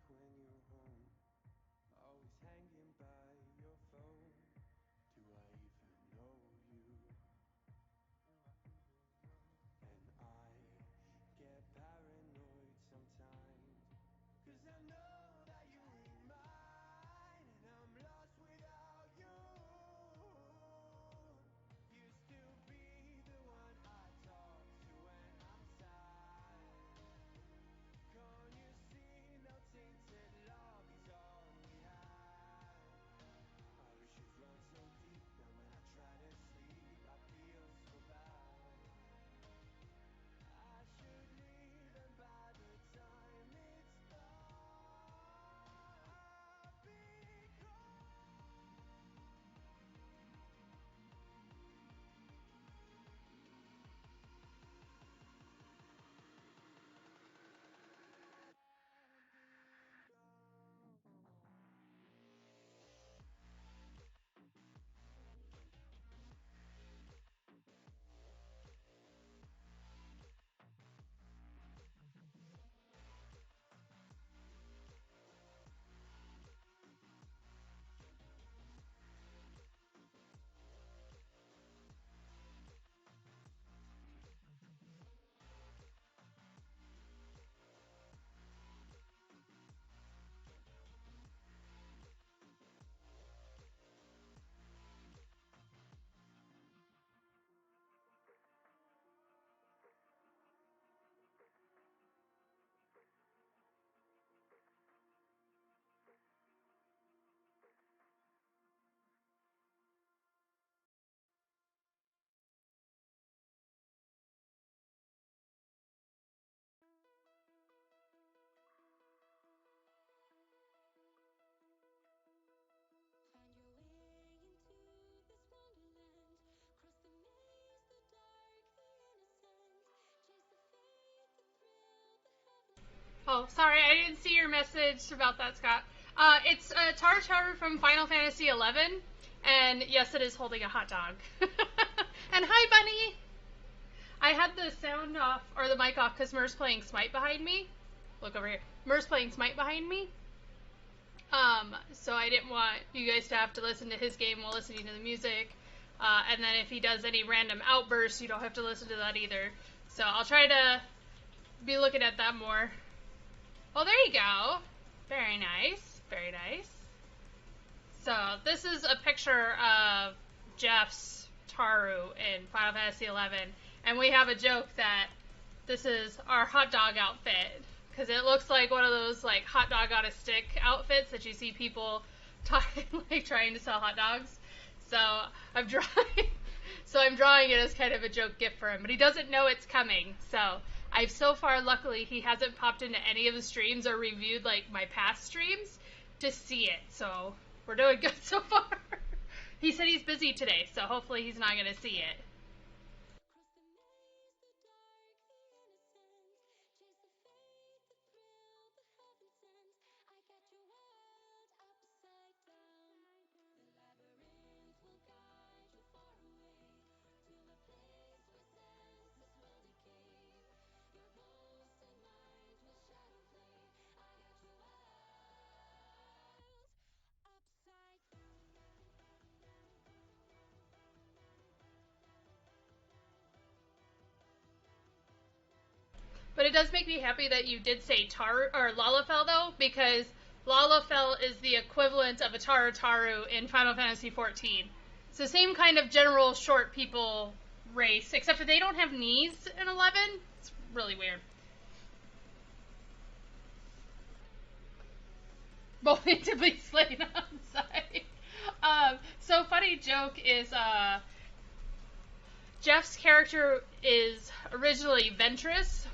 when you're home, always hanging by your phone. Do I even know you? And I get paranoid sometimes, 'cause I know that you ain't mine, and I'm lost without you. Used to be the one I talk to when I'm sad. Can't you see now tainted love is all we have? Our issues run so deep that when I try to sleep I feel so bad. I should leave, and by the time it's done I'll be Find your way into this wonderland. Cross the maze, the dark, the innocent. Chase the fate, the thrill, the heaven sent. Oh, sorry, I didn't see your message about that, Scott. It's Tartaru from Final Fantasy XI, and yes, it is holding a hot dog. And hi, Bunny! I had the sound off, or the mic off, because Mer's playing Smite behind me. Look over here. Mer's playing Smite behind me. So I didn't want you guys to have to listen to his game while listening to the music. And then if he does any random outbursts, you don't have to listen to that either. So I'll try to be looking at that more. Oh, there you go. Very nice. Very nice. So this is a picture of Jeff's Taru in Final Fantasy XI. And we have a joke that this is our hot dog outfit. Because it looks like one of those like hot dog on a stick outfits that you see people like trying to sell hot dogs. So I'm drawing it as kind of a joke gift for him, but he doesn't know it's coming. So I've so far, luckily, he hasn't popped into any of the streams or reviewed like my past streams to see it. So we're doing good so far. He said he's busy today, so hopefully he's not going to see it. Cross the maze, the dark, the innocent. Chase the fate, the thrill, the heaven sent. I got your world upside down. The labyrinth will guide you far away to a place where senses will decay. Your ghost and mind will shadow play. I got your world upside down. But it does make me happy that you did say Lalafell though, because Lalafell is the equivalent of a Taru in Final Fantasy XIV. So same kind of general short people race, except for they don't have knees in 11. It's really weird. Both need to be slain on sight. So funny joke is Jeff's character is originally Ventress,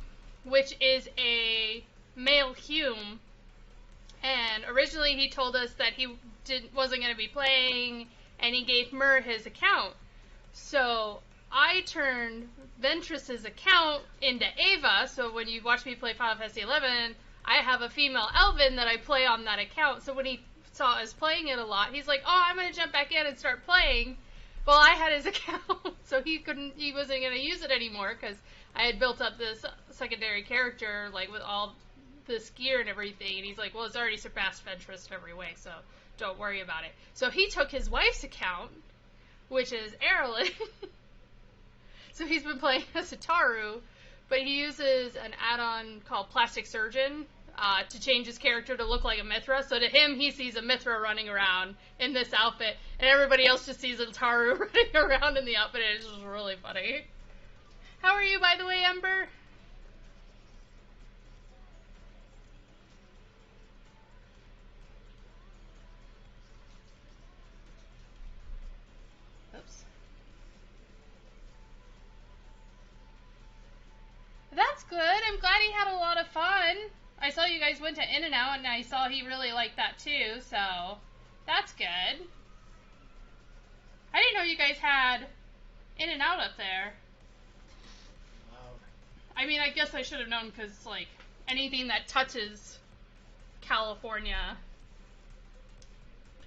which is a male Hume. And originally he told us that he wasn't going to be playing, and he gave Mer his account. So I turned Ventress's account into Ava, so when you watch me play Final Fantasy XI, I have a female Elven that I play on that account. So when he saw us playing it a lot, he's like, oh, I'm going to jump back in and start playing. Well, I had his account, so he wasn't going to use it anymore, because I had built up this secondary character, like, with all this gear and everything. And he's like, well, it's already surpassed Ventress in every way, so don't worry about it. So he took his wife's account, which is Erlen. So he's been playing as Ataru, but he uses an add-on called Plastic Surgeon to change his character to look like a Mithra. So to him, he sees a Mithra running around in this outfit, and everybody else just sees Ataru running around in the outfit, and it's just really funny. How are you, by the way, Ember? Oops. That's good. I'm glad he had a lot of fun. I saw you guys went to In-N-Out, and I saw he really liked that too, so that's good. I didn't know you guys had In-N-Out up there. I mean, I guess I should have known because, like, anything that touches California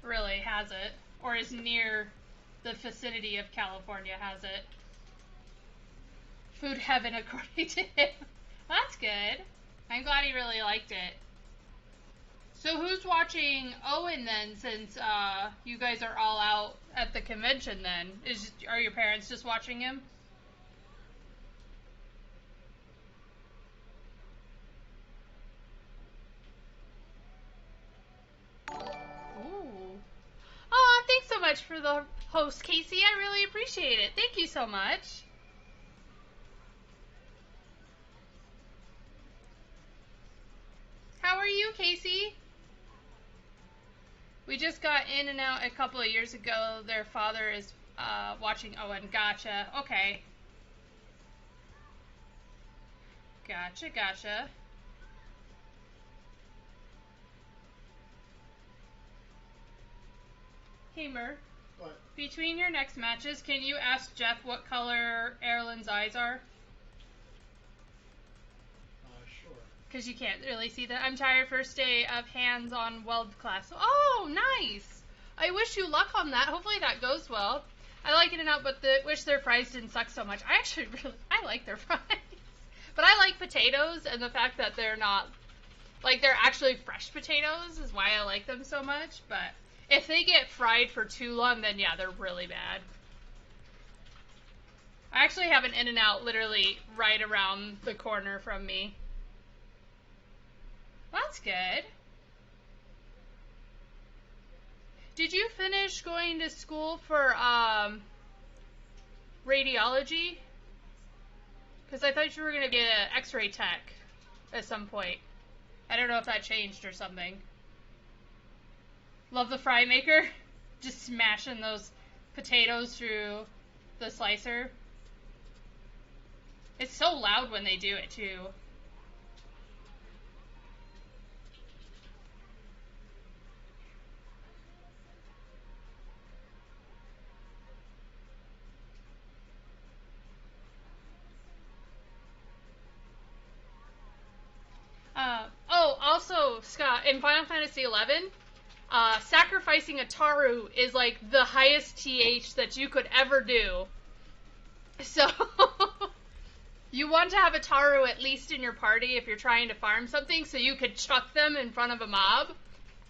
really has it, or is near the vicinity of California has it. Food heaven, according to him. That's good. I'm glad he really liked it. So who's watching Owen then, since you guys are all out at the convention then? Are your parents just watching him? Ooh. Oh, thanks so much for the host, Casey. I really appreciate it. Thank you so much. How are you, Casey? We just got In-N-Out a couple of years ago. Their father is watching Owen. Gotcha. Okay. Gotcha. Hamer. What? Between your next matches, can you ask Jeff what color Erlen's eyes are? Sure. Because you can't really see that. I'm tired first day of hands-on weld class. Oh, nice! I wish you luck on that. Hopefully that goes well. I like In-N-Out, but wish their fries didn't suck so much. I like their fries. But I like potatoes, and the fact that they're not, like, they're actually fresh potatoes is why I like them so much. But if they get fried for too long, then yeah, they're really bad. I actually have an In-N-Out literally right around the corner from me. That's good. Did you finish going to school for radiology? Because I thought you were going to be an x-ray tech at some point. I don't know if that changed or something. Love the fry maker. Just smashing those potatoes through the slicer. It's so loud when they do it too. Also, Scott, in Final Fantasy XI, sacrificing a Taru is like the highest TH that you could ever do. So, you want to have a Taru at least in your party if you're trying to farm something, so you could chuck them in front of a mob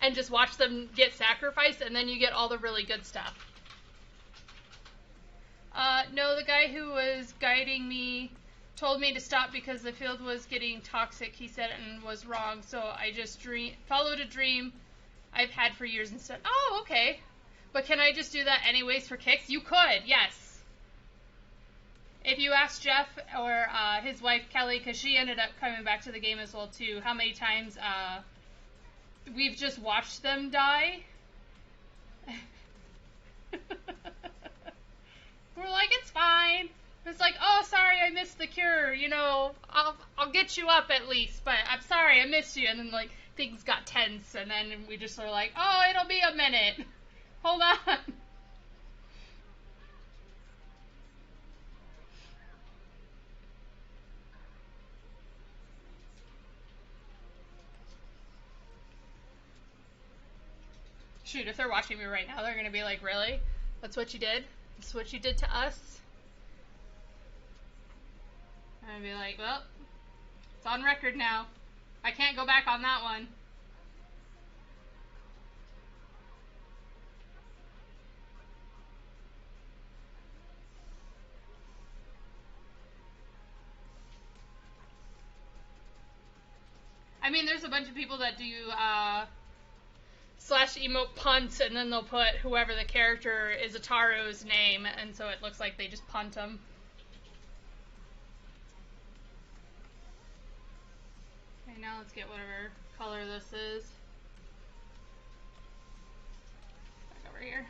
and just watch them get sacrificed, and then you get all the really good stuff. No, the guy who was guiding me told me to stop because the field was getting toxic, he said, and was wrong, so I just followed a dream I've had for years instead. Oh, okay. But can I just do that anyways for kicks? You could, yes. If you ask Jeff or his wife Kelly, because she ended up coming back to the game as well too, how many times we've just watched them die. We're like, it's fine. It's like, oh, sorry, I missed the cure. You know, I'll get you up at least, but I'm sorry, I missed you. And then, like, things got tense, and then we just were like, oh, it'll be a minute. Hold on. Shoot, if they're watching me right now, they're going to be like, really? That's what you did? That's what you did to us? And I'd be like, well, it's on record now. I can't go back on that one. I mean, there's a bunch of people that do slash emote punt, and then they'll put whoever the character is Ataru's name, and so it looks like they just punt them. Okay, now let's get whatever color this is. Back over here.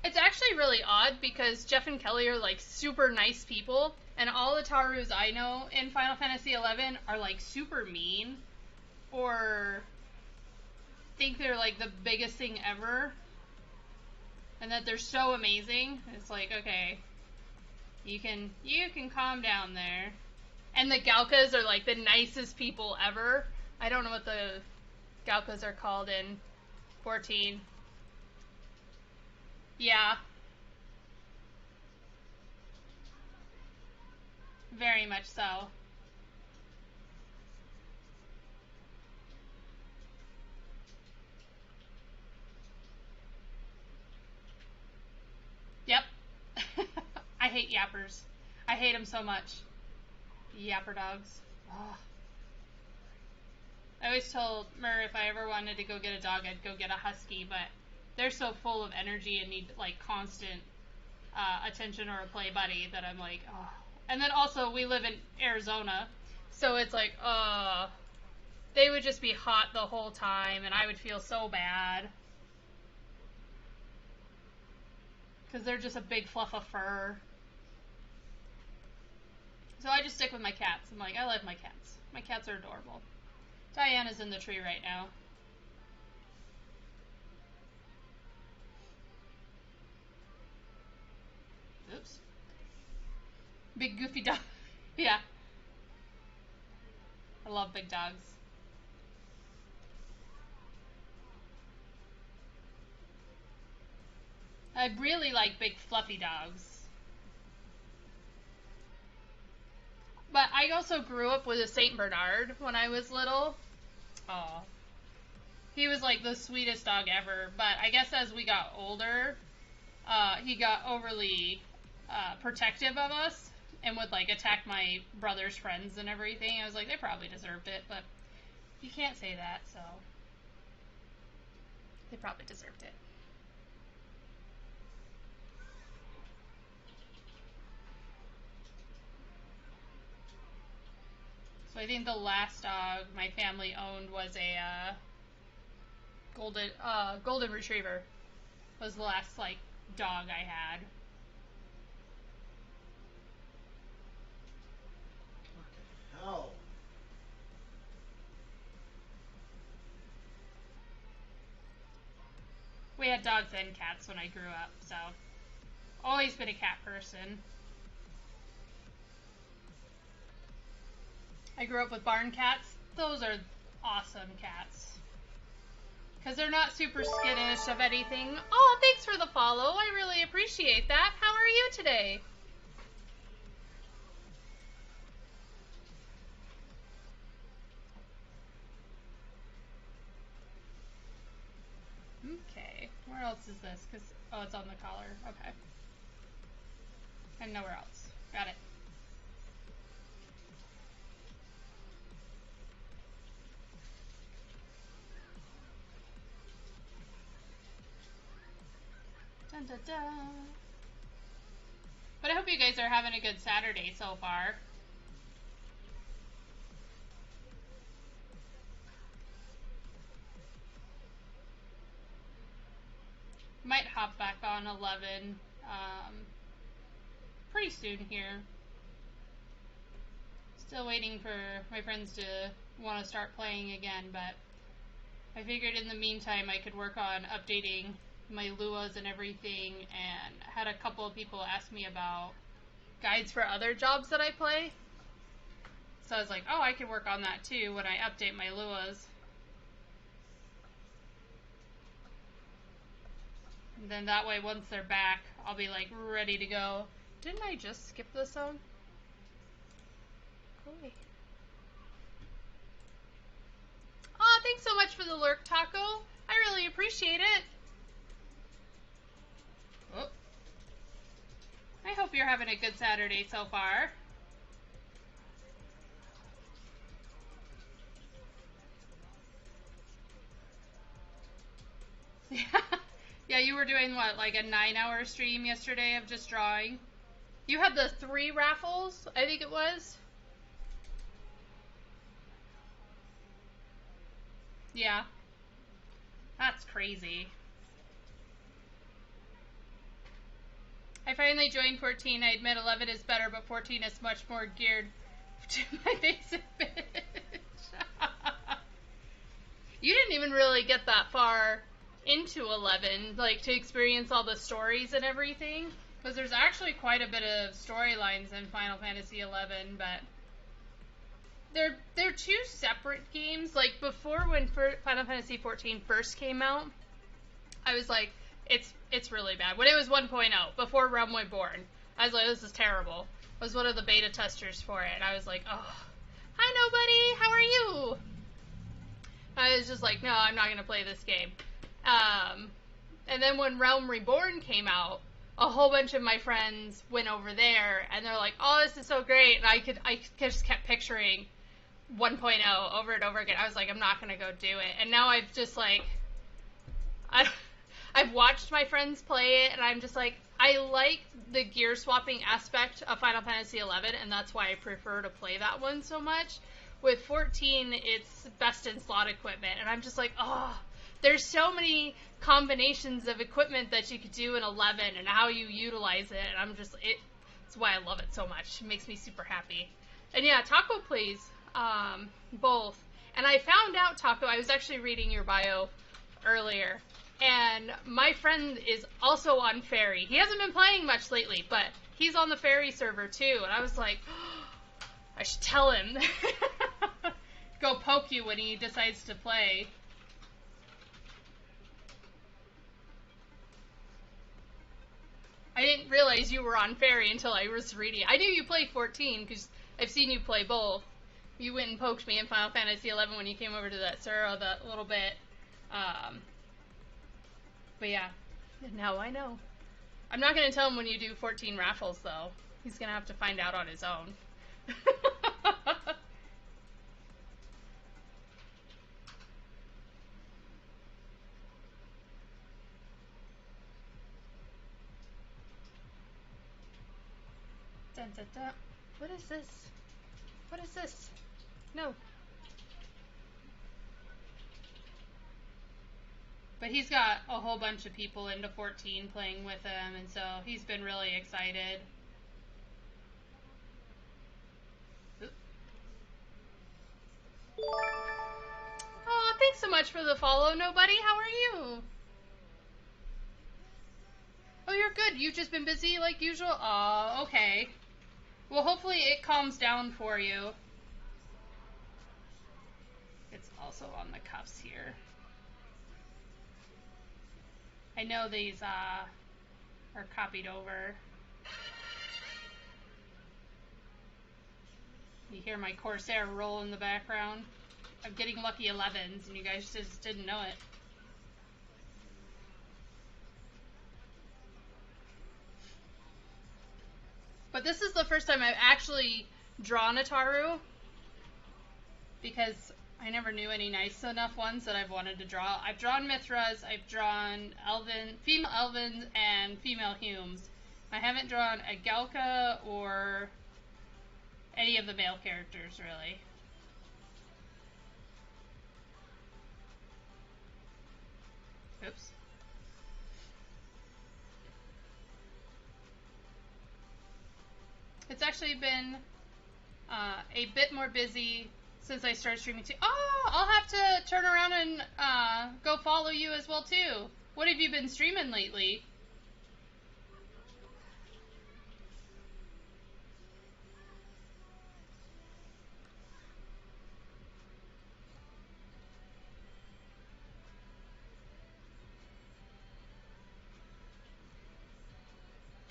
It's actually really odd because Jeff and Kelly are like super nice people, and all the Tarus I know in Final Fantasy XI are like super mean or think they're like the biggest thing ever and that they're so amazing. It's like, okay, you can calm down there. And the Galkas are like the nicest people ever. I don't know what the Galkas are called in 14. Yeah, very much so. Yep. I hate yappers. I hate them so much. Yapper dogs. Ugh. I always told Mur if I ever wanted to go get a dog, I'd go get a husky, but they're so full of energy and need like constant attention or a play buddy that I'm like, oh. And then also we live in Arizona, so it's like, they would just be hot the whole time, and I would feel so bad because they're just a big fluff of fur. So I just stick with my cats. I'm like, I love my cats. My cats are adorable. Diana's in the tree right now. Oops. Big goofy dog. Yeah. I love big dogs. I really like big fluffy dogs. But I also grew up with a Saint Bernard when I was little. Aw. He was like the sweetest dog ever. But I guess as we got older, he got overly protective of us and would like attack my brother's friends and everything. I was like, they probably deserved it, but you can't say that, so they probably deserved it. So I think the last dog my family owned was a golden retriever. Was the last like dog I had. What the hell? We had dogs and cats when I grew up, so always been a cat person. I grew up with barn cats. Those are awesome cats. Because they're not super skittish of anything. Oh, thanks for the follow. I really appreciate that. How are you today? Okay. Where else is this? Oh, it's on the collar. Okay. And nowhere else. Got it. Dun, dun, dun. But I hope you guys are having a good Saturday so far. Might hop back on 11 pretty soon here. Still waiting for my friends to want to start playing again, but I figured in the meantime I could work on updating my Luas and everything, and had a couple of people ask me about guides for other jobs that I play. So I was like, oh, I can work on that too when I update my Luas. And then that way, once they're back, I'll be like ready to go. Didn't I just skip this zone? Holy. Aw, thanks so much for the lurk, Taco. I really appreciate it. Oh. I hope you're having a good Saturday so far. Yeah, you were doing what, like a 9-hour stream yesterday of just drawing? You had the 3 raffles, I think it was. Yeah. That's crazy. I finally joined 14. I admit 11 is better, but 14 is much more geared to my basic bitch. You didn't even really get that far into 11, like to experience all the stories and everything. Because there's actually quite a bit of storylines in Final Fantasy 11, but they're 2 separate games. Like before, when Final Fantasy 14 first came out, I was like, it's really bad. When it was 1.0, before Realm Reborn, I was like, this is terrible. I was one of the beta testers for it, and I was like, oh, hi nobody, how are you? I was just like, no, I'm not gonna play this game. And then when Realm Reborn came out, a whole bunch of my friends went over there, and they're like, oh, this is so great, and I just kept picturing 1.0 over and over again. I was like, I'm not gonna go do it, and now I've just like, I've watched my friends play it, and I'm just like, I like the gear swapping aspect of Final Fantasy XI, and that's why I prefer to play that one so much. With 14, it's best in slot equipment, and I'm just like, oh, there's so many combinations of equipment that you could do in 11 and how you utilize it, and I'm just, it's why I love it so much. It makes me super happy. And yeah, Taco plays both. And I found out, Taco, I was actually reading your bio earlier, and my friend is also on Fairy. He hasn't been playing much lately, but he's on the Fairy server too, and I was like, oh, I should tell him. Go poke you when he decides to play. I didn't realize you were on Fairy until I was reading. I knew you played 14 because I've seen you play both. You went and poked me in Final Fantasy 11 when you came over to that Sura that little bit. But yeah, now I know. I'm not going to tell him when you do 14 raffles, though. He's going to have to find out on his own. Dun, dun, dun. What is this? What is this? No. But he's got a whole bunch of people into 14 playing with him, and so he's been really excited. Oop. Oh, thanks so much for the follow, nobody. How are you? Oh, you're good. You've just been busy like usual? Oh, okay. Well, hopefully it calms down for you. It's also on the cuffs here. I know these are copied over. You hear my Corsair roll in the background. I'm getting lucky 11s, and you guys just didn't know it. But this is the first time I've actually drawn a Taru, because I never knew any nice enough ones that I've wanted to draw. I've drawn Mithras, I've drawn female Elvins, and female Humes. I haven't drawn a Galka or any of the male characters, really. Oops. It's actually been a bit more busy since I started streaming too. Oh, I'll have to turn around and go follow you as well too. What have you been streaming lately?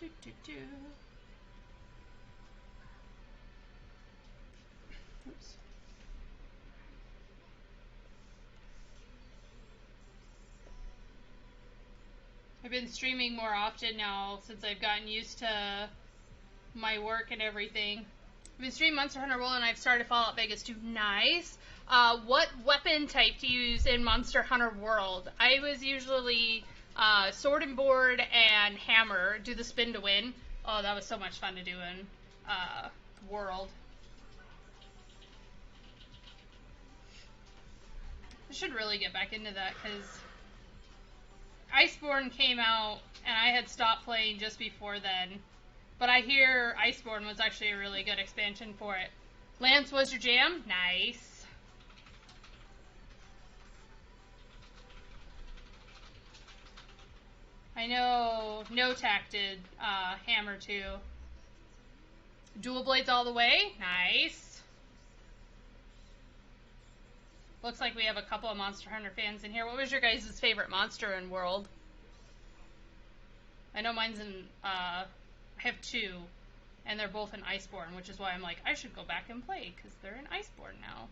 Do, do, do. Oops. I've been streaming more often now since I've gotten used to my work and everything. I've been streaming Monster Hunter World and I've started Fallout Vegas too. Nice. What weapon type do you use in Monster Hunter World? I was usually sword and board and hammer. Do the spin to win. Oh, that was so much fun to do in World. I should really get back into that because Iceborne came out and I had stopped playing just before then. But I hear Iceborne was actually a really good expansion for it. Lance was your jam? Nice. I know No Tack did Hammer too. Dual Blades all the way? Nice. Looks like we have a couple of Monster Hunter fans in here. What was your guys' favorite monster in World? I know mine's in, I have two, and they're both in Iceborne, which is why I'm like, I should go back and play, because they're in Iceborne now.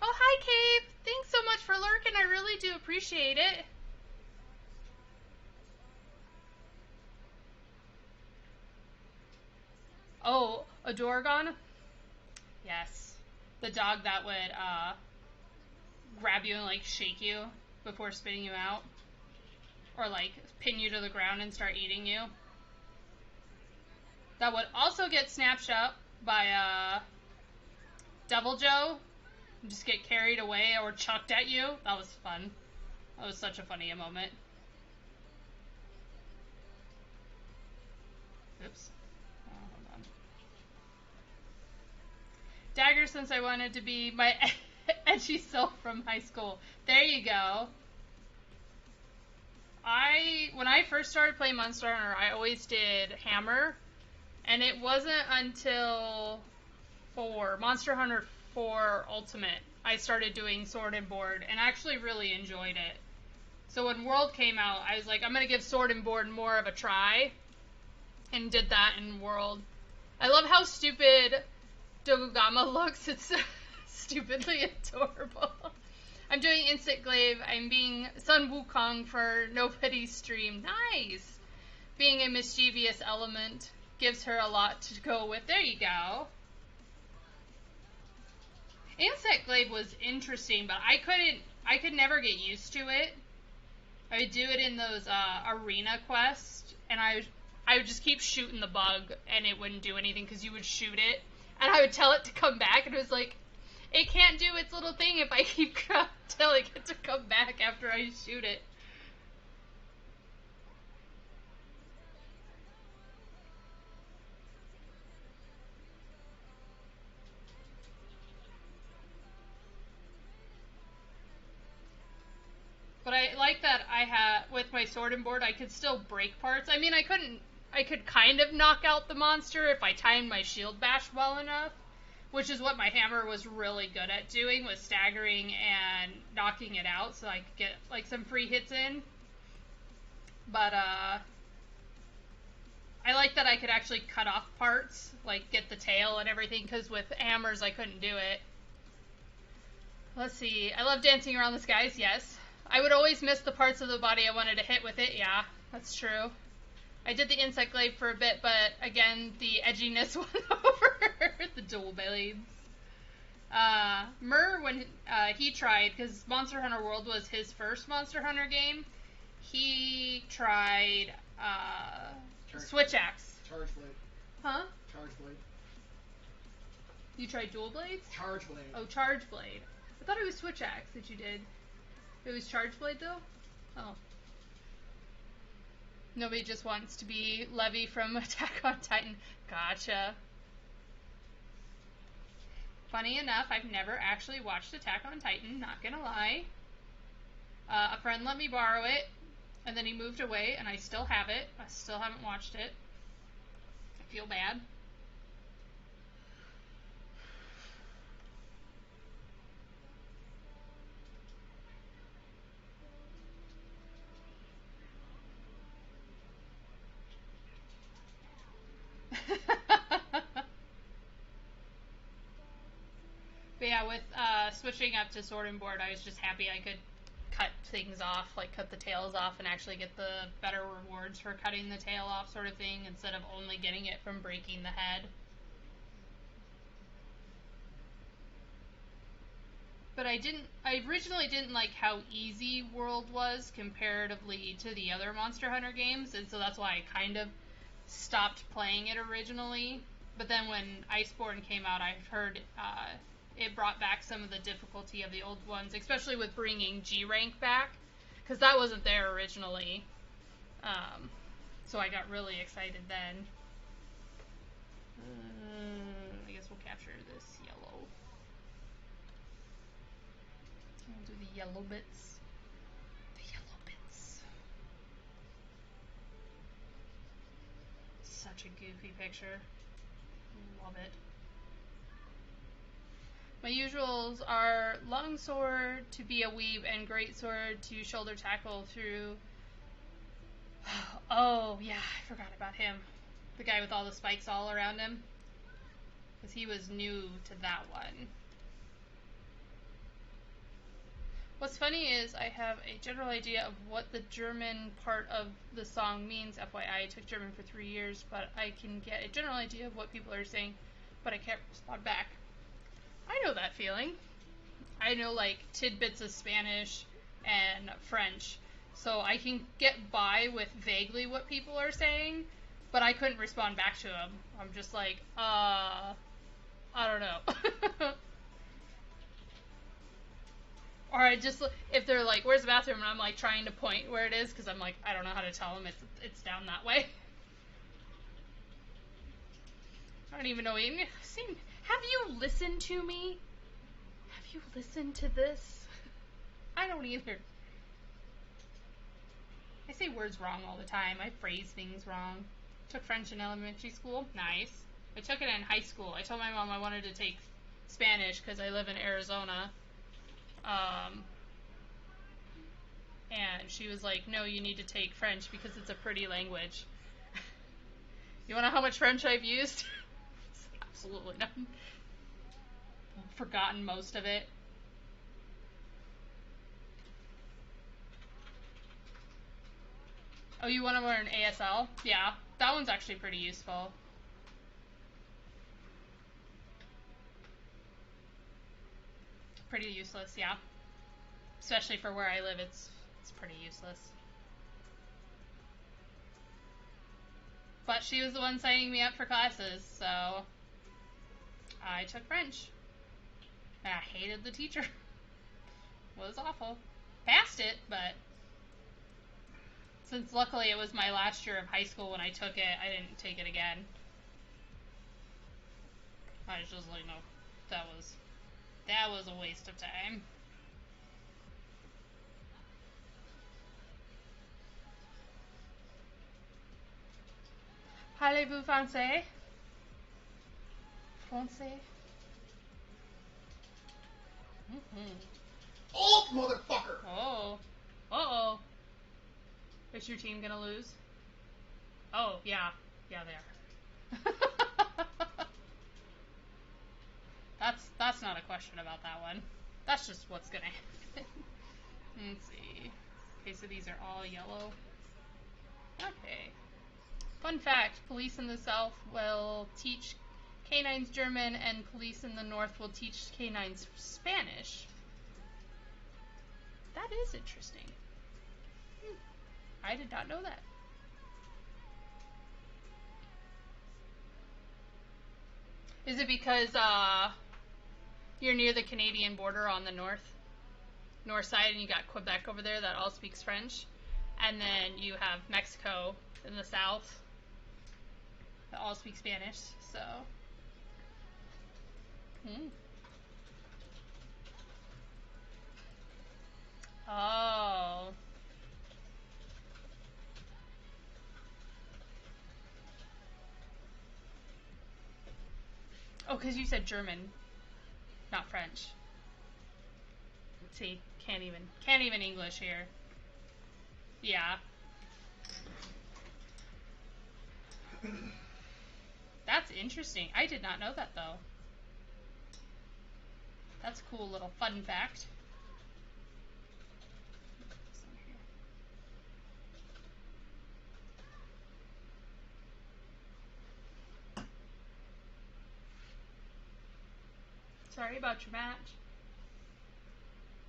Oh, hi, Cave! Thanks so much for lurking. I really do appreciate it. Oh, a Dorgon? Yes. The dog that would grab you and like shake you before spitting you out. Or like pin you to the ground and start eating you. That would also get snatched up by Devil Joe. And just get carried away or chucked at you. That was fun. That was such a funny moment. Oops. Oh, hold on. Dagger since I wanted to be my edgy self from high school. There you go. When I first started playing Monster Hunter, I always did Hammer, and it wasn't until Monster Hunter 4 Ultimate I started doing Sword and Board, and actually really enjoyed it. So when World came out, I was like, I'm gonna give Sword and Board more of a try, and did that in World. I love how stupid Dogugama looks. It's stupidly adorable. I'm doing Instant Glaive. I'm being Sun Wukong for Nobody's stream. Nice! Being a mischievous element gives her a lot to go with. There you go. Insect Glaive was interesting, but I could never get used to it. I would do it in those arena quests, and I would just keep shooting the bug, and it wouldn't do anything because you would shoot it, and I would tell it to come back, and it was like, it can't do its little thing if I keep telling it to come back after I shoot it. But I like that with my sword and board, I could still break parts. I mean, I could kind of knock out the monster if I timed my shield bash well enough, which is what my hammer was really good at doing, was staggering and knocking it out so I could get like some free hits in. But I like that I could actually cut off parts, like get the tail and everything, because with hammers I couldn't do it. Let's see. I love dancing around the skies, yes. I would always miss the parts of the body I wanted to hit with it, yeah, that's true. I did the insect glaive for a bit, but again, the edginess won over the dual blades. Murr, when he tried, because Monster Hunter World was his first Monster Hunter game, he tried Switch Axe. Charge Blade. Huh? Charge Blade. You tried dual blades? Charge Blade. Oh, Charge Blade. I thought it was Switch Axe that you did. It was Charge Blade, though? Oh. Nobody just wants to be Levi from Attack on Titan. Gotcha. Funny enough, I've never actually watched Attack on Titan, not gonna lie. A friend let me borrow it, and then he moved away, and I still have it. I still haven't watched it. I feel bad. Yeah, with switching up to sword and board, I was just happy I could cut things off, like cut the tails off and actually get the better rewards for cutting the tail off sort of thing, instead of only getting it from breaking the head. But I originally didn't like how easy World was comparatively to the other Monster Hunter games, and so that's why I kind of stopped playing it originally. But then when Iceborne came out, I've heard it brought back some of the difficulty of the old ones, especially with bringing G rank back, because that wasn't there originally. So I got really excited then. I guess we'll capture this yellow. We'll do the yellow bits. The yellow bits. Such a goofy picture. Love it. My usuals are longsword to be a weave and greatsword to shoulder tackle through. Oh, yeah, I forgot about him. The guy with all the spikes all around him. Because he was new to that one. What's funny is I have a general idea of what the German part of the song means. FYI, I took German for 3 years, but I can get a general idea of what people are saying, but I can't respond back. I know that feeling. I know like tidbits of Spanish and French, so I can get by with vaguely what people are saying, but I couldn't respond back to them. I'm just like, I don't know. Or I just, if they're like, where's the bathroom? And I'm like trying to point where it is, because I'm like, I don't know how to tell them it's down that way. I don't even know. Have you listened to me? Have you listened to this? I don't either. I say words wrong all the time. I phrase things wrong. Took French in elementary school. Nice. I took it in high school. I told my mom I wanted to take Spanish because I live in Arizona. And she was like, no, you need to take French because it's a pretty language. You want to know how much French I've used? Absolutely none. I've forgotten most of it. Oh, you want to learn ASL? Yeah, that one's actually pretty useful. Pretty useless, yeah. Especially for where I live, it's pretty useless. But she was the one signing me up for classes, so I took French. And I hated the teacher. It was awful. Passed it, but since luckily it was my last year of high school when I took it, I didn't take it again. I was just like, no, that was a waste of time. Parlez-vous français? Français? Oh, motherfucker! Oh. Uh-oh. Is your team gonna lose? Oh, yeah. Yeah, they are. That's not a question about that one. That's just what's gonna happen. Let's see. Okay, so these are all yellow. Okay. Fun fact, police in the south will teach canines German and police in the north will teach canines Spanish. That is interesting. I did not know that. Is it because you're near the Canadian border on the north side, and you got Quebec over there that all speaks French, and then you have Mexico in the south that all speak Spanish? So, Oh. Oh, because you said German, not French. See, can't even English here. Yeah. That's interesting. I did not know that though. That's a cool little fun fact. Sorry about your match.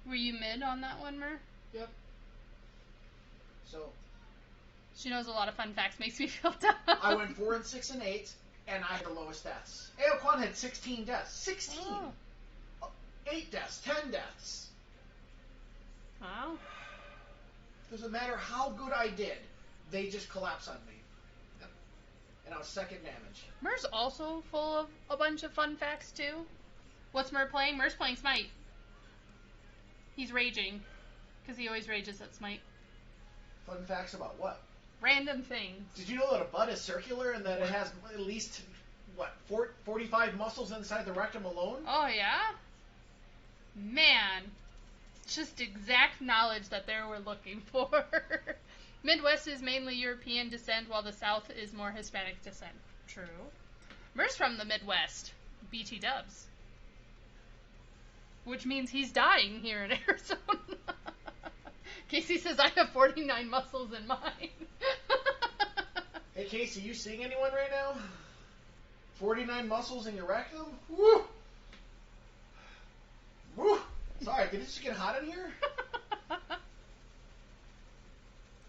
Were you mid on that one, Mer? Yep. So. She knows a lot of fun facts. Makes me feel dumb. I went 4 and 6 and 8, and I had the lowest deaths. Aoquan had 16 deaths. 16! Oh. 8 deaths. 10 deaths. Wow. Doesn't matter how good I did. They just collapse on me. And I was second damage. Mer's also full of a bunch of fun facts, too. What's Mer playing? Mer's playing Smite. He's raging. Because he always rages at Smite. Fun facts about what? Random things. Did you know that a butt is circular and that it has at least, 45 muscles inside the rectum alone? Oh, yeah? Man. Just exact knowledge that they were looking for. Midwest is mainly European descent, while the South is more Hispanic descent. True. Mer's from the Midwest. BT dubs. Which means he's dying here in Arizona. Casey says, I have 49 muscles in mine. Hey, Casey, you seeing anyone right now? 49 muscles in your rectum? Woo! Woo! Sorry, did it just get hot in here?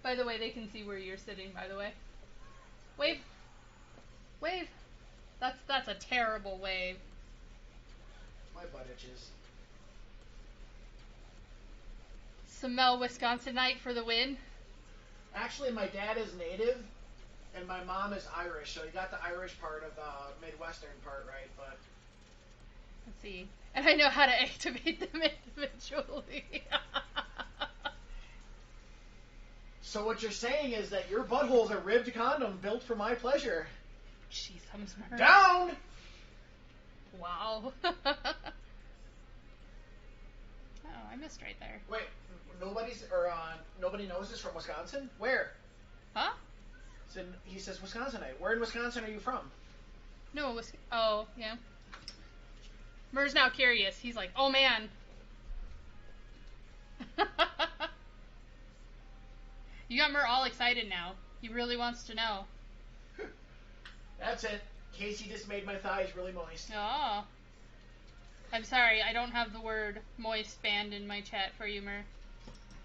By the way, they can see where you're sitting, by the way. Wave. Wave. That's a terrible wave. My butt itches. Samel, Wisconsinite for the win. Actually, my dad is native, and my mom is Irish, so you got the Irish part of the Midwestern part right, but... Let's see. And I know how to activate them individually. So what you're saying is that your butthole's a ribbed condom built for my pleasure. Jeez, I'm smart. Down! Wow. Oh, I missed right there. Wait, nobody knows this from Wisconsin? Where? Huh? So he says Wisconsinite. Where in Wisconsin are you from? No, oh, yeah. Mer's now curious. He's like, oh man. You got Mer all excited now. He really wants to know. That's it. Casey just made my thighs really moist. Oh. I'm sorry, I don't have the word moist banned in my chat for you, Mer.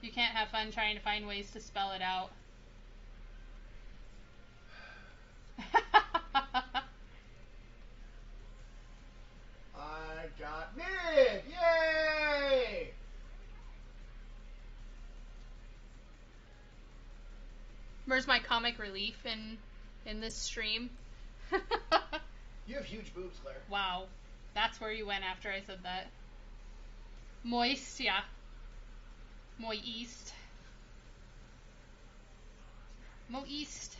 You can't have fun trying to find ways to spell it out. I got mid! Yay! Mer's my comic relief in this stream. You have huge boobs, Claire. Wow. That's where you went after I said that. Moist, yeah. Moist. Moist.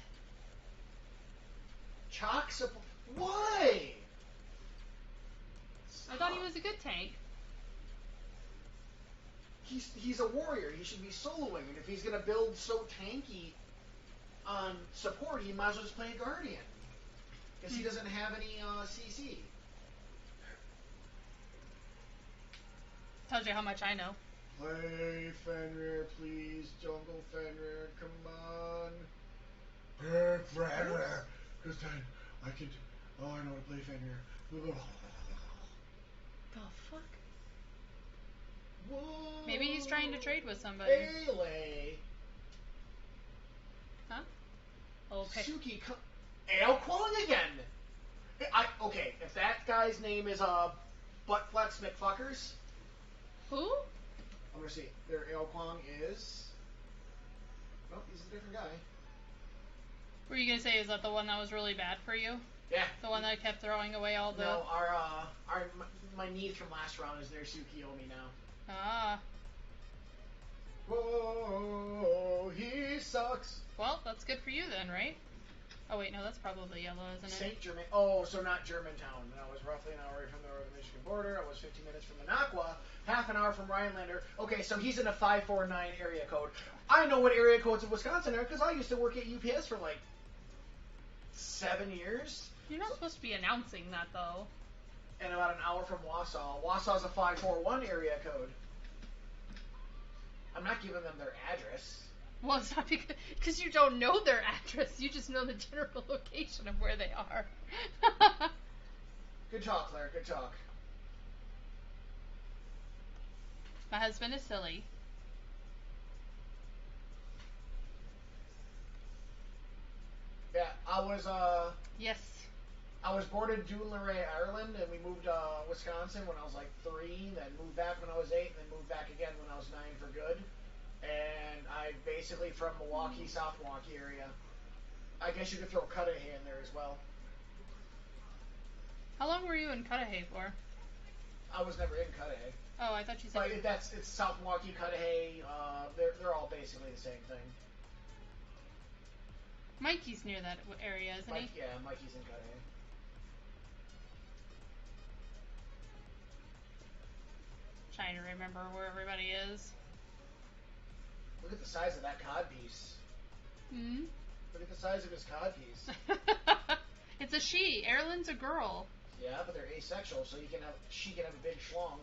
Chalk support. Why? I thought he was a good tank. He's a warrior. He should be soloing. And if he's going to build so tanky on support, he might as well just play a Guardian. Because he doesn't have any CC. Tells you how much I know. Play Fenrir, please. Jungle Fenrir, come on. Fenrir. Because then I can... Oh, I know how to play Fenrir. The fuck? Whoa. Maybe he's trying to trade with somebody. Melee. Huh? Okay. Suki, Aoquan again. Okay, if that guy's name is Buttflex McFuckers. Who? I'm gonna see. Their Aoquan is. Nope, he's a different guy. Were you gonna say, is that the one that was really bad for you? Yeah. The one that kept throwing away all the... No, my need from last round is their Tsukiyomi now. Ah. Whoa, he sucks. Well, that's good for you then, right? Oh wait, no, that's probably yellow, isn't it? St. Germain. Oh, so not Germantown. And I was roughly an hour away from the Michigan border. I was 15 minutes from Minocqua, half an hour from Rhinelander. Okay, so he's in a 549 area code. I know what area codes of Wisconsin are because I used to work at UPS for like 7 years. You're not supposed to be announcing that, though. and about an hour from Wausau. Wausau's a 541 area code. I'm not giving them their address. Well, it's not because you don't know their address. You just know the general location of where they are. Good talk, Claire. Good talk. My husband is silly. Yeah, Yes. I was born in Doonleray, Ireland, and we moved to Wisconsin when I was like 3, then moved back when I was 8, and then moved back again when I was 9 for good. And I basically from Milwaukee, South Milwaukee area. I guess you could throw Cudahy in there as well. How long were you in Cudahy for? I was never in Cudahy. Oh, I thought you said. But it's South Milwaukee, Cudahy. They're all basically the same thing. Mikey's near that area, isn't he? Yeah, Mikey's in Cudahy. Trying to remember where everybody is. Look at the size of that codpiece. Hmm? Look at the size of his codpiece. It's a she. Erlen's a girl. Yeah, but they're asexual, so she can have a big schlong.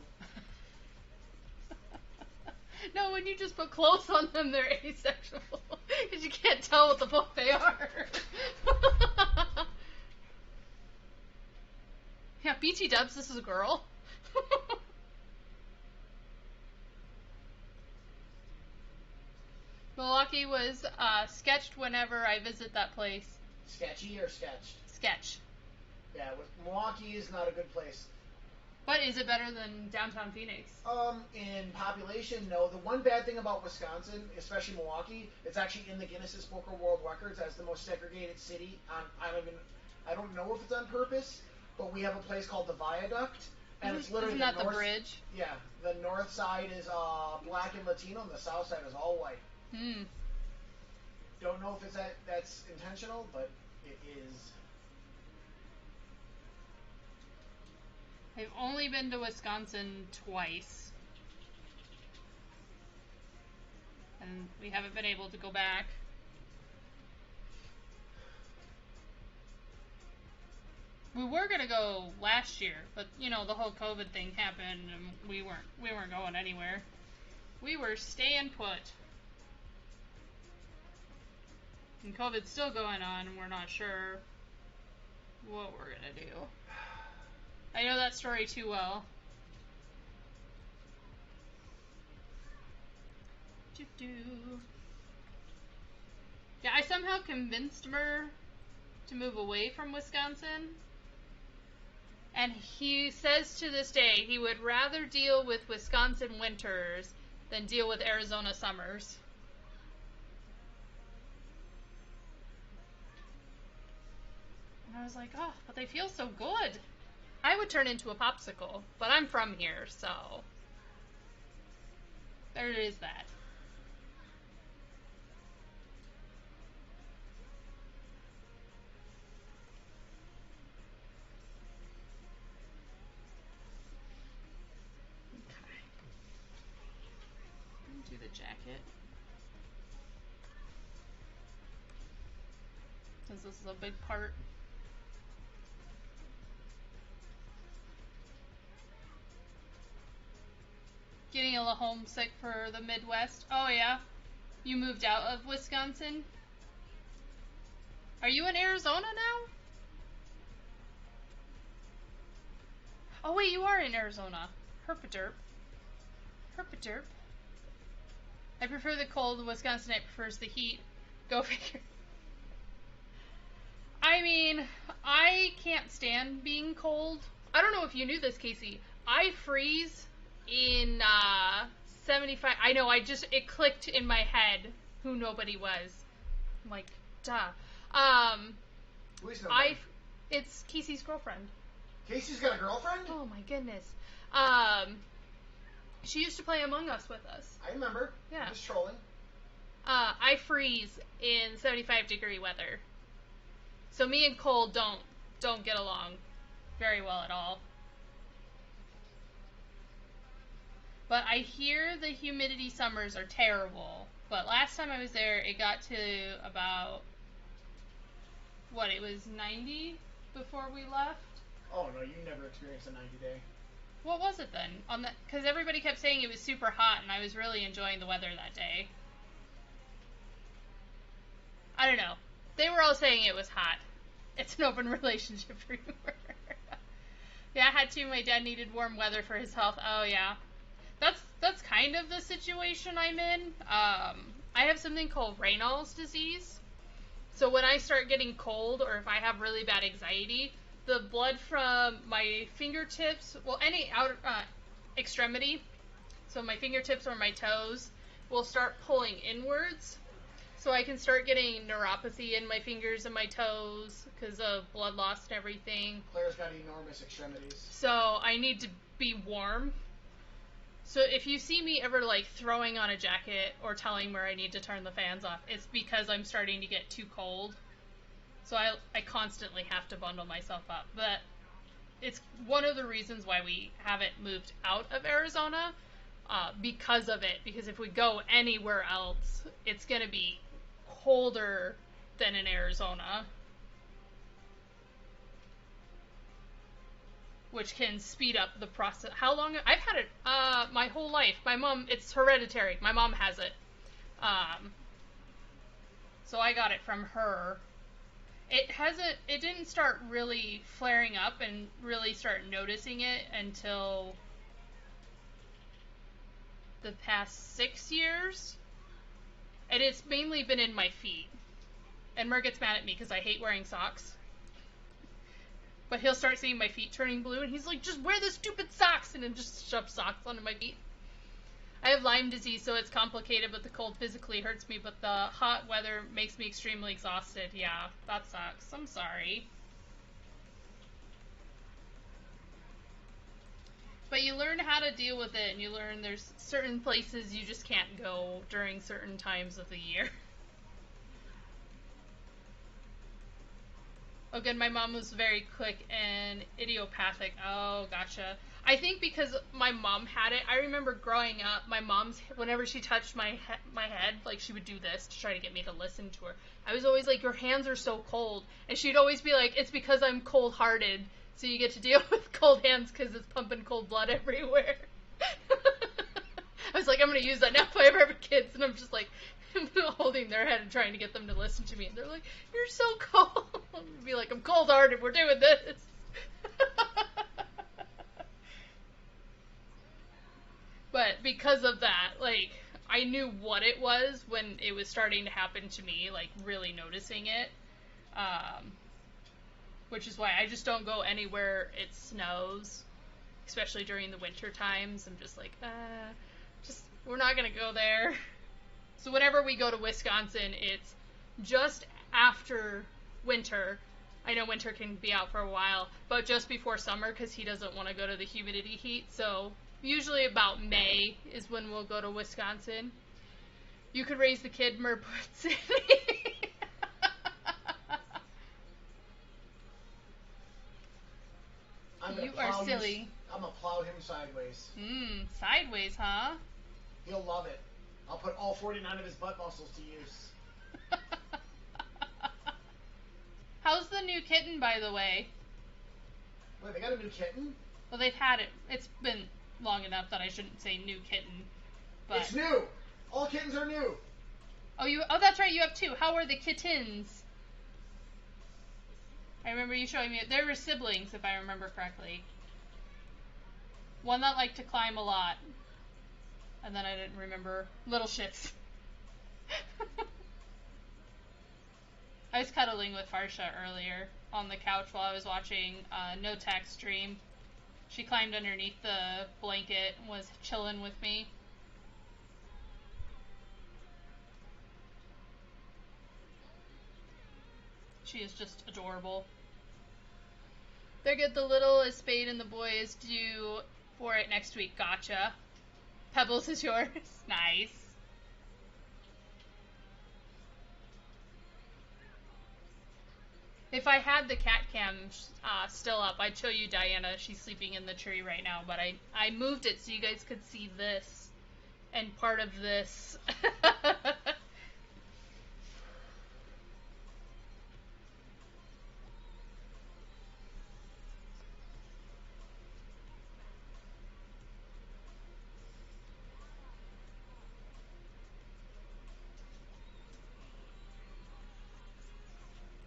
No, when you just put clothes on them, they're asexual. Because you can't tell what the fuck they are. Yeah, BT dubs, this is a girl. Milwaukee was sketched whenever I visit that place. Sketchy or sketched? Sketch. Yeah, Milwaukee is not a good place. But is it better than downtown Phoenix? In population, no. The one bad thing about Wisconsin, especially Milwaukee, it's actually in the Guinness Book of World Records as the most segregated city. I don't know if it's on purpose, but we have a place called the Viaduct, and it's literally Isn't that the bridge? Yeah, the north side is black and Latino, and the south side is all white. Hmm. Don't know if that's intentional, but it is. I've only been to Wisconsin twice. And we haven't been able to go back. We were gonna go last year, but you know, the whole COVID thing happened and we weren't going anywhere. We were staying put. And COVID's still going on and we're not sure what we're gonna do. I know that story too well. Yeah, I somehow convinced Murr to move away from Wisconsin. And he says to this day he would rather deal with Wisconsin winters than deal with Arizona summers. And I was like, oh, but they feel so good. I would turn into a popsicle, but I'm from here, so there is that. Okay. Do the jacket. Since this is a big part. Getting a little homesick for the Midwest. Oh yeah? You moved out of Wisconsin? Are you in Arizona now? Oh wait, you are in Arizona. Herpaderp. Herpaderp. I prefer the cold. Wisconsinite prefers the heat. Go figure. I mean, I can't stand being cold. I don't know if you knew this, Casey. I freeze in 75. I know, it clicked in my head who nobody was. I'm like, duh. Who's nobody? It's Casey's girlfriend. Casey's got a girlfriend? Oh my goodness. She used to play Among Us with us. I remember. Yeah. I'm just trolling. I freeze in 75-degree weather. So me and Cole don't get along very well at all. But I hear the humidity summers are terrible. But last time I was there, it got to about, it was 90 before we left? Oh no, you never experienced a 90-day. What was it then? Because everybody kept saying it was super hot, and I was really enjoying the weather that day. I don't know. They were all saying it was hot. It's an open relationship rumor. Yeah, I had to. My dad needed warm weather for his health. Oh yeah, that's kind of the situation I'm in. I have something called Raynaud's disease. So when I start getting cold, or if I have really bad anxiety, the blood from my fingertips, well, any outer extremity, so my fingertips or my toes, will start pulling inwards. So I can start getting neuropathy in my fingers and my toes because of blood loss and everything. Claire's got enormous extremities. So I need to be warm. So if you see me ever like throwing on a jacket or telling where I need to turn the fans off, it's because I'm starting to get too cold. So I constantly have to bundle myself up. But it's one of the reasons why we haven't moved out of Arizona, because of it. Because if we go anywhere else, it's going to be colder than in Arizona, which can speed up the process. How long? I've had it my whole life. My mom, it's hereditary. My mom has it. So I got it from her. It didn't start really flaring up and really start noticing it until the past 6 years. And it's mainly been in my feet. And Mer gets mad at me because I hate wearing socks. But he'll start seeing my feet turning blue, and he's like, just wear the stupid socks, and then just shove socks onto my feet. I have Lyme disease, so it's complicated, but the cold physically hurts me, but the hot weather makes me extremely exhausted. Yeah, that sucks. I'm sorry. But you learn how to deal with it, and you learn there's certain places you just can't go during certain times of the year. Oh, good. My mom was very quick and idiopathic. Oh, gotcha. I think because my mom had it, I remember growing up, my mom's, whenever she touched my head, like, she would do this to try to get me to listen to her. I was always like, your hands are so cold. And she'd always be like, it's because I'm cold-hearted, so you get to deal with cold hands because it's pumping cold blood everywhere. I was like, I'm going to use that now if I ever have kids. And I'm just like, holding their head and trying to get them to listen to me. And they're like, you're so cold. I'd be like, I'm cold-hearted. We're doing this. But because of that, like, I knew what it was when it was starting to happen to me, like, really noticing it. Which is why I just don't go anywhere it snows, especially during the winter times. I'm just like, we're not going to go there. So whenever we go to Wisconsin, it's just after winter. I know winter can be out for a while, but just before summer because he doesn't want to go to the humidity heat. So usually about May is when we'll go to Wisconsin. You could raise the kid, Merput City. You are silly. I'm gonna plow him sideways. Sideways, huh? He'll love it. I'll put all 49 of his butt muscles to use. How's the new kitten, by the way? Wait, they got a new kitten? Well, they've had it. It's been long enough that I shouldn't say new kitten. But it's new. All kittens are new. Oh, that's right. You have two. How are the kittens? I remember you showing me. They were siblings, if I remember correctly. One that liked to climb a lot. And then I didn't remember. Little shits. I was cuddling with Farsha earlier on the couch while I was watching No Tech stream. She climbed underneath the blanket and was chilling with me. She is just adorable. They're good. The little is spayed and the boy is due for it next week. Gotcha. Pebbles is yours. Nice. If I had the cat cam still up, I'd show you Diana. She's sleeping in the tree right now, but I moved it so you guys could see this and part of this.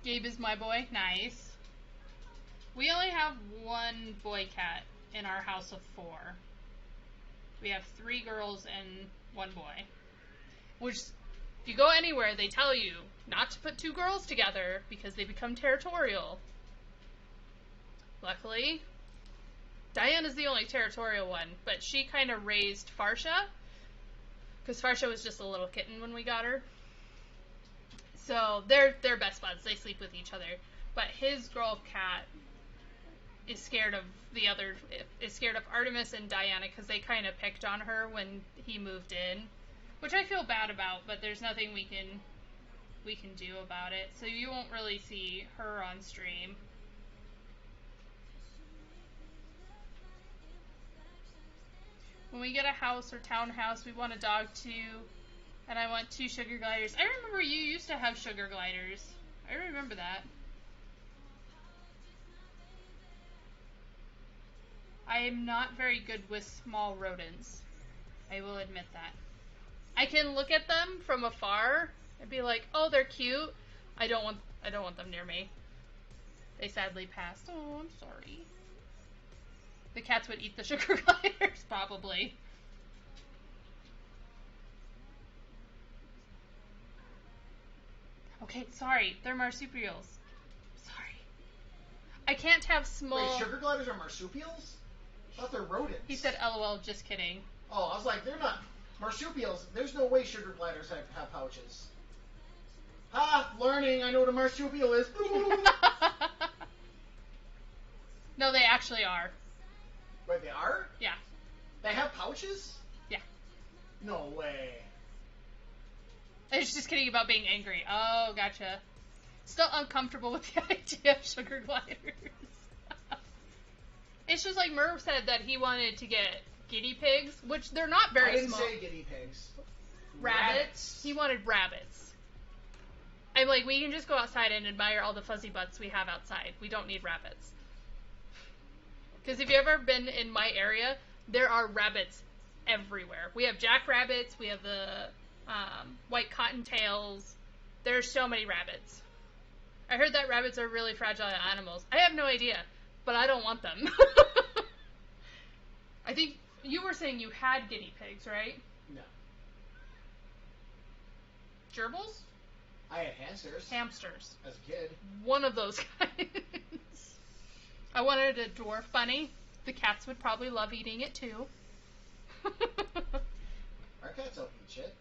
Gabe is my boy. Nice. We only have one boy cat in our house of 4. We have 3 girls and 1 boy. Which, if you go anywhere, they tell you not to put 2 girls together because they become territorial. Luckily, Diana's the only territorial one, but she kind of raised Farsha, because Farsha was just a little kitten when we got her. So they're best buds. They sleep with each other. But his girl cat is scared of Artemis and Diana because they kind of picked on her when he moved in, which I feel bad about. But there's nothing we can do about it. So you won't really see her on stream. When we get a house or townhouse, we want a dog too. And I want 2 sugar gliders. I remember you used to have sugar gliders. I remember that. I am not very good with small rodents. I will admit that. I can look at them from afar and be like, "Oh, they're cute." I don't want them near me. They sadly passed. Oh, I'm sorry. The cats would eat the sugar gliders, probably. Okay, sorry. They're marsupials. Sorry. I can't have small... Wait, sugar gliders are marsupials? I thought they're rodents. He said, LOL, just kidding. Oh, I was like, they're not marsupials. There's no way sugar gliders have pouches. Ha! Learning. I know what a marsupial is. No, they actually are. Wait, they are? Yeah. They have pouches? Yeah. No way. I was just kidding about being angry. Oh, gotcha. Still uncomfortable with the idea of sugar gliders. It's just like Merv said that he wanted to get guinea pigs, which they're not very small. I didn't say guinea pigs. Rabbits. He wanted rabbits. I'm like, we can just go outside and admire all the fuzzy butts we have outside. We don't need rabbits. Because if you've ever been in my area, there are rabbits everywhere. We have jackrabbits. We have the white cottontails. There's so many rabbits. I heard that rabbits are really fragile animals. I have no idea, but I don't want them. I think you were saying you had guinea pigs, right? No. Gerbils? I had hamsters. Hamsters. As a kid. One of those kinds. I wanted a dwarf bunny. The cats would probably love eating it too. Our cats don't eat shit.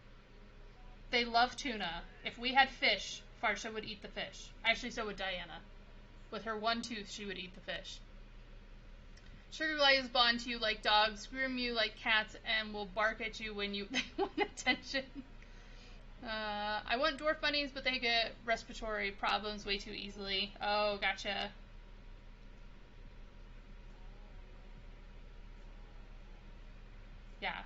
They love tuna. If we had fish, Farsha would eat the fish. Actually, so would Diana. With her one tooth, she would eat the fish. Sugar gliders bond to you like dogs, groom you like cats, and will bark at you when they want attention. I want dwarf bunnies, but they get respiratory problems way too easily. Oh, gotcha. Yeah.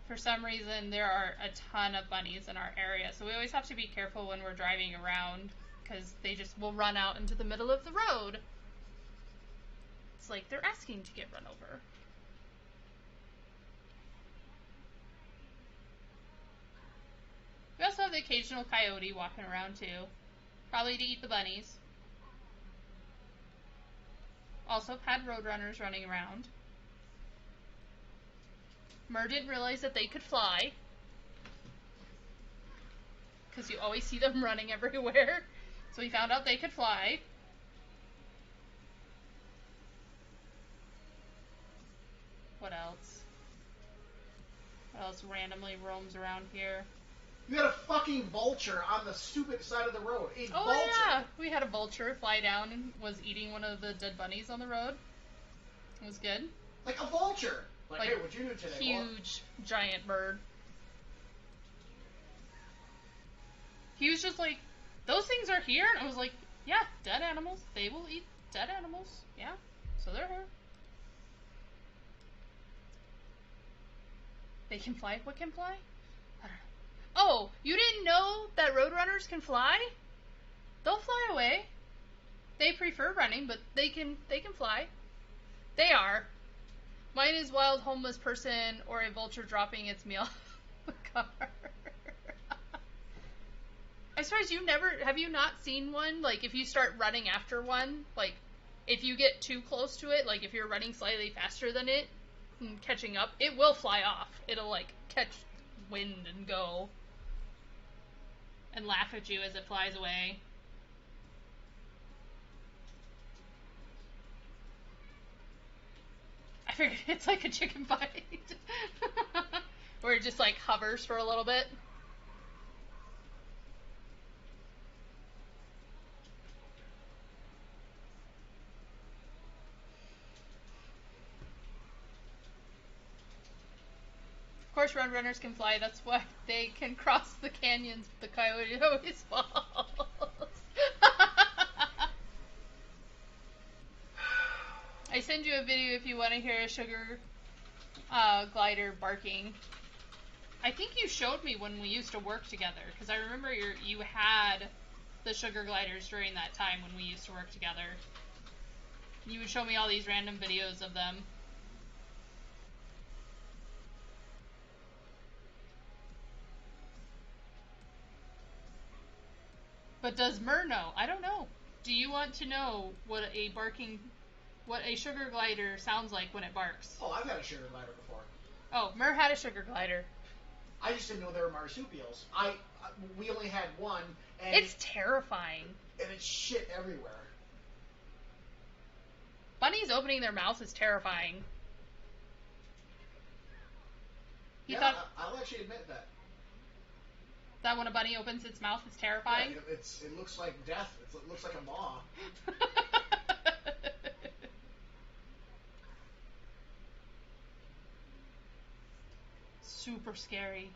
For some reason, there are a ton of bunnies in our area, so we always have to be careful when we're driving around, because they just will run out into the middle of the road. It's like they're asking to get run over. We also have the occasional coyote walking around too. Probably to eat the bunnies. Also had roadrunners running around. Mer didn't realize that they could fly. Because you always see them running everywhere. So he found out they could fly. What else? What else randomly roams around here? You had a fucking vulture on the stupid side of the road. A oh, vulture. Yeah. We had a vulture fly down and was eating one of the dead bunnies on the road. It was good. Like a vulture. Like, hey, what'd you do today? Huge, giant bird. He was just like, those things are here? And I was like, yeah, dead animals. They will eat dead animals. Yeah, so they're here. They can fly? What can fly? I don't know. Oh, you didn't know that roadrunners can fly? They'll fly away. They prefer running, but they can fly. They are. Mine is wild homeless person or a vulture dropping its meal off the car. I suppose have you not seen one? Like, if you start running after one, like, if you get too close to it, like, if you're running slightly faster than it, and catching up, it will fly off. It'll, like, catch wind and go. And laugh at you as it flies away. I figured it's like a chicken bite. Where it just, like, hovers for a little bit. Of course, roadrunners can fly. That's why they can cross the canyons. The coyote always falls. I send you a video if you want to hear a sugar glider barking. I think you showed me when we used to work together, because I remember you had the sugar gliders during that time when we used to work together. You would show me all these random videos of them. But does Mur know? I don't know. Do you want to know what a sugar glider sounds like when it barks? Oh, I've had a sugar glider before. Oh, Mur had a sugar glider. I just didn't know they were marsupials. We only had one, and it's terrifying. And it's shit everywhere. Bunnies opening their mouths is terrifying. I'll actually admit that. That when a bunny opens its mouth is terrifying? Yeah, it looks like death. It looks like a maw. Super scary.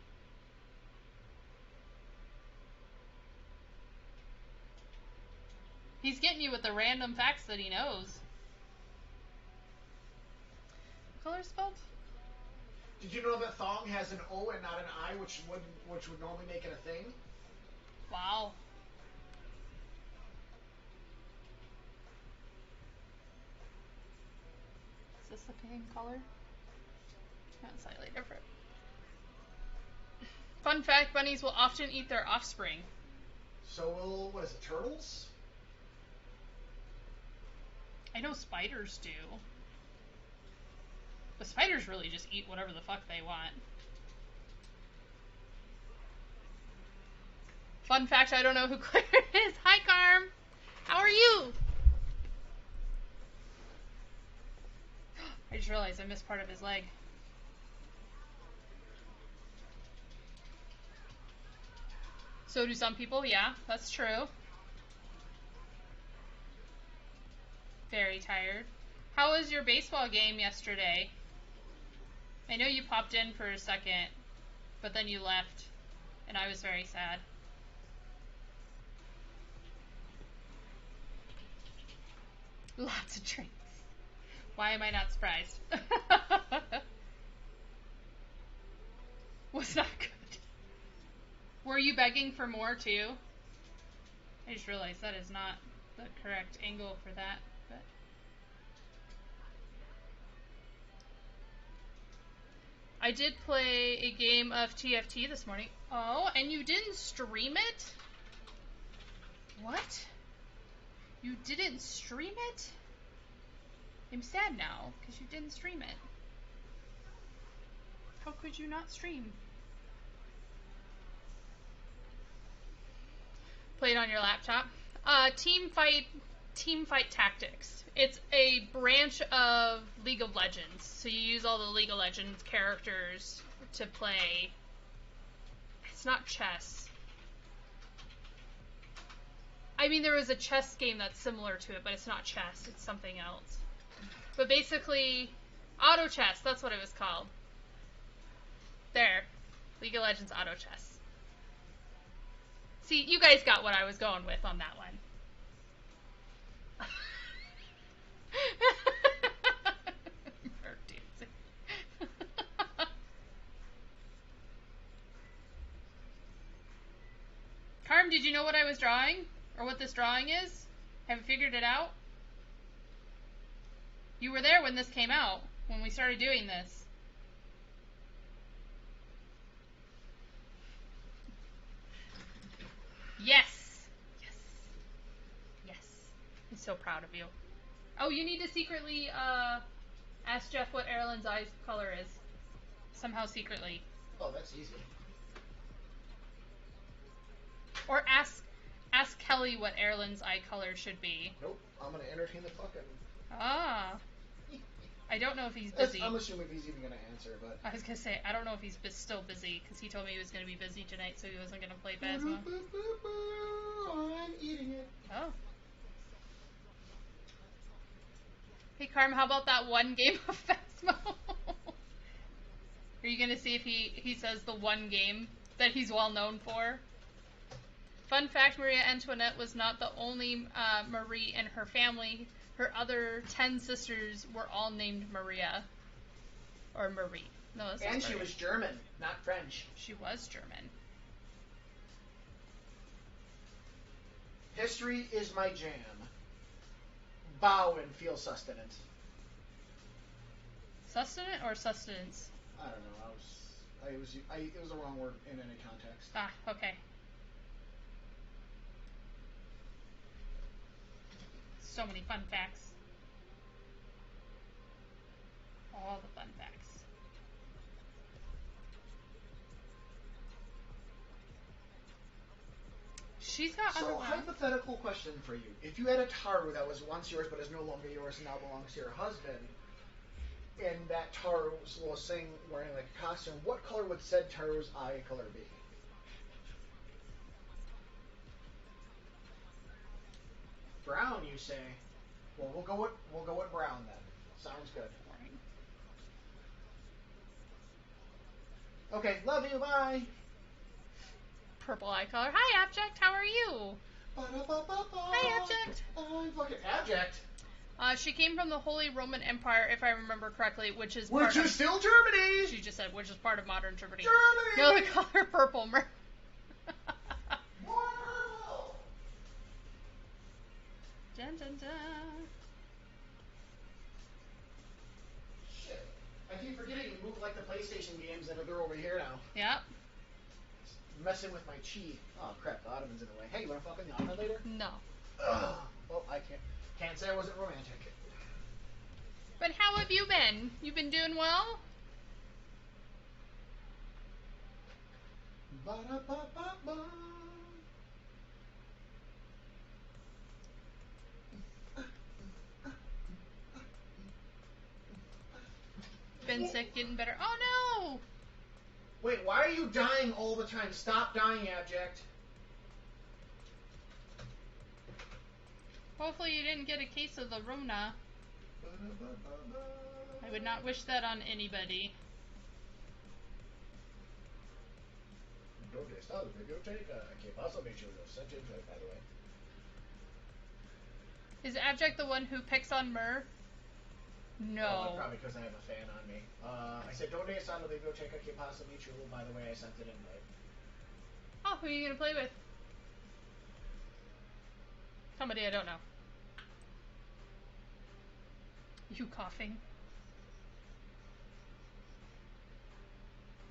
He's getting you with the random facts that he knows. What color spelled? Did you know that thong has an O and not an I, which would normally make it a thing? Wow. Is this the same color? Not slightly different. Fun fact, bunnies will often eat their offspring. So what is it, turtles? I know spiders do. But spiders really just eat whatever the fuck they want. Fun fact, I don't know who Claire is. Hi, Carm. How are you? I just realized I missed part of his leg. So do some people, yeah, that's true. Very tired. How was your baseball game yesterday? I know you popped in for a second, but then you left, and I was very sad. Lots of drinks. Why am I not surprised? Was not good. Were you begging for more too? I just realized that is not the correct angle for that. But I did play a game of TFT this morning. Oh, and you didn't stream it? What? You didn't stream it? I'm sad now, because you didn't stream it. How could you not stream? Play it on your laptop. Team Fight Tactics. It's a branch of League of Legends. So you use all the League of Legends characters to play. It's not chess. I mean, there is a chess game that's similar to it, but it's not chess. It's something else. But basically, auto chess. That's what it was called. There. League of Legends auto chess. See, you guys got what I was going with on that one. Carm, did you know what I was drawing? Or what this drawing is? Have you figured it out? You were there when this came out, when we started doing this. Yes! Yes. Yes. He's so proud of you. Oh, you need to secretly ask Jeff what Erlen's eye color is. Somehow secretly. Oh, that's easy. Or ask Kelly what Erlen's eye color should be. Nope, I'm gonna entertain the fucking. Ah. I don't know if he's busy. I'm assuming he's even gonna answer, but. I was gonna say, I don't know if he's still busy, because he told me he was gonna be busy tonight, so he wasn't gonna play Phasmo. I'm eating it. Oh. Hey, Carm, how about that one game of Phasmo? Are you gonna see if he says the one game that he's well known for? Fun fact, Maria Antoinette was not the only Marie in her family. Her other 10 sisters were all named Maria. Or Marie. No, that's not And she Maria. was German, not French. She was German. History is my jam. Bow and feel sustenance. Sustenance or sustenance? I don't know. It was the wrong word in any context. Ah, okay. So many fun facts. All the fun facts. She's got So, underwear. hypothetical question for you. If you had a Taru that was once yours but is no longer yours and now belongs to your husband, and that Taru was saying wearing like a costume, what color would said Taru's eye color be? Brown, you say? Well, we'll go with brown then. Sounds good. Okay, love you, bye. Purple eye color. Hi, Abject. How are you? Hi, Abject. I'm fucking abject. She came from the Holy Roman Empire, if I remember correctly, which is still Germany. She just said, which is part of modern Germany. Germany. No, the color purple. Dun, dun, dun. Shit. I keep forgetting you moved like the PlayStation games that are over here now. Yep. Messing with my chi. Oh crap, the ottoman's in the way. Hey, you wanna fuck in the ottoman later? No. Ugh. Well, I can't say I wasn't romantic. But how have you been? You been doing well? Ba-da-ba-ba-ba. Been sick, getting better. Oh no! Wait, why are you dying all the time? Stop dying, abject. Hopefully you didn't get a case of the Rona. I would not wish that on anybody. By the way. Is Abject the one who picks on Myrrh? No. Probably because I have a fan on me. I said, "Donde está la biblioteca que pasa mi chulo?" By the way, I sent it in late. Oh, who are you gonna play with? Somebody I don't know. You coughing?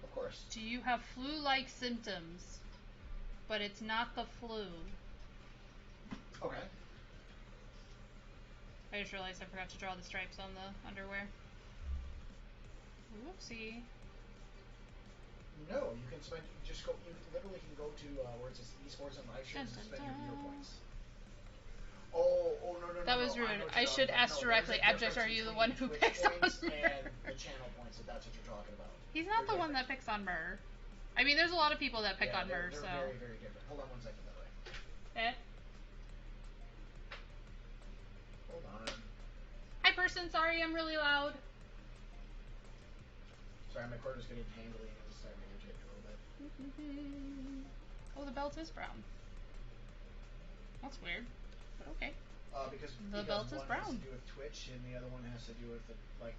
Of course. Do you have flu-like symptoms? But it's not the flu. Okay. I just realized I forgot to draw the stripes on the underwear. Whoopsie. No, you can spend. Just go. You literally can go to where it says esports and live streams and spend your viewer points. Oh no. That was rude. I should ask directly. Abject, are you the one who picks on Myrrh? And the channel points, if that's what you're talking about. He's not the one that picks on Myrrh. I mean, there's a lot of people that pick on Myrrh, they're so. very, very different. Hold on one second, by the way. Eh? Hold on. Hi, person. Sorry, I'm really loud. Sorry, my cord is getting tangly and it's starting to irritate me a little bit. Oh, the belt is brown. That's weird, but okay. Because the belt is one brown. has to do with Twitch and the other one has to do with the like.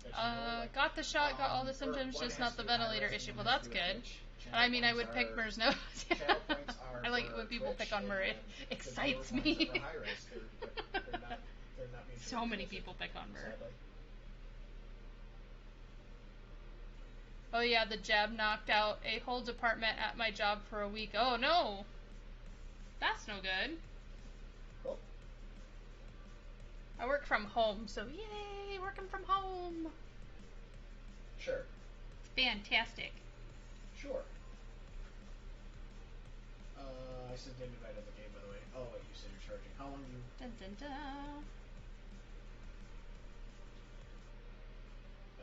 Got the shot, got all the symptoms, just not the ventilator issue. Well, that's good. I mean, I would pick Myrrh's nose. I like it when people pick on Myrrh. It excites me. So many people pick on Myrrh. Oh yeah, the jab knocked out a whole department at my job for a week. Oh no! That's no good. Cool. I work from home, so yay, working from home. Sure. Fantastic. Sure. I sent an invite of the game, by the way. Oh, wait, you said you're charging. How long do you... Dun, dun, dun.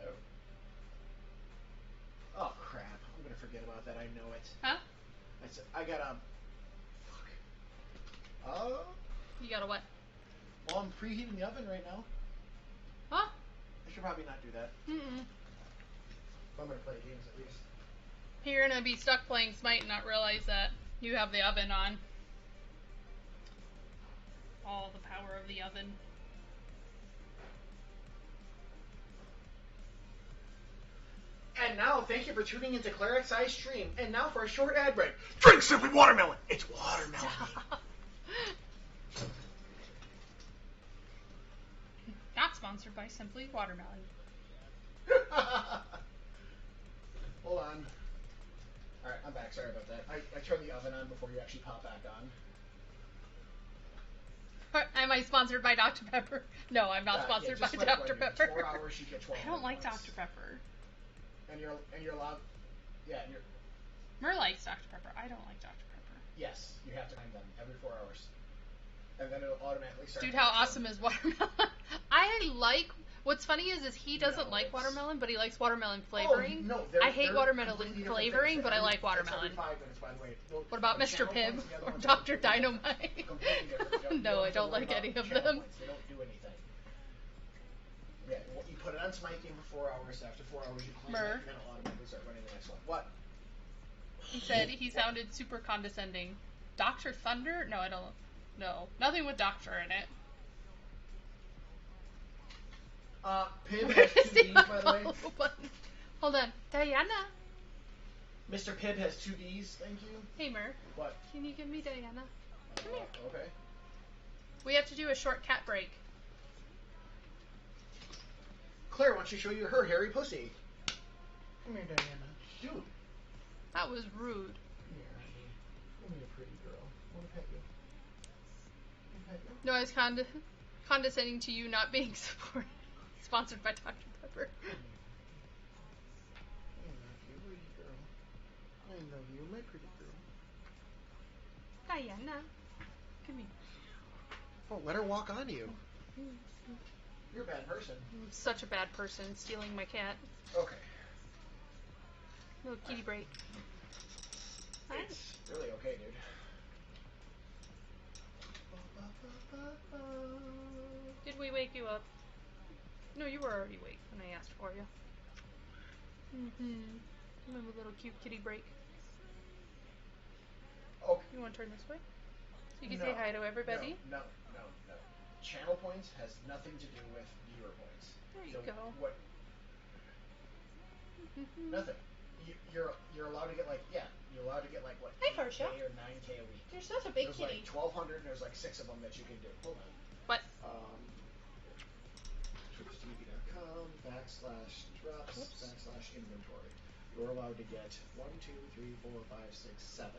Oh. Oh, crap. I'm going to forget about that. I know it. Huh? I got a... Fuck. You got a what? Well, I'm preheating the oven right now. Huh? I should probably not do that. Mm-mm. I'm going to play games at least. You're gonna be stuck playing Smite and not realize that you have the oven on. All the power of the oven. And now, thank you for tuning into ClarXI Stream. And now for a short ad break. Drink Simply Watermelon. It's watermelon. Not sponsored by Simply Watermelon. Hold on. Alright, I'm back. Sorry about that. I turned the oven on before you actually pop back on. Am I sponsored by Dr. Pepper? No, I'm not sponsored by Dr. Pepper. 4 hours, you get 12. I don't like points. Dr. Pepper. And you're allowed. Yeah, and you're. Mer likes Dr. Pepper. I don't like Dr. Pepper. Yes, you have to find them every 4 hours, and then it'll automatically start. Dude, how awesome is watermelon? I like. What's funny is he doesn't like watermelon, but he likes watermelon flavoring. Oh, no, I hate watermelon flavoring, but I like watermelon. Every 5 minutes, by the way. What about Mr. Pibb or Dr. Dynamite? No, I don't like any of them. They don't do anything. Yeah, you put it on Smite Game for 4 hours. After 4 hours, you clean it, and then it'll automatically start running the next one. What? He said he sounded super condescending. Dr. Thunder? No, I don't. No, nothing with doctor in it. Pibb has 2 Ds, by the way. Hold on. Diana. Mr. Pibb has 2 Ds, thank you. Hey, Mer. What? Can you give me Diana? Come here. Okay. We have to do a short cat break. Claire wants to show you her hairy pussy. Come here, Diana. Dude. That was rude. Come here, honey. Come here, pretty girl. I want to pet you. Pet you? No, I was condescending to you not being supported. Sponsored by Dr. Pepper. I love you, pretty girl. I love you, my pretty girl. Diana. Come here. Oh, let her walk on you. You're a bad person. I'm such a bad person, stealing my cat. Okay. Little kitty break. It's really okay, dude. Did we wake you up? No, you were already awake when I asked for you. Have a little cute kitty break. Okay. You want to turn this way? So you can say hi to everybody? No. Channel points has nothing to do with viewer points. There you go. What? Nothing. You're allowed to get you're allowed to get what? Hi, 8K Farsha. or 9K a week. You're such a big there's kitty. There's 1,200 and there's 6 of them that you can do. Hold on. What? TwitchTV.com /drops/inventory. You're allowed to get 1, 2, 3, 4, 5, 6, 7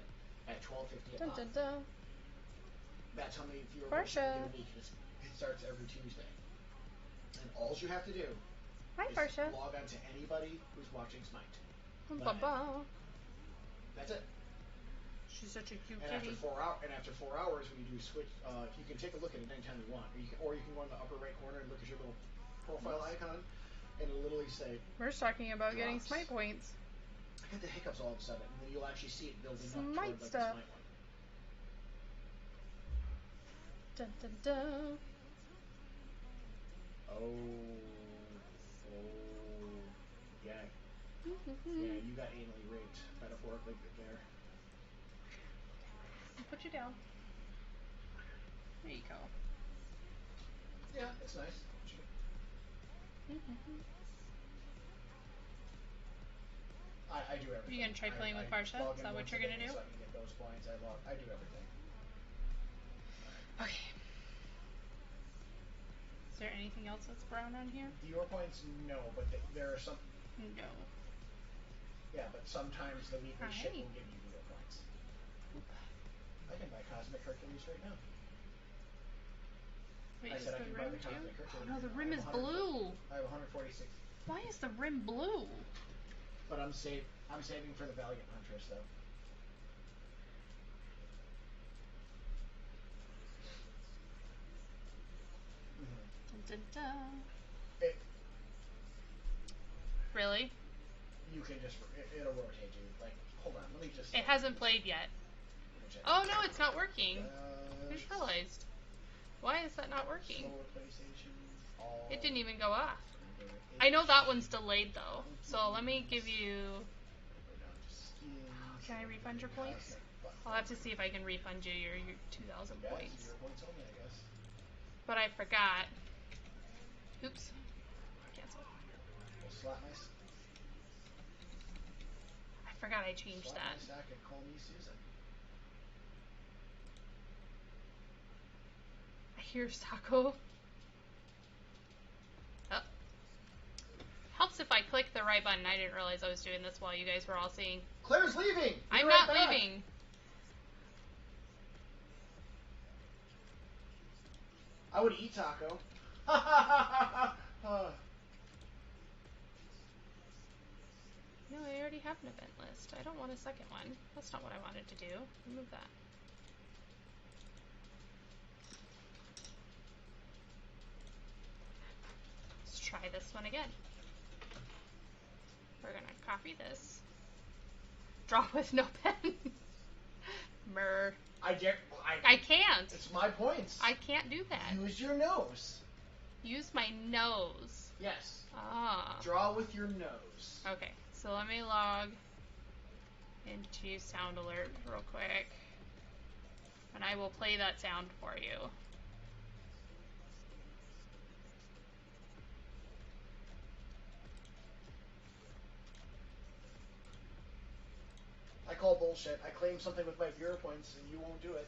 at $12.50 a month. That's how many viewer points you can get a week. It starts every Tuesday. And all you have to do is log on to anybody who's watching Smite. That's it. She's such a cute and kitty. After 4 hours, when you do switch, you can take a look at it anytime you want, or you can go in the upper right corner and look at your little profile icon, and it'll literally say. We're talking about drops. getting Smite points. I got the hiccups all of a sudden, and then you'll actually see it building up Smite toward the stuff. Smite one. Dun dun dun. Yeah. Yeah, you got anally raped, metaphorically there. I'll put you down. There you go. Yeah, it's nice. I do everything. Are you gonna try playing with Farsha? Is that what you're gonna do? So I can get those points. I do everything. Okay. Is there anything else that's brown on here? Viewer points, no, but there are some. No. Yeah, but sometimes the weekly shit will give you viewer points. I can buy Cosmic Hercules right now. Wait, I is said I the can buy rim the too? Cosmic Hercules. Oh no, the I rim have is 100 blue. I have 146. Why is the rim blue? But I'm saving for the Valiant Huntress though. Dun, dun, dun. It, Really? you can just it'll rotate you. Like, hold on, let me just. It hasn't played yet. Oh no, it's not working. I just realized. Why is that not working? Slower PlayStation. All It didn't even go off. I know that one's delayed though. So let me give you. Can I refund your points? I'll have to see if I can refund you your 2,000 points. Your points only, I guess. But I forgot. Oops. Cancel. We'll slap my. I forgot I changed Slap that. my stack and call me Susan. I hear Sako. Oh. Helps if I click the right button. I didn't realize I was doing this while you guys were all seeing. Claire's leaving! I'm not leaving. I would eat taco. No, I already have an event list. I don't want a second one. That's not what I wanted to do. Remove that. Let's try this one again. We're gonna copy this. Draw with no pen. Mer. I can't. It's my points. I can't do that. Use your nose. Use my nose. Yes. Ah. Draw with your nose. Okay, so let me log into Sound Alert real quick. And I will play that sound for you. I call bullshit. I claim something with my viewer points and you won't do it.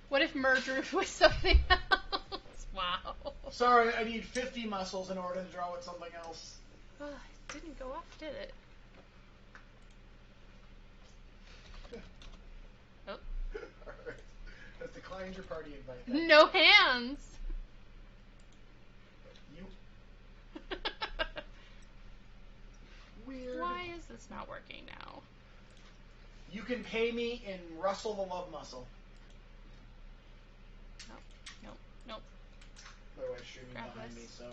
What if merger with something else? Wow. Sorry, I need 50 muscles in order to draw with something else. It didn't go off, did it? Oh. Alright. Has declined your party invite. No hands! You. Weird. Why is this not working now? You can pay me in Russell the Love Muscle. Nope. My wife's streaming Grab behind this. me, so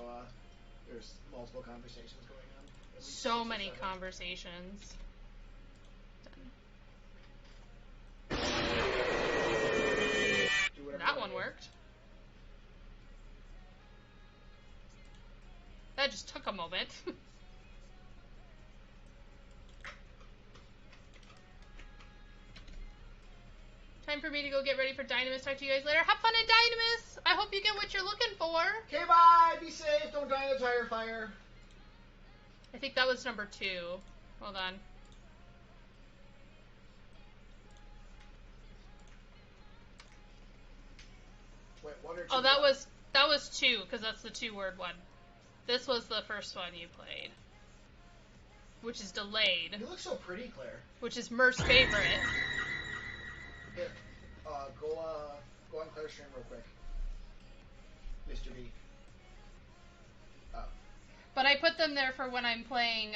there's multiple conversations going on. So many conversations. Done. That one worked. That just took a moment. Time for me to go get ready for Dynamis. Talk to you guys later. Have fun at Dynamis! I hope you get what you're looking for. Okay, bye! Be safe! Don't die in a tire fire. I think that was number 2. Hold on. Wait, 1 or 2? Oh, that was 2, because that's the 2-word one. This was the first one you played. Which is delayed. You look so pretty, Claire. Which is Mer's favorite. Here, go on Claire's stream real quick. Mr. B. Oh. But I put them there for when I'm playing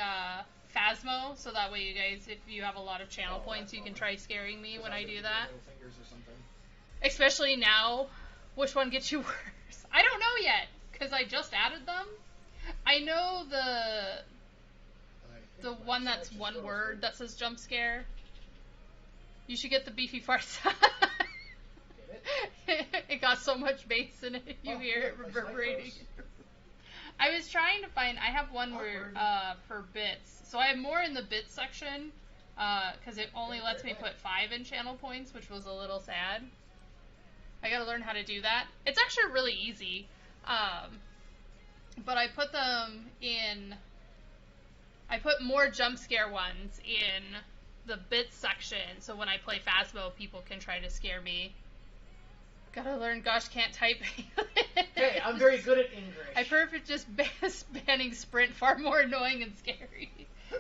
Phasmo, so that way you guys, if you have a lot of channel points, you can try scaring me when I do that. Fingers or something. Especially now, which one gets you worse? I don't know yet, because I just added them. I know the one that's one word that says jump scare. You should get the beefy farts. It got so much bass in it, you hear it reverberating. I was trying to find, I have one where, for bits. So I have more in the bits section, because it only lets me put 5 in channel points, which was a little sad. I gotta learn how to do that. It's actually really easy. But I put them in, I put more jump scare ones in the bits section, so when I play Phasmo, people can try to scare me. Gotta learn gosh can't type. Hey, I'm very good at English. I prefer just banning sprint, far more annoying and scary.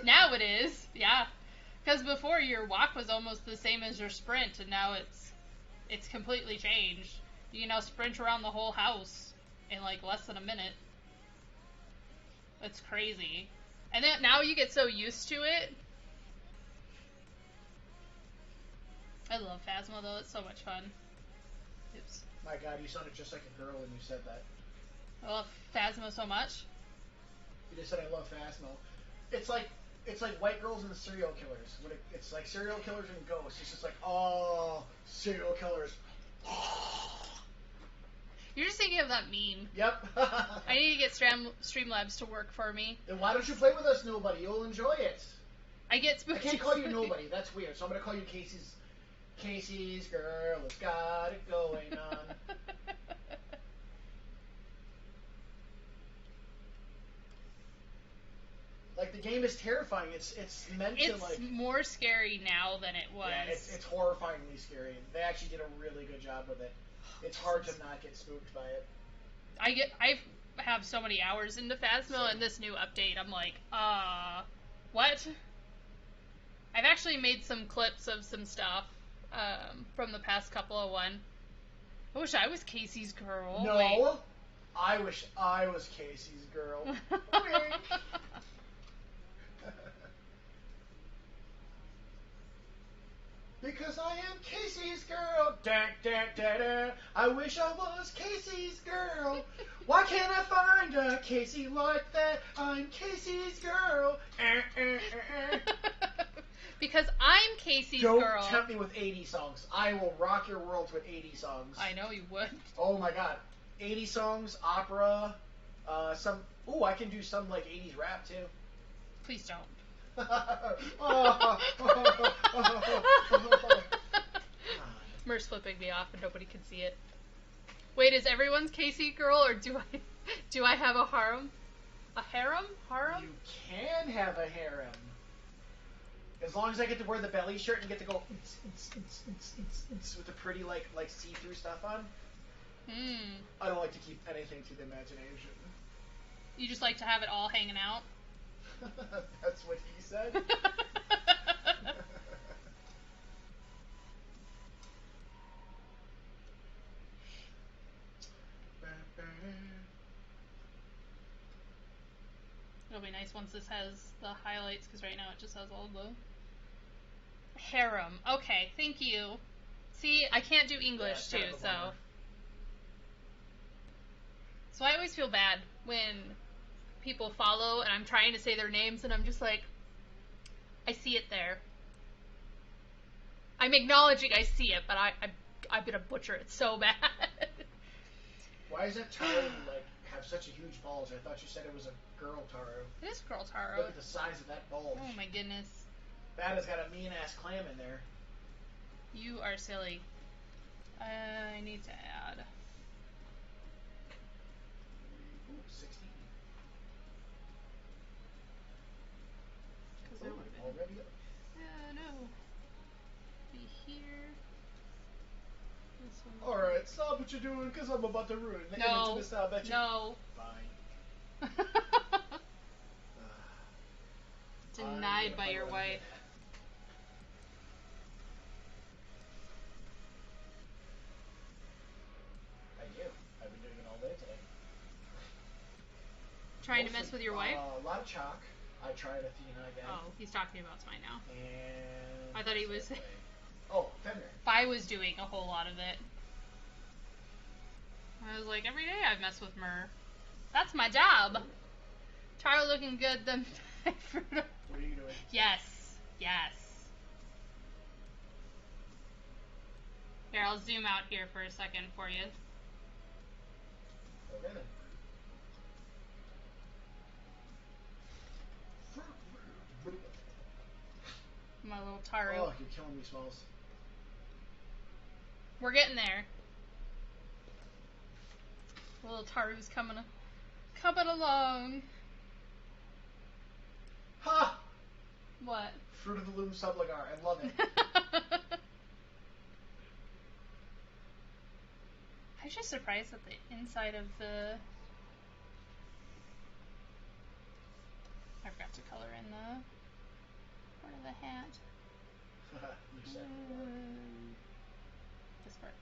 Now it is, yeah. Because before your walk was almost the same as your sprint, and now it's completely changed. You can now sprint around the whole house in like less than a minute. It's crazy. And then now you get so used to it. I love Phasmo though, it's so much fun. Oops. My God, you sounded just like a girl when you said that. I love Phasmo so much. You just said I love Phasmo. It's like white girls and serial killers. It's like serial killers and ghosts. It's just like, oh, serial killers. You're just thinking of that meme. Yep. I need to get Streamlabs to work for me. Then why don't you play with us, nobody? You'll enjoy it. I get spooked. I can't call you nobody. That's weird. So I'm gonna call you Casey's girl has got it going on. Like, the game is terrifying. It's meant to, like... It's more scary now than it was. Yeah, it's horrifyingly scary. They actually did a really good job with it. It's hard to not get spooked by it. I have so many hours into Phasmo, and this new update, I'm like, what? I've actually made some clips of some stuff from the past couple of one. I wish I was Casey's girl. No, Wait. I wish I was Casey's girl. Because I am Casey's girl. Da, da, da, da. I wish I was Casey's girl. Why can't I find a Casey like that? I'm Casey's girl. Because I'm Casey's Don't girl. Don't tempt me with 80 songs. I will rock your world with 80 songs. I know you would. Oh my God. 80 songs, opera, some... Ooh, I can do some, like, 80s rap, too. Please don't. Mer's flipping me off and nobody can see it. Wait, is everyone's Casey girl, or do I have a harem? A harem? Harem? You can have a harem. As long as I get to wear the belly shirt and get to go with the pretty like see-through stuff on. I don't like to keep anything to the imagination. You just like to have it all hanging out? That's what he said. It'll be nice once this has the highlights, because right now it just has all the harem. Okay, thank you. See, I can't do English too, so I always feel bad when people follow and I'm trying to say their names and I'm just like, I see it there. I'm acknowledging I see it, but I'm gonna butcher it so bad. Why does that Taro like have such a huge bulge? I thought you said it was a girl Taro. It is girl Taro. Look at the size of that bulge. Oh my goodness. That has got a mean ass clam in there. You are silly. I need to add. Ooh, 16. Because it would have been. Already? No. Be here. Alright, stop what you're doing, because I'm about to ruin the image of this now, bet you. No. Fine. Denied by your wife. I do. I've been doing it all day today. Trying to mess with your wife? A lot of chalk. I tried Athena again. Oh, he's talking about Spy now. And... I thought he was... Oh, Fenrir. Spy was doing a whole lot of it. I was like, every day I've messed with Mer. That's my job. Taro looking good, then... What are you doing? Yes. Yes. Here, I'll zoom out here for a second for you. Okay then. My little Taro. Oh, you're killing me, Smalls. We're getting there. Little Taru's coming along. Ha! What? Fruit of the Loom Subligar. I love it. I was just surprised that the inside of the... I forgot to color in the part of the hat. You said more. This part.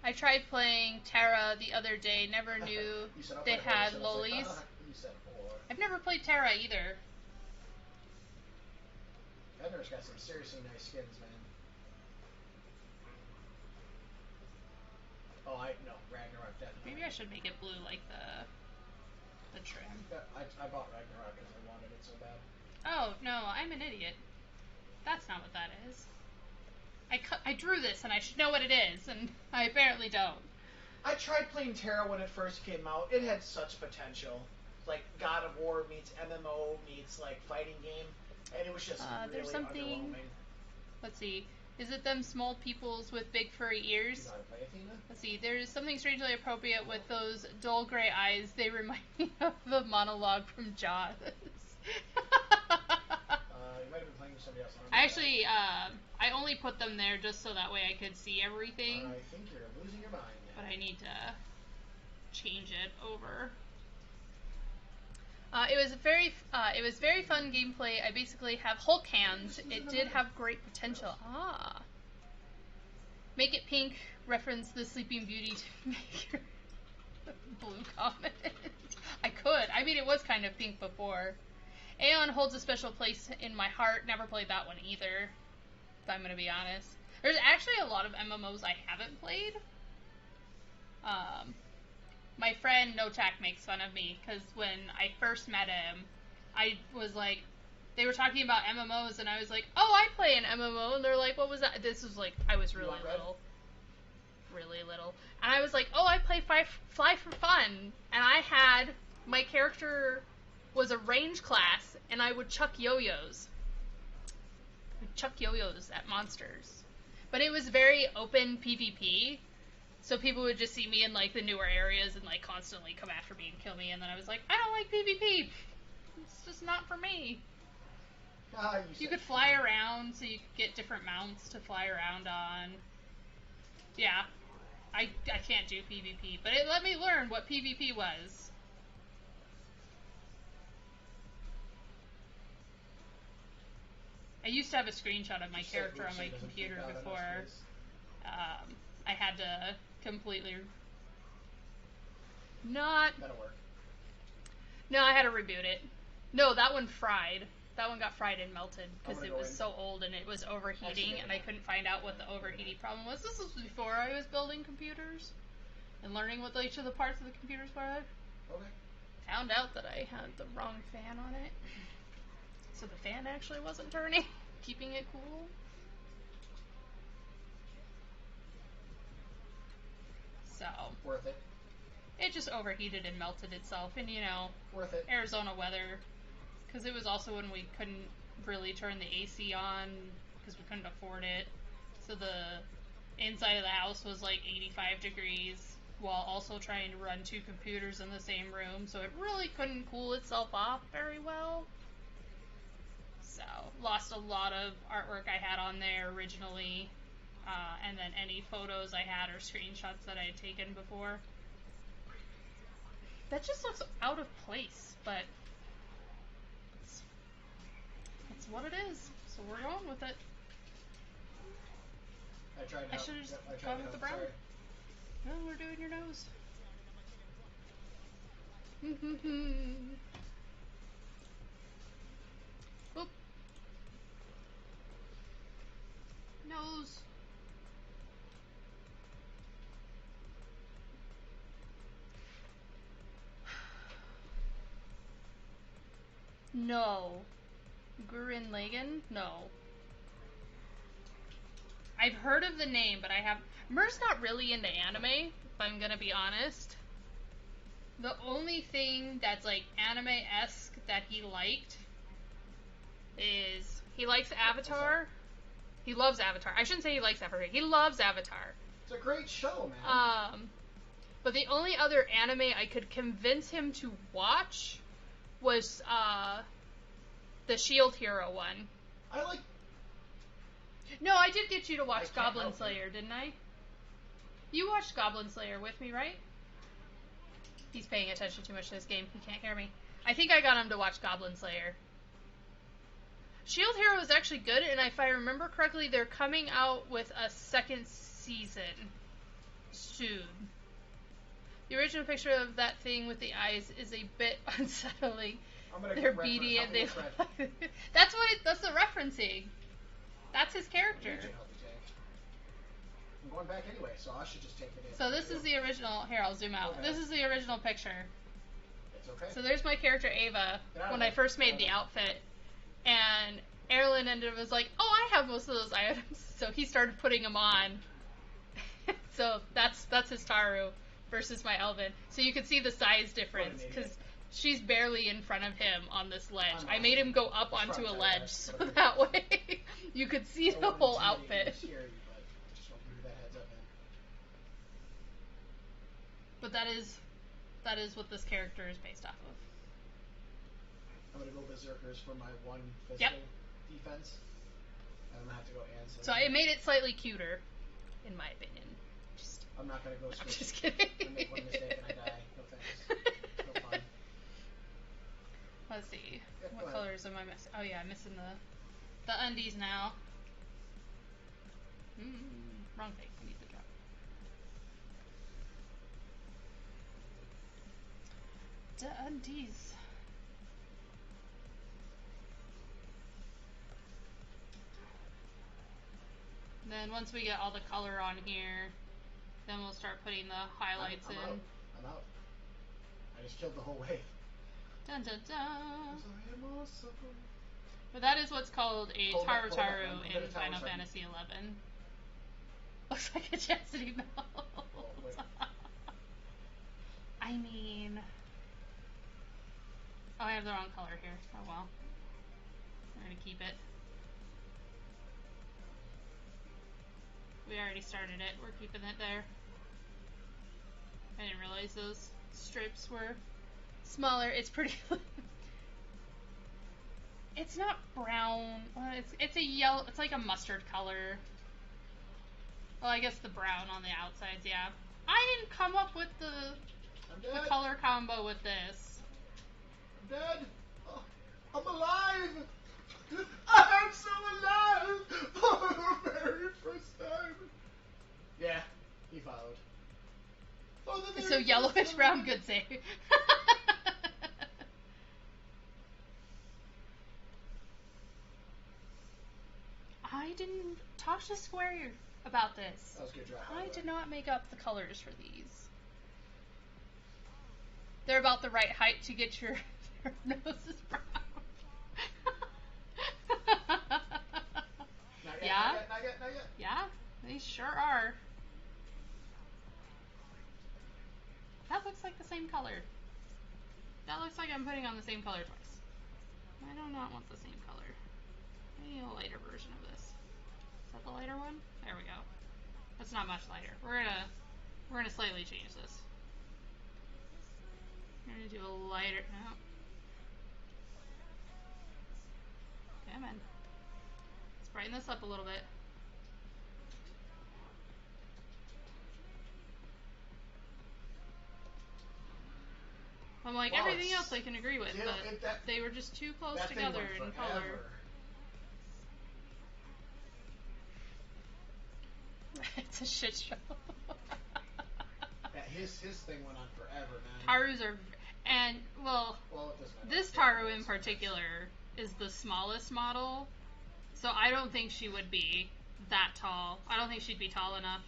I tried playing Terra the other day. Never knew You said I'll they play had Horse, lolis. Like, you said whore. I've never played Terra either. Edgar's got some seriously nice skins, man. Oh, no, Ragnarok definitely. Maybe I should make it blue like the trim. Yeah, I bought Ragnarok because I wanted it so bad. Oh, no, I'm an idiot. That's not what that is. I drew this and I should know what it is, and I apparently don't. I tried playing Terra when it first came out. It had such potential. Like God of War meets MMO meets like fighting game, and it was just really there's something. underwhelming. Let's see. Is it them small peoples with big furry ears? Do you know how to play Athena? Let's see. There's something strangely appropriate with those dull gray eyes. They remind me of the monologue from Jaws. You might have been playing with somebody else. I actually, I only put them there just so that way I could see everything. I think you're losing your mind now. But I need to change it over. It was very fun gameplay. I basically have Hulk hands. It did have great potential. Ah. Make it pink. Reference the Sleeping Beauty to make your blue comment. I could. I mean, it was kind of pink before. Aeon holds a special place in my heart. Never played that one either, if I'm going to be honest. There's actually a lot of MMOs I haven't played. My friend Notak makes fun of me because when I first met him, I was like, they were talking about MMOs and I was like, oh, I play an MMO, and they're like, what was that? This was like, I was really little. Really little. And I was like, oh, I play Fly for Fun. And I had, my character was a range class, and I would chuck yo-yos. At monsters. But it was very open PvP, so people would just see me in like the newer areas and like constantly come after me and kill me, and then I was like, I don't like PvP. It's just not for me. You could fly around, so you could get different mounts to fly around on. Yeah. I can't do PvP, but it let me learn what PvP was. I used to have a screenshot of my character on my computer before I had to completely That'll work. No, I had to reboot it. No, that one fried. That one got fried and melted because it was so old and it was overheating, and I couldn't find out what the overheating problem was. This was before I was building computers and learning what each of the parts of the computers were. Okay. Found out that I had the wrong fan on it. So the fan actually wasn't turning, keeping it cool. So. Worth it. It just overheated and melted itself, and you know, worth it. Arizona weather, because it was also when we couldn't really turn the AC on because we couldn't afford it. So the inside of the house was like 85 degrees while also trying to run two computers in the same room, so it really couldn't cool itself off very well. So, lost a lot of artwork I had on there originally, and then any photos I had or screenshots that I had taken before. That just looks out of place, but it's what it is, so we're going with it. I should have just gone with the brown. No, we're doing your nose. Oop. Nose. No. Gurren Lagann? No. I've heard of the name, but I have... Mur's not really into anime, if I'm gonna be honest. The only thing that's, like, anime-esque that he liked is... He likes Avatar. He loves Avatar. I shouldn't say he likes Avatar. He loves Avatar. It's a great show, man. But the only other anime I could convince him to watch was, the Shield Hero one. I like... No, I did get you to watch Goblin Slayer, didn't I? You watched Goblin Slayer with me, right? He's paying attention too much to this game. He can't hear me. I think I got him to watch Goblin Slayer. Shield Hero is actually good, and if I remember correctly, they're coming out with a second season soon. The original picture of that thing with the eyes is a bit unsettling. They're beady and they look like... That's the referencing. That's his character. I'm going back anyway, so I should just take it in. So this is the original. Here, I'll zoom out. Okay. This is the original picture. It's okay. So there's my character Ava when I first made the outfit, and Erlen was like, "Oh, I have most of those items," so he started putting them on. So that's his Taru versus my Elven. So you can see the size difference because she's barely in front of him on this ledge. I made him go up onto a ledge so that way you could see the whole outfit. But that is what this character is based off of. I'm gonna go Berserkers for my one physical defense. I'm gonna have to go Ansem. So I made it slightly cuter, in my opinion. I'm not gonna go I'm just kidding. I make one mistake and I die. No thanks. No fun. Let's see. What colors am I missing? Oh yeah, I'm missing the undies now. Wrong thing. I need the drop. The undies. And then once we get all the color on here, then we'll start putting the highlights in. I'm out. I just killed the whole wave. Dun dun dun. But that is what's called a Taru in Final Fantasy XI. Looks like a chastity belt. I mean... Oh, I have the wrong color here. Oh well. We're gonna keep it. We already started it. We're keeping it there. I didn't realize those strips were smaller. It's pretty... It's not brown. Well, it's a yellow... It's like a mustard color. Well, I guess the brown on the outsides, yeah. I didn't come up with the color combo with this. I'm dead. Oh, I'm alive. I'm so alive for the very first time. Yeah, he followed. So yellowish brown, good save. I didn't talk to Square about this. That was a good drop. I did not make up the colors for these. They're about the right height to get your noses brown. Not Yeah? yet. Yeah, they sure are. That looks like the same color. That looks like I'm putting on the same color twice. I do not want the same color. I need a lighter version of this. Is that the lighter one? There we go. That's not much lighter. We're gonna slightly change this. We're gonna do a lighter. No. Come on. Let's brighten this up a little bit. I'm like, well, everything else I can agree with, but they were just too close together in color. It's a shit show. Yeah, his thing went on forever, man. Tarus are... And, well this Taru in particular is the smallest model, so I don't think she would be that tall. I don't think she'd be tall enough.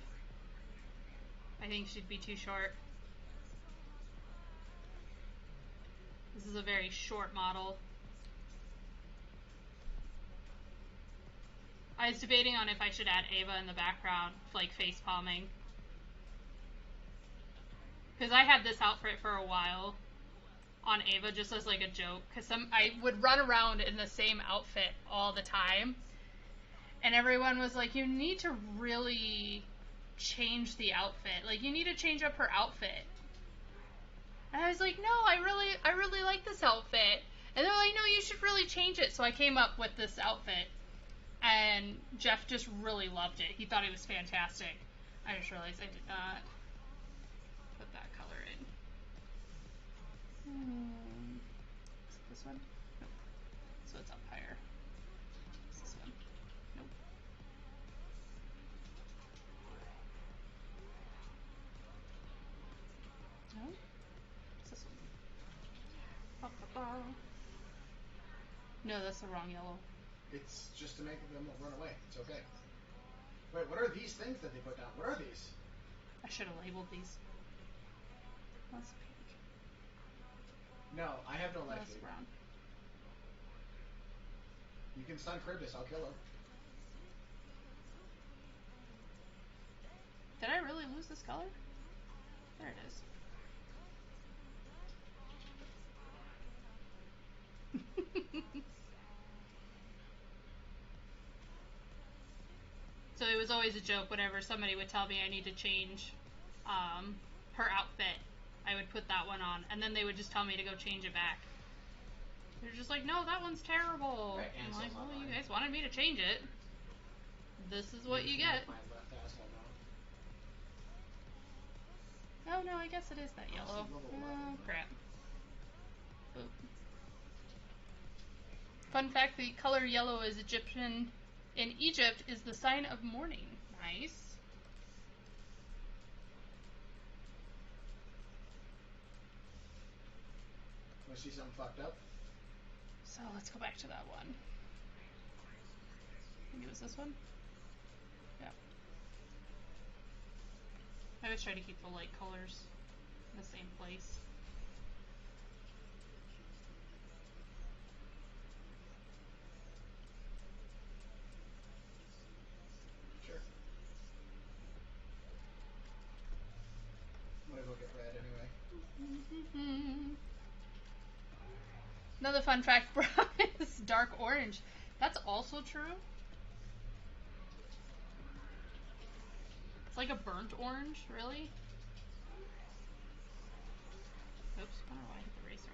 I think she'd be too short. This is a very short model. I was debating on if I should add Ava in the background, like face palming. Because I had this outfit for a while on Ava just as like a joke. Because I would run around in the same outfit all the time. And everyone was like, you need to really change the outfit. Like, you need to change up her outfit. And I was like, no, I really like this outfit. And they're like, no, you should really change it. So I came up with this outfit. And Jeff just really loved it. He thought it was fantastic. I just realized I did not put that color in. Is it this one? Nope. So it's up higher. No, that's the wrong yellow. It's just to make them run away. It's okay. Wait, what are these things that they put down? What are these? I should have labeled these. That's pink. No, I have no life That's lead. brown. You can stun Cribus, I'll kill him. Did I really lose this color? There it is. So it was always a joke whenever somebody would tell me I need to change her outfit. I would put that one on, and then they would just tell me to go change it back. They're just like, no, that one's terrible. Right, I'm like, well, online. you guys wanted me to change it. This is what you get. My left Phasmo now. Oh no, I guess it is that yellow. Oh crap. Oop. Fun fact, the color yellow is Egyptian. In Egypt is the sign of mourning. Nice. Want to see something fucked up? So let's go back to that one. I think it was this one. Yeah. I always try to keep the light colors in the same place. Sure. I'm gonna go get red anyway. Another fun fact, brown is dark orange. That's also true. It's like a burnt orange, really. Oops, I don't know why I hit the eraser.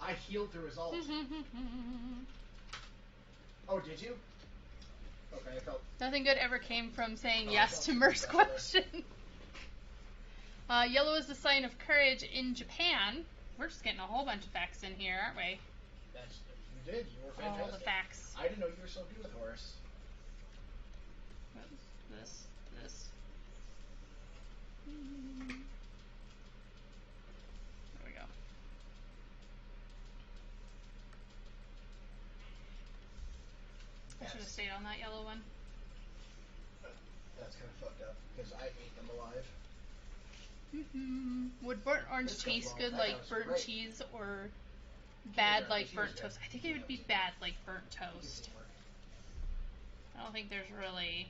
I healed through his ult. Oh, did you? Okay, I felt... Nothing good ever came from saying yes to Mer's question. Yellow is the sign of courage in Japan. We're just getting a whole bunch of facts in here, aren't we? You did. You were fantastic. All the facts. I didn't know you were so good with Horus. This. There we go. I should have stayed on that yellow one. That's kind of fucked up, because I ate them alive. Would burnt orange taste good like burnt cheese or bad like burnt toast? I think it would be bad like burnt toast. I don't think there's really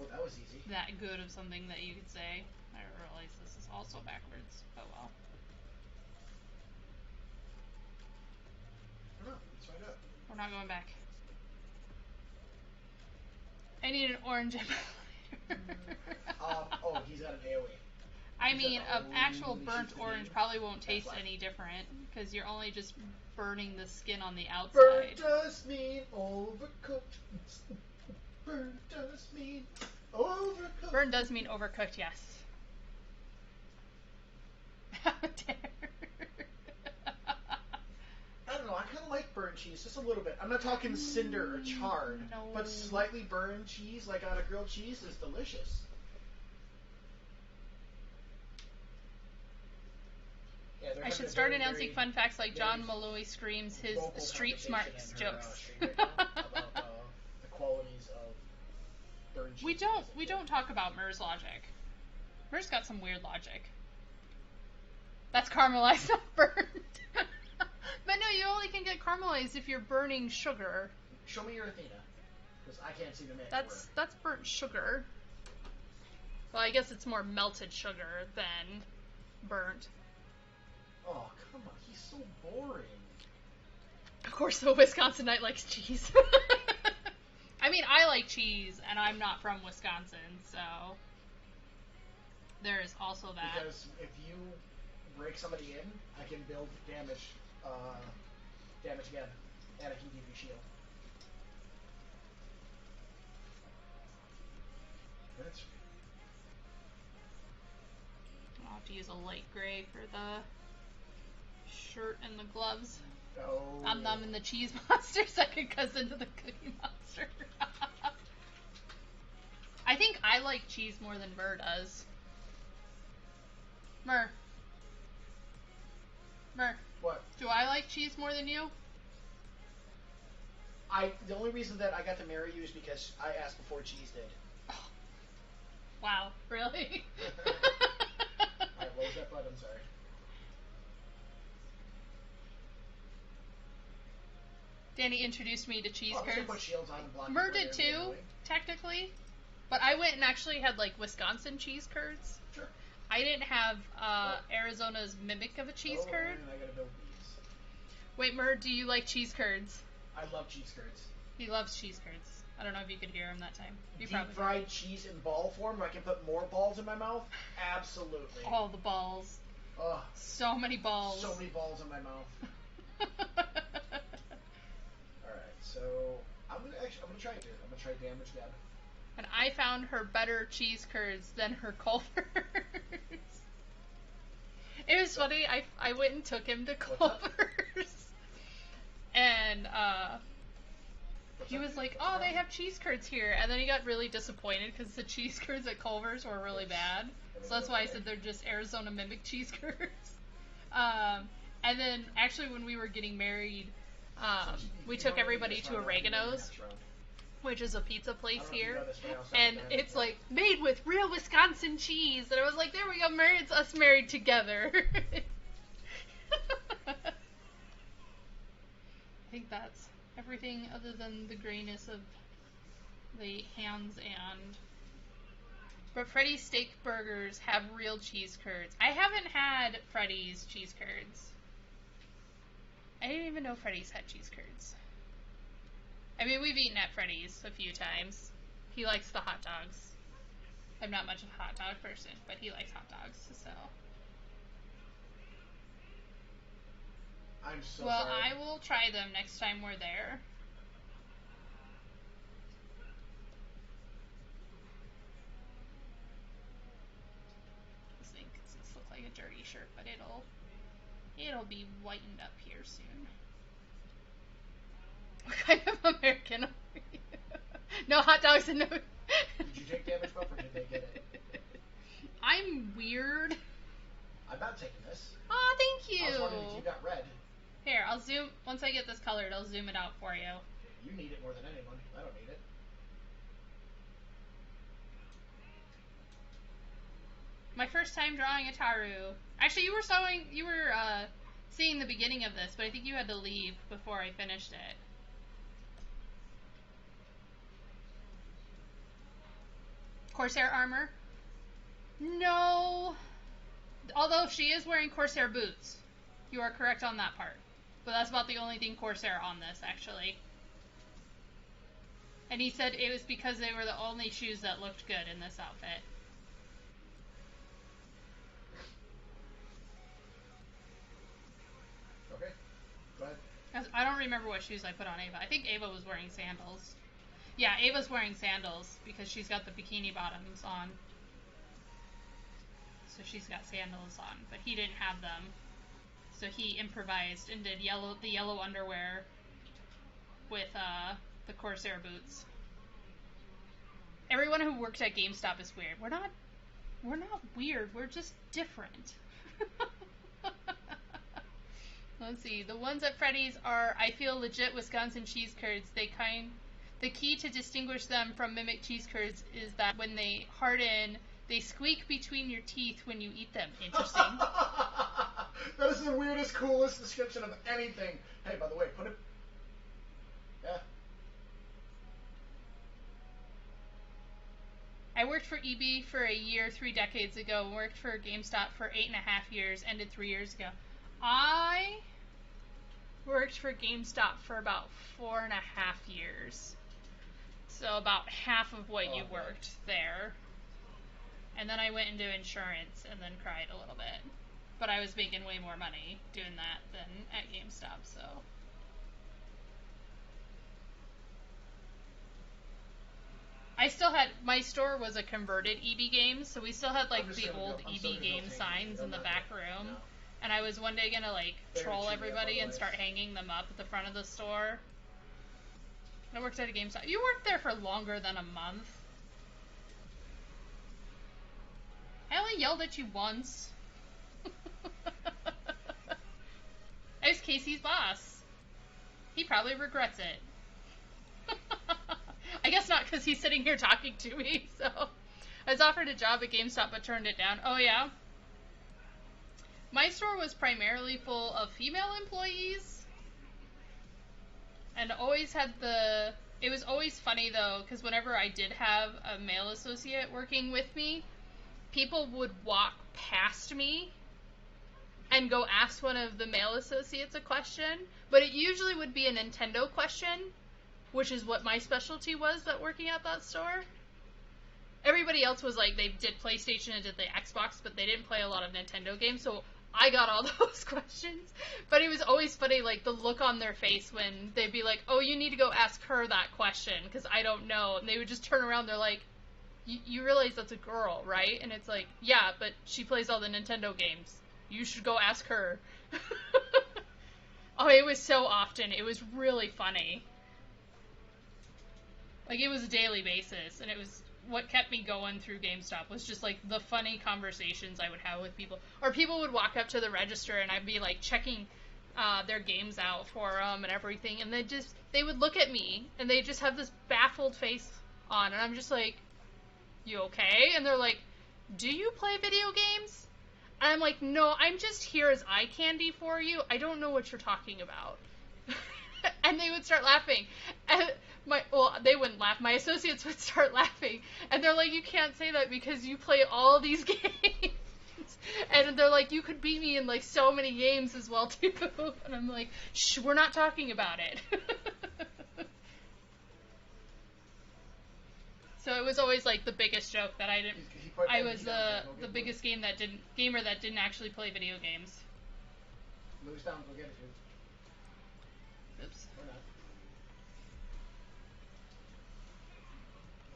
that was easy. That good of something that you could say. I realize this is also backwards, but well. I don't know. Let's find out. We're not going back. I need an orange emulator. Oh, he's got an AoE. I mean, an actual burnt orange probably won't taste any different because you're only just burning the skin on the outside. Burnt does mean overcooked. Burnt does mean overcooked. Burnt does mean overcooked, yes. How dare. I don't know, I kind of like burnt cheese, just a little bit. I'm not talking cinder or charred, but slightly burned cheese, like on a grilled cheese, is delicious. Yeah, I should start announcing fun facts like John Malloy screams his street smarts jokes. About the qualities of burned cheese. We don't talk about Mer's logic. Mer's got some weird logic. That's caramelized, not burned. But no, you only can get caramelized if you're burning sugar. Show me your Athena, because I can't see the make That's burnt sugar. Well, I guess it's more melted sugar than burnt. Oh, come on, he's so boring. Of course, the Wisconsinite likes cheese. I mean, I like cheese, and I'm not from Wisconsin, so there is also that. Because if you break somebody in, I can build damage again, and I can give you shield. That's... I'll have to use a light gray for the shirt and the gloves. Oh. I'm numbing the cheese monster, second cousin to the cookie monster. I think I like cheese more than Mer does. Mer. Mer, What? do I like cheese more than you? The only reason that I got to marry you is because I asked before cheese did. Wow, really? Alright, what was that button? Sorry. Danny introduced me to cheese Oh, I'm just gonna curds. put shields on and block Mer people did that are too, annoying. technically. But I went and actually had like Wisconsin cheese curds. Sure. I didn't have Arizona's mimic of a cheese curd. And I gotta build these. Wait, Mer, do you like cheese curds? I love cheese curds. He loves cheese curds. I don't know if you could hear him that time. You Deep probably fried cheese in ball form where I can put more balls in my mouth? Absolutely. all the balls. Ugh. So many balls. So many balls in my mouth. Alright, so I'm gonna try it here. I'm gonna try damage Deb. And I found her better cheese curds than her Culver's. It was funny. I went and took him to Culver's, and he was like, "Oh, they have cheese curds here," and then he got really disappointed because the cheese curds at Culver's were really bad. So that's why I said they're just Arizona mimic cheese curds. And then actually, when we were getting married, we took everybody to Oregano's, which is a pizza place here, and it's like made with real Wisconsin cheese, and I was like, there we go, it's us married together. I think that's everything other than the grayness of the hands and... But Freddy's Steak Burgers have real cheese curds. I haven't had Freddy's cheese curds. I didn't even know Freddy's had cheese curds. I mean, we've eaten at Freddy's a few times. He likes the hot dogs. I'm not much of a hot dog person, but he likes hot dogs, so... I'm so well, sorry. I will try them next time we're there. This thing does look like a dirty shirt, but it'll be whitened up here soon. What kind of American are you? No hot dogs and no... Did you take damage buff or did they get it? I'm weird. I'm not taking this. Aw, thank you. I was wondering if you got red. Here, I'll zoom... once I get this colored, I'll zoom it out for you. You need it more than anyone. I don't need it. My first time drawing a Taru. Actually, you were seeing the beginning of this, but I think you had to leave before I finished it. Corsair armor? No. Although she is wearing Corsair boots. You are correct on that part. But that's about the only thing Corsair on this, actually. And he said it was because they were the only shoes that looked good in this outfit. Okay. Go ahead. I don't remember what shoes I put on Ava. I think Ava was wearing sandals. Yeah, Ava's wearing sandals because she's got the bikini bottoms on. So she's got sandals on, but he didn't have them. So he improvised and did the yellow underwear with the Corsair boots. Everyone who works at GameStop is weird. We're not weird. We're just different. Let's see. The ones at Freddy's are, I feel, legit Wisconsin cheese curds. The key to distinguish them from mimic cheese curds is that when they harden, they squeak between your teeth when you eat them. Interesting. That is the weirdest, coolest description of anything. Hey, by the way, put it... Yeah. I worked for EB for a year 3 decades ago and worked for GameStop for 8.5 years, ended 3 years ago. I worked for GameStop for about 4.5 years. So about half of what you worked there. And then I went into insurance and then cried a little bit. But I was making way more money doing that than at GameStop, so... I still had... my store was a converted EB Games, so we still had, like, the old EB Games signs in the back room. No. And I was one day gonna, like, troll everybody and start hanging them up at the front of the store. I worked at a GameStop. You worked there for longer than a month. I only yelled at you once. I was Casey's boss. He probably regrets it. I guess not, because he's sitting here talking to me, so. I was offered a job at GameStop but turned it down. Oh, yeah? My store was primarily full of female employees. And always had the... It was always funny, though, because whenever I did have a male associate working with me, people would walk past me and go ask one of the male associates a question, but it usually would be a Nintendo question, which is what my specialty was that working at that store. Everybody else was like, they did PlayStation and did the Xbox, but they didn't play a lot of Nintendo games, so I got all those questions. But it was always funny, like, the look on their face when they'd be like, oh, you need to go ask her that question, because I don't know. And they would just turn around, they're like, you realize that's a girl, right? And it's like, yeah, but she plays all the Nintendo games. You should go ask her. Oh, it was so often. It was really funny. Like, it was a daily basis, and it was what kept me going through GameStop was just, like, the funny conversations I would have with people. Or people would walk up to the register, and I'd be, like, checking their games out for them and everything, and they would look at me, and they just have this baffled face on, and I'm just like, you okay? And they're like, do you play video games? And I'm like, no, I'm just here as eye candy for you. I don't know what you're talking about. And they would start laughing. And they wouldn't laugh. My associates would start laughing. And they're like, you can't say that because you play all these games. And they're like, you could beat me in, like, so many games as well, too. And I'm like, shh, we're not talking about it. So it was always, like, the biggest joke that I didn't... I was the biggest gamer that didn't actually play video games. Moves down, go get it, dude. Oops. Or not.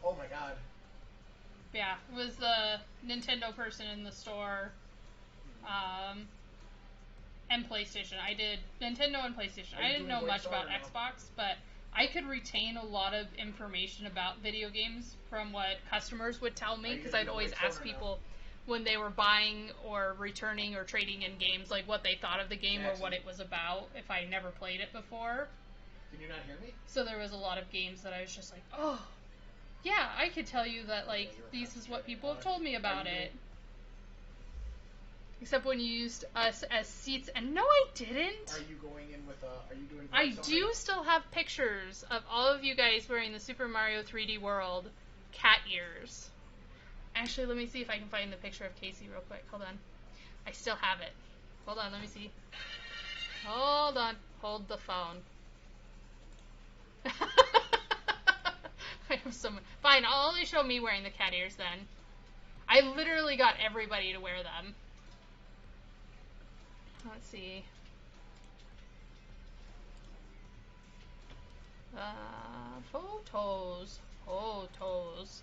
Oh my god. Yeah, it was the Nintendo person in the store. And PlayStation. I did Nintendo and PlayStation. I didn't know much about Xbox, but I could retain a lot of information about video games from what customers would tell me, because I'd always ask people when they were buying or returning or trading in games, like, what they thought of the game or what it was about, if I never played it before. Can you not hear me? So there was a lot of games that I was just like, oh, yeah, I could tell you that, like, this is what people have told me about it. Except when you used us as seats, and no, I didn't. Are you going in with are you doing... I do still have pictures of all of you guys wearing the Super Mario 3D World cat ears. Actually, let me see if I can find the picture of Casey real quick. Hold on. I still have it. Hold on, let me see. Hold on. Hold the phone. I have someone. Fine, I'll only show me wearing the cat ears then. I literally got everybody to wear them. Let's see. Photos. Photos.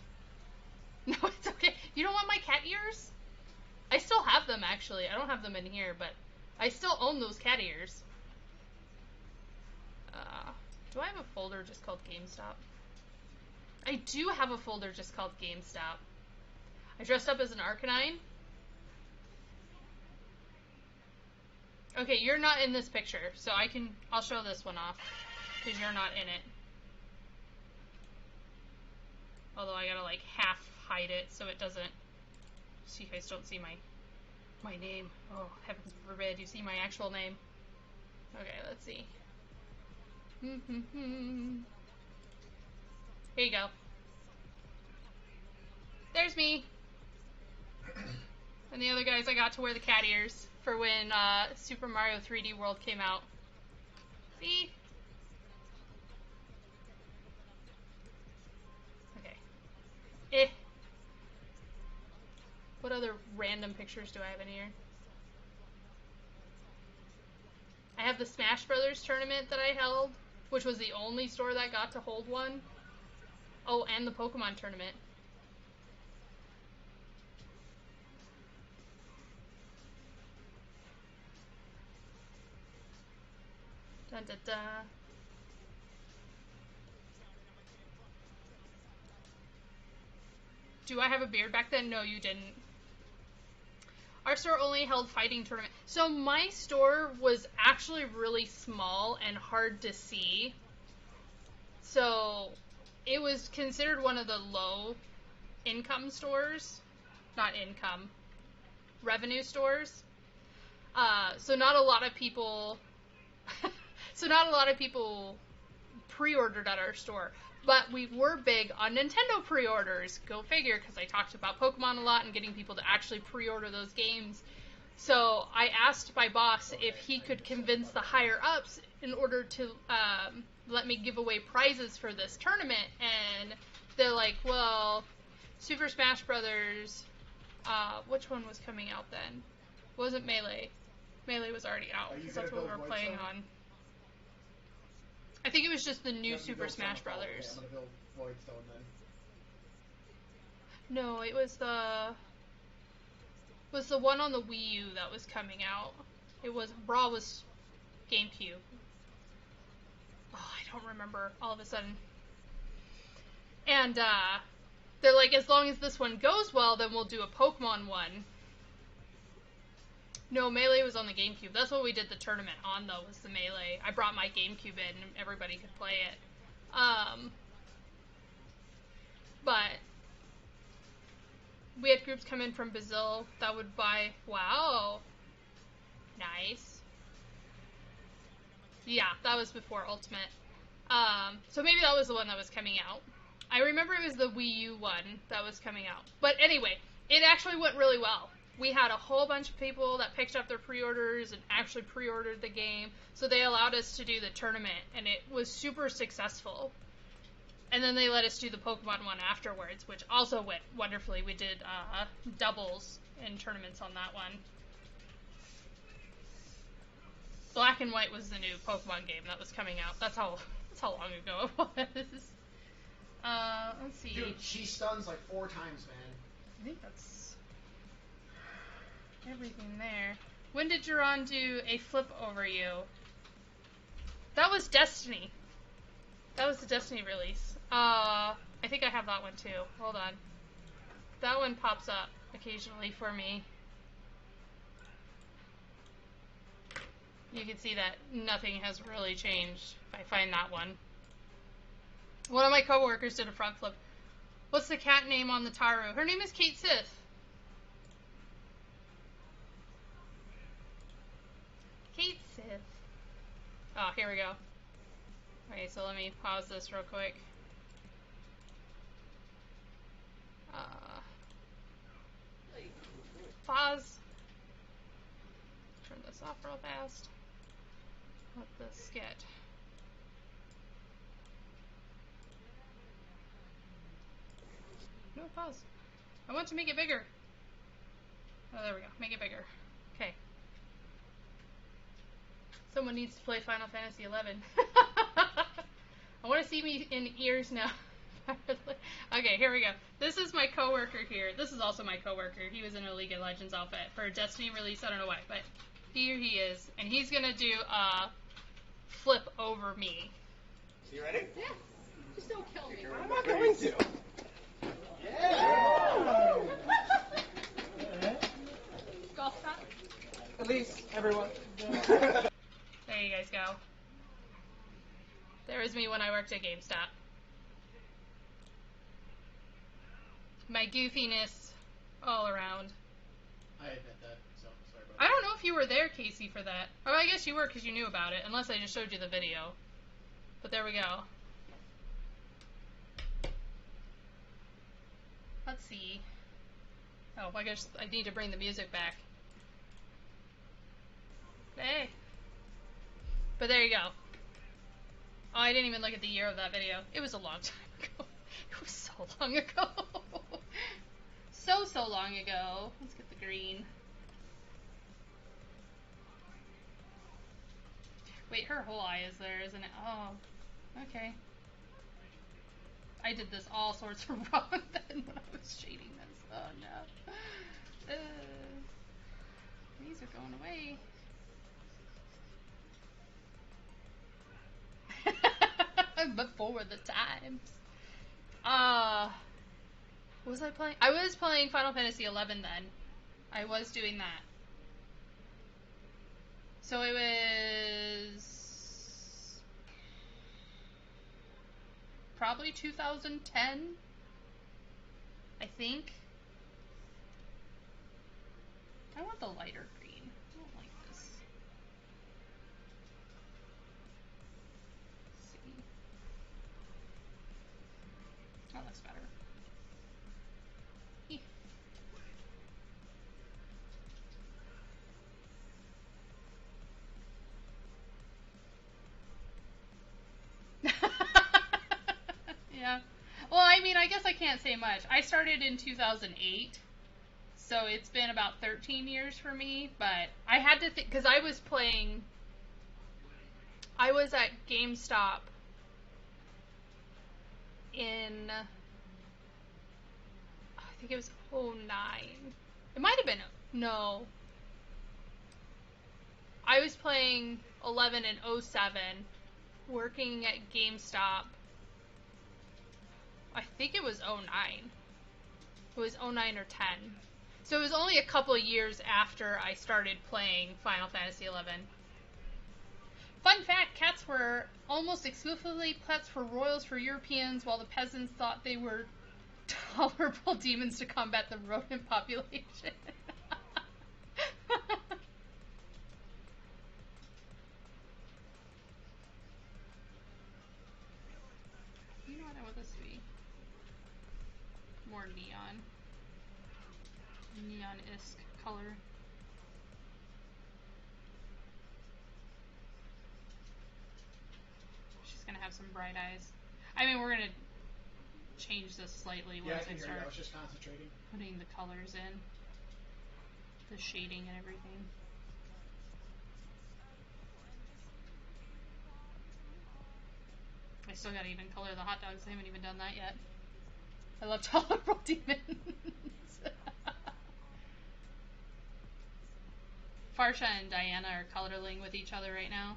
No, it's okay. You don't want my cat ears? I still have them, actually. I don't have them in here, but I still own those cat ears. Do I have a folder just called GameStop? I do have a folder just called GameStop. I dressed up as an Arcanine. Okay, you're not in this picture, so I'll show this one off, because you're not in it. Although I gotta, like, half hide it so it doesn't, so you guys don't see my name. Oh, heavens forbid you see my actual name. Okay, let's see. Here you go. There's me. And the other guys, I got to wear the cat ears for when Super Mario 3D World came out. See? Okay. What other random pictures do I have in here? I have the Smash Brothers tournament that I held, which was the only store that got to hold one. Oh, and the Pokemon tournament. Dun dun dun. Do I have a beard back then? No, you didn't. Our store only held fighting tournament. So my store was actually really small and hard to see. So it was considered one of the low income stores. Not income. Revenue stores. So not a lot of people pre-ordered at our store. But we were big on Nintendo pre-orders. Go figure, because I talked about Pokemon a lot and getting people to actually pre-order those games. So I asked my boss if he could convince the higher-ups in order to let me give away prizes for this tournament. And they're like, well, Super Smash Brothers, which one was coming out then? It wasn't Melee. Melee was already out, because that's what we were playing on. I think it was just the new Super Smash Brothers. Okay, I'm gonna build Void Stone then. No, it was the one on the Wii U that was coming out. It was Brawl was GameCube. Oh, I don't remember all of a sudden. And they're like, as long as this one goes well, then we'll do a Pokemon one. No, Melee was on the GameCube. That's what we did the tournament on, though, was the Melee. I brought my GameCube in, and everybody could play it. But we had groups come in from Brazil that would buy... Wow. Nice. Yeah, that was before Ultimate. So maybe that was the one that was coming out. I remember it was the Wii U one that was coming out. But anyway, it actually went really well. We had a whole bunch of people that picked up their pre-orders and actually pre-ordered the game. So they allowed us to do the tournament, and it was super successful. And then they let us do the Pokemon one afterwards, which also went wonderfully. We did doubles in tournaments on that one. Black and White was the new Pokemon game that was coming out. That's how long ago it was. Let's see. Dude, she stuns like 4 times, man. I think that's everything there. When did Jiron do a flip over you? That was Destiny. That was the Destiny release. I think I have that one too. Hold on. That one pops up occasionally for me. You can see that nothing has really changed if I find that one. One of my coworkers did a front flip. What's the cat name on the Taru? Her name is Kate Sith. Kate Sith. Oh, here we go. Okay, so let me pause this real quick. Pause. Turn this off real fast. Let this get. No, pause. I want to make it bigger. Oh, there we go. Make it bigger. Okay. Someone needs to play Final Fantasy XI. I want to see me in ears now. Okay, here we go. This is my coworker here. This is also my coworker. He was in a League of Legends outfit for a Destiny release. I don't know why, but here he is. And he's going to do a flip over me. You ready? Yeah. Just don't kill me. I'm not going to. Yeah! Golf clap. At least, everyone. There you guys go. There was me when I worked at GameStop. My goofiness all around. I admit that, so sorry about I don't know if you were there, Casey, for that. Oh, I guess you were because you knew about it, unless I just showed you the video. But there we go. Let's see. Oh, I guess I need to bring the music back. Hey. But there you go. Oh, I didn't even look at the year of that video. It was a long time ago. It was so long ago. So long ago. Let's get the green. Wait, her whole eye is there, isn't it? Oh, okay. I did this all sorts of wrong then when I was shading this. Oh no. These are going away. Before the times. What was I playing? I was playing Final Fantasy XI then. I was doing that. So it was probably 2010, I think. I want the lighter green. I don't like this. Let's see. That looks better. Yeah. Well, I mean, I guess I can't say much. I started in 2008, so it's been about 13 years for me, but I had to think, because I was at GameStop in, I think it was '09. It might have been, no. I was playing 11 and '07, working at GameStop. I think it was '09. It was '09 or 10. So it was only a couple of years after I started playing Final Fantasy XI. Fun fact, cats were almost exclusively pets for royals for Europeans, while the peasants thought they were tolerable demons to combat the rodent population. You know what I want this to be? More neon. Neon-esque color. She's gonna have some bright eyes. I mean, we're gonna change this slightly once I start I was just concentrating. putting the colors in. The shading and everything. I still gotta even color the hot dogs. I haven't even done that yet. I love tolerable demons. Farsha and Diana are coloring with each other right now.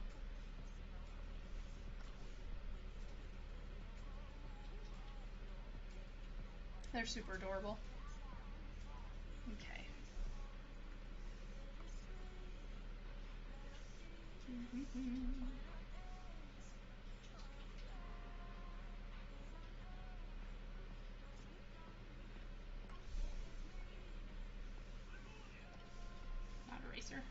They're super adorable. Okay. Not eraser.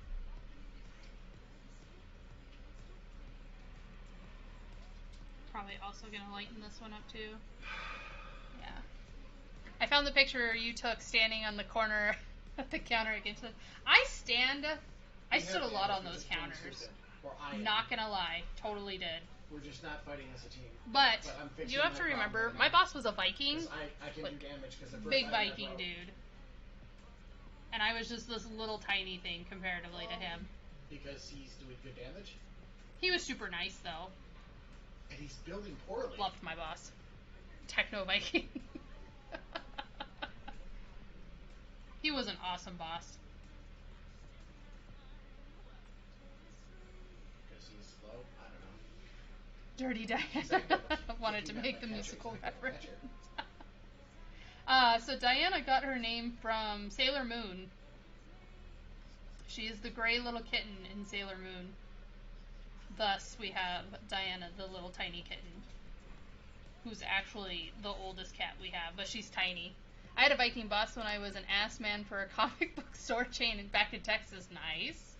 Probably also gonna lighten this one up too. Yeah. I found the picture you took standing on the corner at the counter against the. I stood a lot on those counters. Not gonna lie, totally did. We're just not fighting as a team. But you have to remember, my boss was a Viking. I can do damage because the big Viking dude. And I was just this little tiny thing comparatively to him. Because he's doing good damage? He was super nice though. And he's building poorly. Loved my boss. Techno Viking. He was an awesome boss. Because he's slow? I don't know. Dirty Diana. Wanted to make the musical reference. So Diana got her name from Sailor Moon. She is the gray little kitten in Sailor Moon. Thus, we have Diana, the little tiny kitten, who's actually the oldest cat we have, but she's tiny. I had a Viking boss when I was an ass man for a comic book store chain back in Texas. Nice.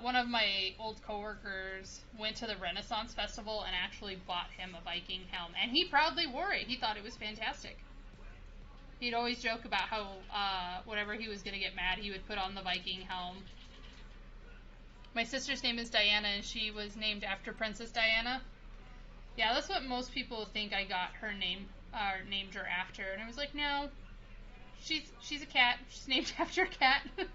One of my old coworkers went to the Renaissance Festival and actually bought him a Viking helm, and he proudly wore it. He thought it was fantastic. He'd always joke about how whenever he was going to get mad, he would put on the Viking helm. My sister's name is Diana, and she was named after Princess Diana. Yeah, that's what most people think I got her name, named her after. And I was like, no, she's a cat. She's named after a cat. And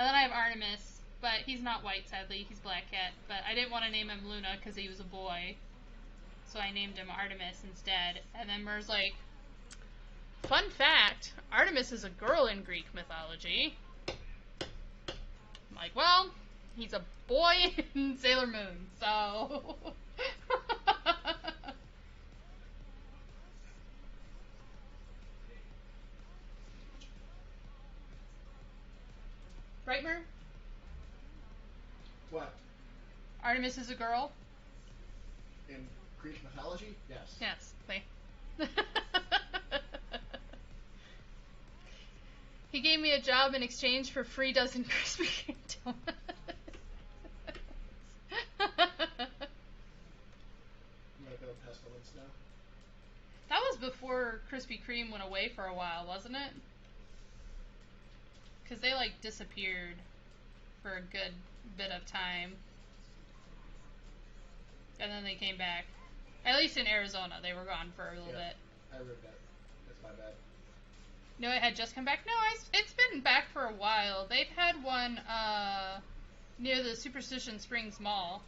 then I have Artemis, but he's not white, sadly. He's black cat. But I didn't want to name him Luna because he was a boy. So I named him Artemis instead. And then Mer's like, fun fact, Artemis is a girl in Greek mythology. I'm like, well, he's a boy in Sailor Moon, so... right, Mer? What? Artemis is a girl? In Greek mythology? Yes. Yes. Play. He gave me a job in exchange for free dozen Krispy Kreme donuts. I'm gonna build pestilence now. That was before Krispy Kreme went away for a while, wasn't it? Because they, like, disappeared for a good bit of time. And then they came back. At least in Arizona, they were gone for a little bit. I ruined it. That's my bad. No, it had just come back? No, it's been back for a while. They've had one near the Superstition Springs Mall.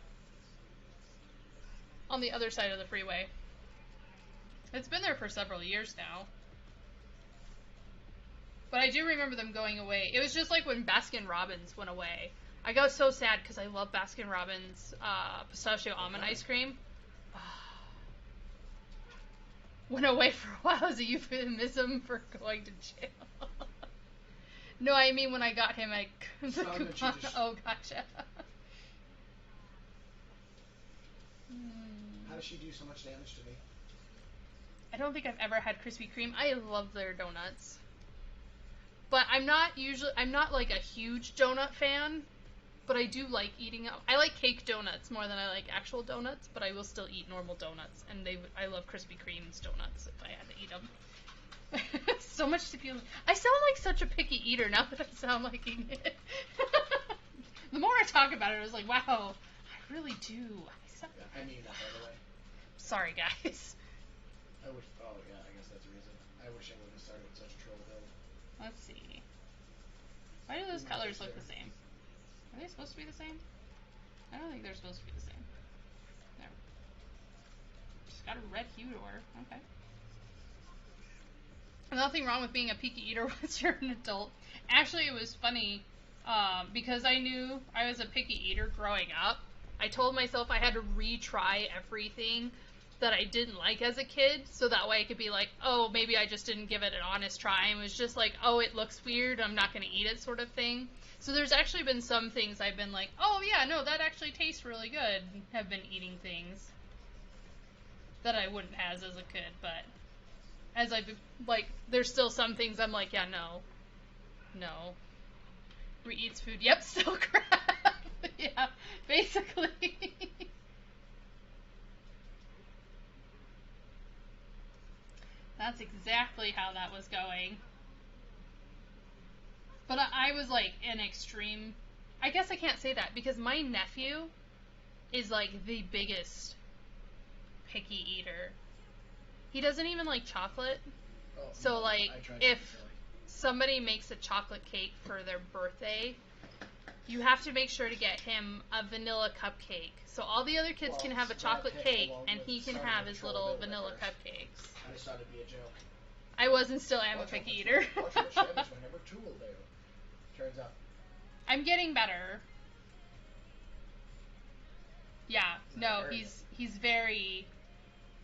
On the other side of the freeway. It's been there for several years now. But I do remember them going away. It was just like when Baskin Robbins went away. I got so sad because I love Baskin Robbins pistachio almond ice cream. Went away for a while as a euphemism for going to jail. No, I mean when I got him a coupon. Oh, gotcha. How does she do so much damage to me? I don't think I've ever had Krispy Kreme. I love their donuts. But I'm not like a huge donut fan, but I do like eating them. I like cake donuts more than I like actual donuts, but I will still eat normal donuts, and I love Krispy Kreme's donuts if I had to eat them. So much to feel. I sound like such a picky eater now that I sound like eating it. The more I talk about it, I was like, wow, I really do. I mean that, by the way. Sorry, guys. I wish. Oh yeah, I guess that's the reason. I wish I wouldn't have started with such a troll build. Let's see. Why do those colors look the same? Are they supposed to be the same? I don't think they're supposed to be the same. There. Just got a red hue to her. Okay. Nothing wrong with being a picky eater once you're an adult. Actually, it was funny because I knew I was a picky eater growing up. I told myself I had to retry everything that I didn't like as a kid, so that way I could be like, oh, maybe I just didn't give it an honest try. And it was just like, oh, it looks weird, I'm not going to eat it sort of thing. So there's actually been some things I've been like, oh, yeah, no, that actually tastes really good. Have been eating things that I wouldn't have as a kid, but as I've, like, there's still some things I'm like, yeah, no. Re-eats food, yep, still crap. Yeah, basically. That's exactly how that was going. But I was like an extreme. I guess I can't say that because my nephew is like the biggest picky eater. He doesn't even like chocolate. Oh, So no, like I tried if somebody makes a chocolate cake for their birthday, you have to make sure to get him a vanilla cupcake. So all the other kids can have a chocolate cake and he can have his little vanilla cupcakes. I just thought it'd be a joke. I was and still am a picky eater. Watch what Chevys whenever two will do. Turns out. I'm getting better. Yeah, no, Guardian. he's very.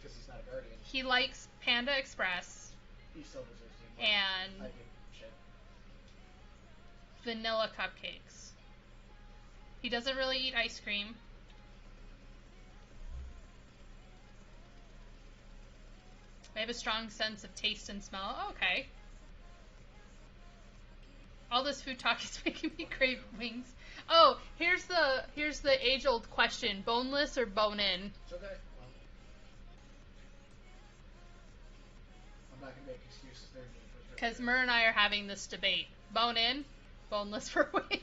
Because he's not a guardian. He likes Panda Express He still deserves to. and I give shit. vanilla cupcakes. He doesn't really eat ice cream. I have a strong sense of taste and smell. Oh, okay. All this food talk is making me crave wings. Oh, here's the age-old question: boneless or bone-in? It's okay. Well, I'm not gonna make excuses there. Because Mur and I are having this debate: bone-in, boneless for wings.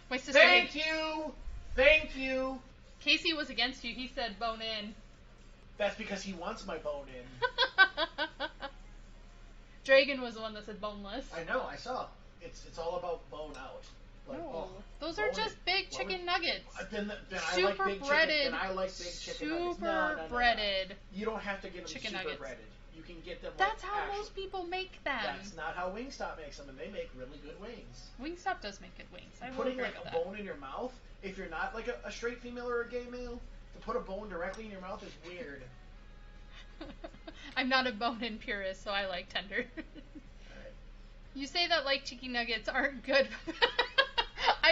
My sister. Thank you. Thank you. Casey was against you. He said bone-in. That's because he wants my bone in. Dragon was the one that said boneless. I know. I saw. It's all about bone out. Like, No, those are just big chicken nuggets. Then I Super like big breaded. chicken. Then I like big chicken nuggets. Super No. breaded. You don't have to get them Chicken super nuggets. breaded. You can get them. That's like, how most people make them. That's not how Wingstop makes them, and they make really good wings. Wingstop does make good wings. I will Putting agree like with a that. bone in your mouth, if you're not like a straight female or a gay male, to put a bone directly in your mouth is weird. I'm not a bone-in purist, so I like tender. Alright. You say that like chicken nuggets aren't good.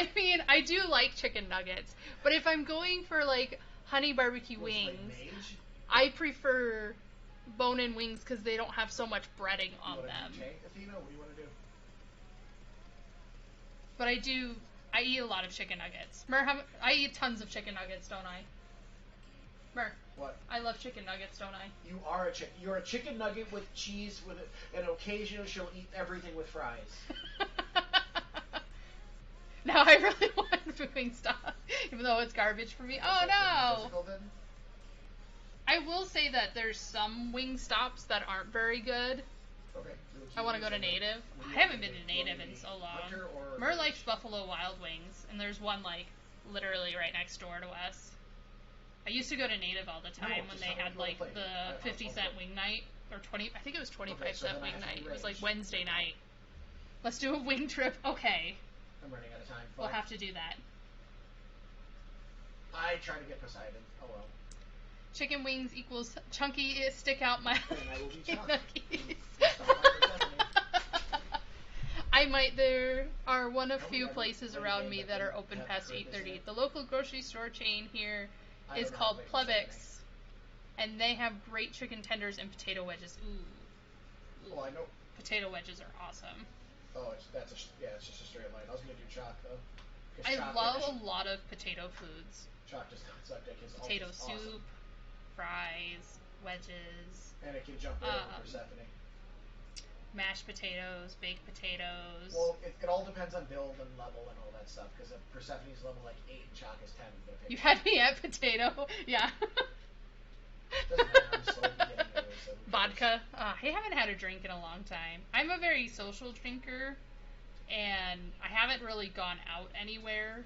I mean, I do like chicken nuggets, but if I'm going for like honey barbecue What's it, like wings, mage? I prefer bone-in wings because they don't have so much breading You on want to them. do tank, Athena? What do you want to do? But I eat a lot of chicken nuggets. I eat tons of chicken nuggets, don't I? Mer, What? I love chicken nuggets, don't I? You are a chicken. You're a chicken nugget with cheese, with it, and occasionally she'll eat everything with fries. Now I really want Wingstop, even though it's garbage for me. Oh no! Physical, then? I will say that there's some Wingstops that aren't very good. Okay. I want to go to Native. I haven't been to Native in so long. Mer likes Buffalo Wild Wings, and there's one like literally right next door to us. I used to go to Native all the time when they had like the 50-cent wing night or 20. I think it was 25-cent wing night. It was like Wednesday night. Let's do a wing trip. Okay. I'm running out of time. We'll have to do that. I try to get Poseidon. Oh well. Chicken wings equals chunky stick out my nuggies. There are one of few places around me that are open past 8:30. The local grocery store chain here is called Plebix, and they have great chicken tenders and potato wedges. Ooh. Oh, I know. Potato wedges are awesome. Oh, it's just a straight line. I was gonna do chalk though. I love a lot of potato foods. Chalk does not suck dick. Potato soup, awesome. fries, wedges. And it can jump right over Persephone. Mashed potatoes, baked potatoes. Well, it all depends on build and level and all that stuff. Because Persephone's level like 8 and Chalk is 10. You had me at potato. Yeah. Doesn't matter. I'm slowly getting there. So Vodka. I haven't had a drink in a long time. I'm a very social drinker, and I haven't really gone out anywhere,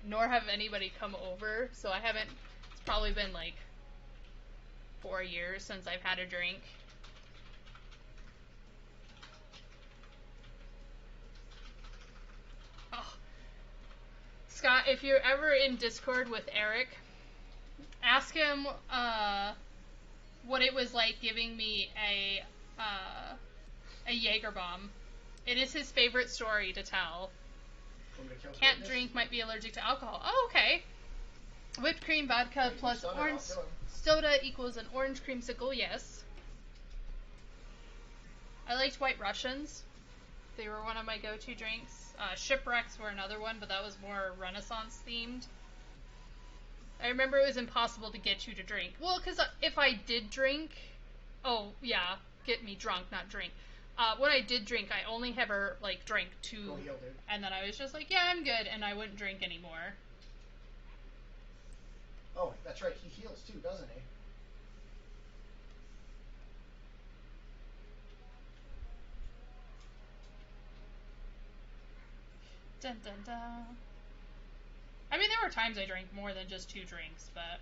nor have anybody come over. So I haven't. It's probably been like 4 years since I've had a drink. Oh. Scott, if you're ever in Discord with Eric, ask him what it was like giving me a Jaeger bomb. It is his favorite story to tell. Can't drink, might be allergic to alcohol. Oh, okay. Whipped cream, vodka plus orange soda equals an orange creamsicle. Yes. I liked White Russians. They were one of my go-to drinks. Shipwrecks were another one, but that was more Renaissance themed. I remember it was impossible to get you to drink. Well, because if I did drink, get me drunk, not drink. When I did drink, I only ever drank 2, and then I was just like, yeah, I'm good, and I wouldn't drink anymore. Oh, that's right. He heals too, doesn't he? Dun dun dun. I mean, there were times I drank more than just 2 drinks, but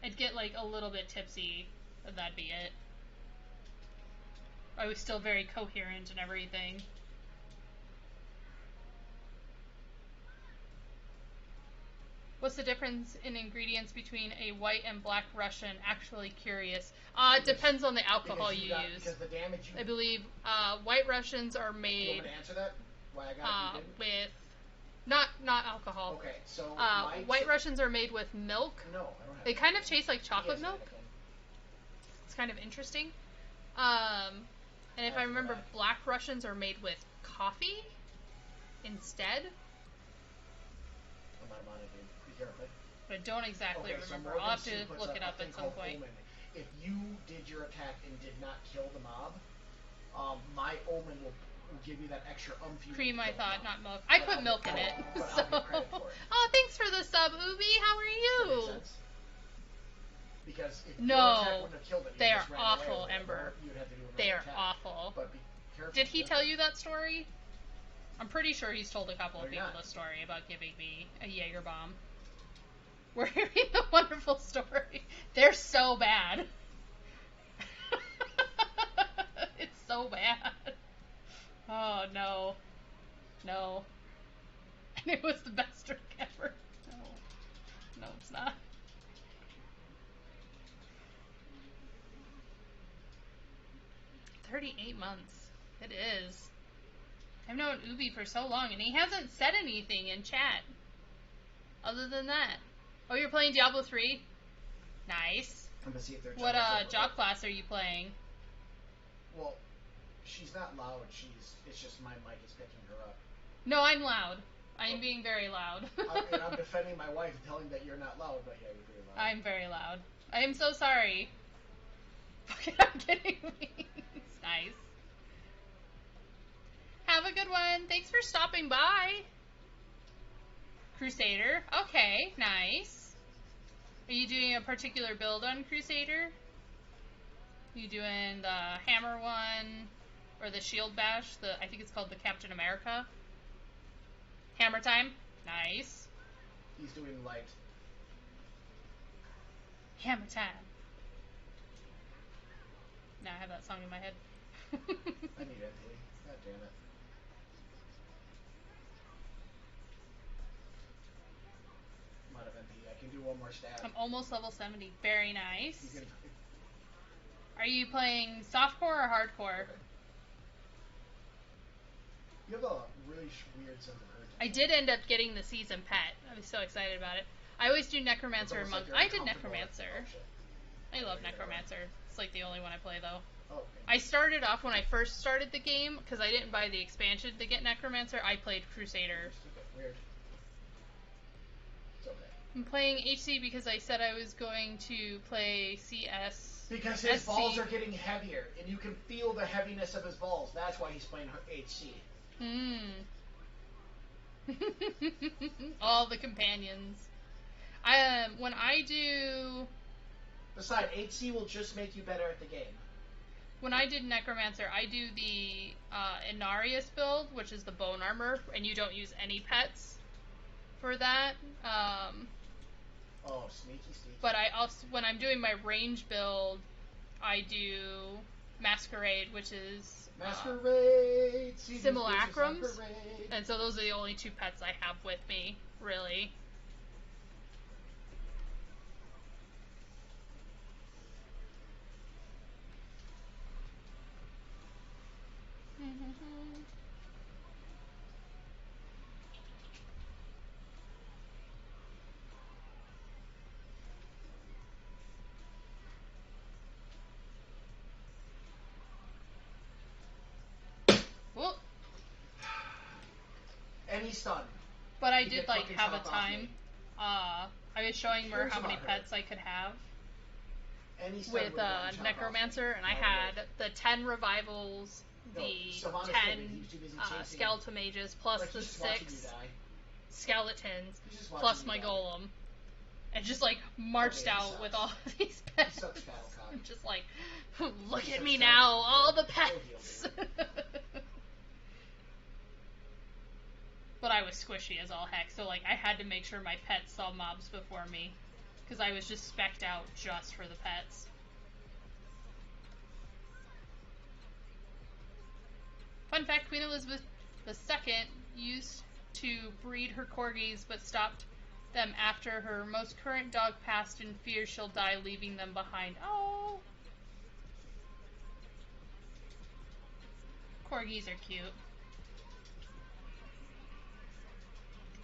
I'd get a little bit tipsy, and that'd be it. I was still very coherent and everything. What's the difference in ingredients between a white and black Russian? Actually curious. It depends on the alcohol you use. Because the damage I believe white Russians are made. You want me to answer that? Why I got it? With not alcohol. Okay, so white Russians are made with milk. No, I don't have. They kind of taste like chocolate milk. It's kind of interesting. And if I remember, black Russians are made with coffee instead. I'm on it, dude. Be careful. But don't exactly remember. So I'll have to look it up at some point. Omen. If you did your attack and did not kill the mob, my Omen will give you that extra Cream, I thought, not milk. I put milk in it. So. I'll get credit for it. Oh, thanks for the sub, Ubi. How are you? That makes sense. Because if no, your attack wouldn't have killed it, they are awful, Ember. You'd have to do they are attack. awful. But be careful. Did he tell you that story? I'm pretty sure he's told a couple of people not. the story about giving me a Jaeger bomb. We're hearing the wonderful story. They're so bad. It's so bad. Oh, no. No. And it was the best drink ever. No. No, it's not. $38 months. It is. I've known Ubi for so long, and he hasn't said anything in chat. Other than that. Oh, you're playing Diablo 3? Nice. I'm gonna see if they're What job class are you playing? Well, she's not loud. It's just my mic is picking her up. No, I'm loud. I'm being very loud. And I'm defending my wife, telling that you're not loud, but yeah, you're very loud. I'm very loud. I am so sorry. I'm kidding me. Nice. Have a good one. Thanks for stopping by. Crusader. Okay, nice. Are you doing a particular build on Crusader? You doing the hammer one or the shield bash? I think it's called the Captain America. Hammer time. Nice. He's doing light. Hammer time. Now I have that song in my head. I need MP. God damn it. I'm out of MP. I can do one more stab. I'm almost level 70. Very nice. Are you playing softcore or hardcore? Okay. You have a really weird sense of urgency. I did end up getting the season pet. I was so excited about it. I always do Necromancer and Monk. I did Necromancer. I love Necromancer. It's like the only one I play though. Oh, okay. I started off when I first started the game, because I didn't buy the expansion to get Necromancer, I played Crusader. Weird. It's okay. I'm playing HC because I said I was going to play CS. Because his balls are getting heavier, and you can feel the heaviness of his balls. That's why he's playing HC. All the companions. When I do... Besides, HC will just make you better at the game. When I did Necromancer, I do the Inarius build, which is the bone armor, and you don't use any pets for that. Oh, sneaky. But I also, when I'm doing my range build, I do Masquerade, which is simulacrums, and so those are the only two pets I have with me, really. Whoop. And he's stunned. But I did like have a time. I was showing her how many pets I could have with Necromancer, and I had the 10 revivals, the 10 skeletal mages, plus the 6 skeletons, plus my golem, and just like marched out with all of these pets. I'm just like, look at me now, all the pets. But I was squishy as all heck, so like I had to make sure my pets saw mobs before me, because I was just spec'd out just for the pets. Fun fact, Queen Elizabeth II used to breed her corgis, but stopped them after her most current dog passed in fear she'll die, leaving them behind. Oh! Corgis are cute.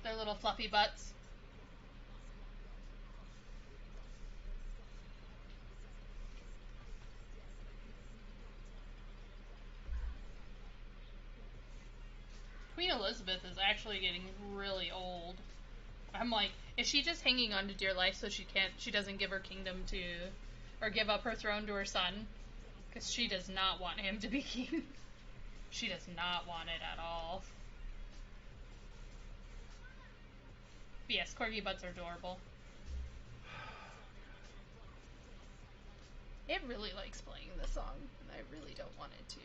Their little fluffy butts. Queen Elizabeth is actually getting really old. I'm like, is she just hanging on to dear life so she doesn't give her kingdom to, or give up her throne to her son? Because she does not want him to be king. She does not want it at all. But yes, corgi butts are adorable. It really likes playing this song, and I really don't want it to.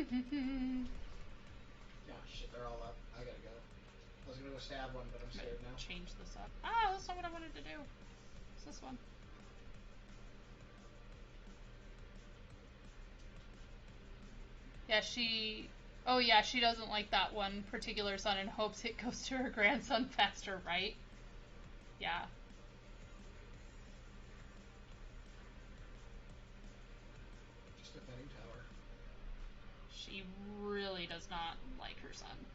Oh shit, they're all up. I gotta go. I was gonna go stab one, but I'm scared now. Change this up. Ah, that's not what I wanted to do. It's this one. Yeah, oh yeah, she doesn't like that one particular son and hopes it goes to her grandson faster, right? Yeah. Just a betting tower. She really does not like her son.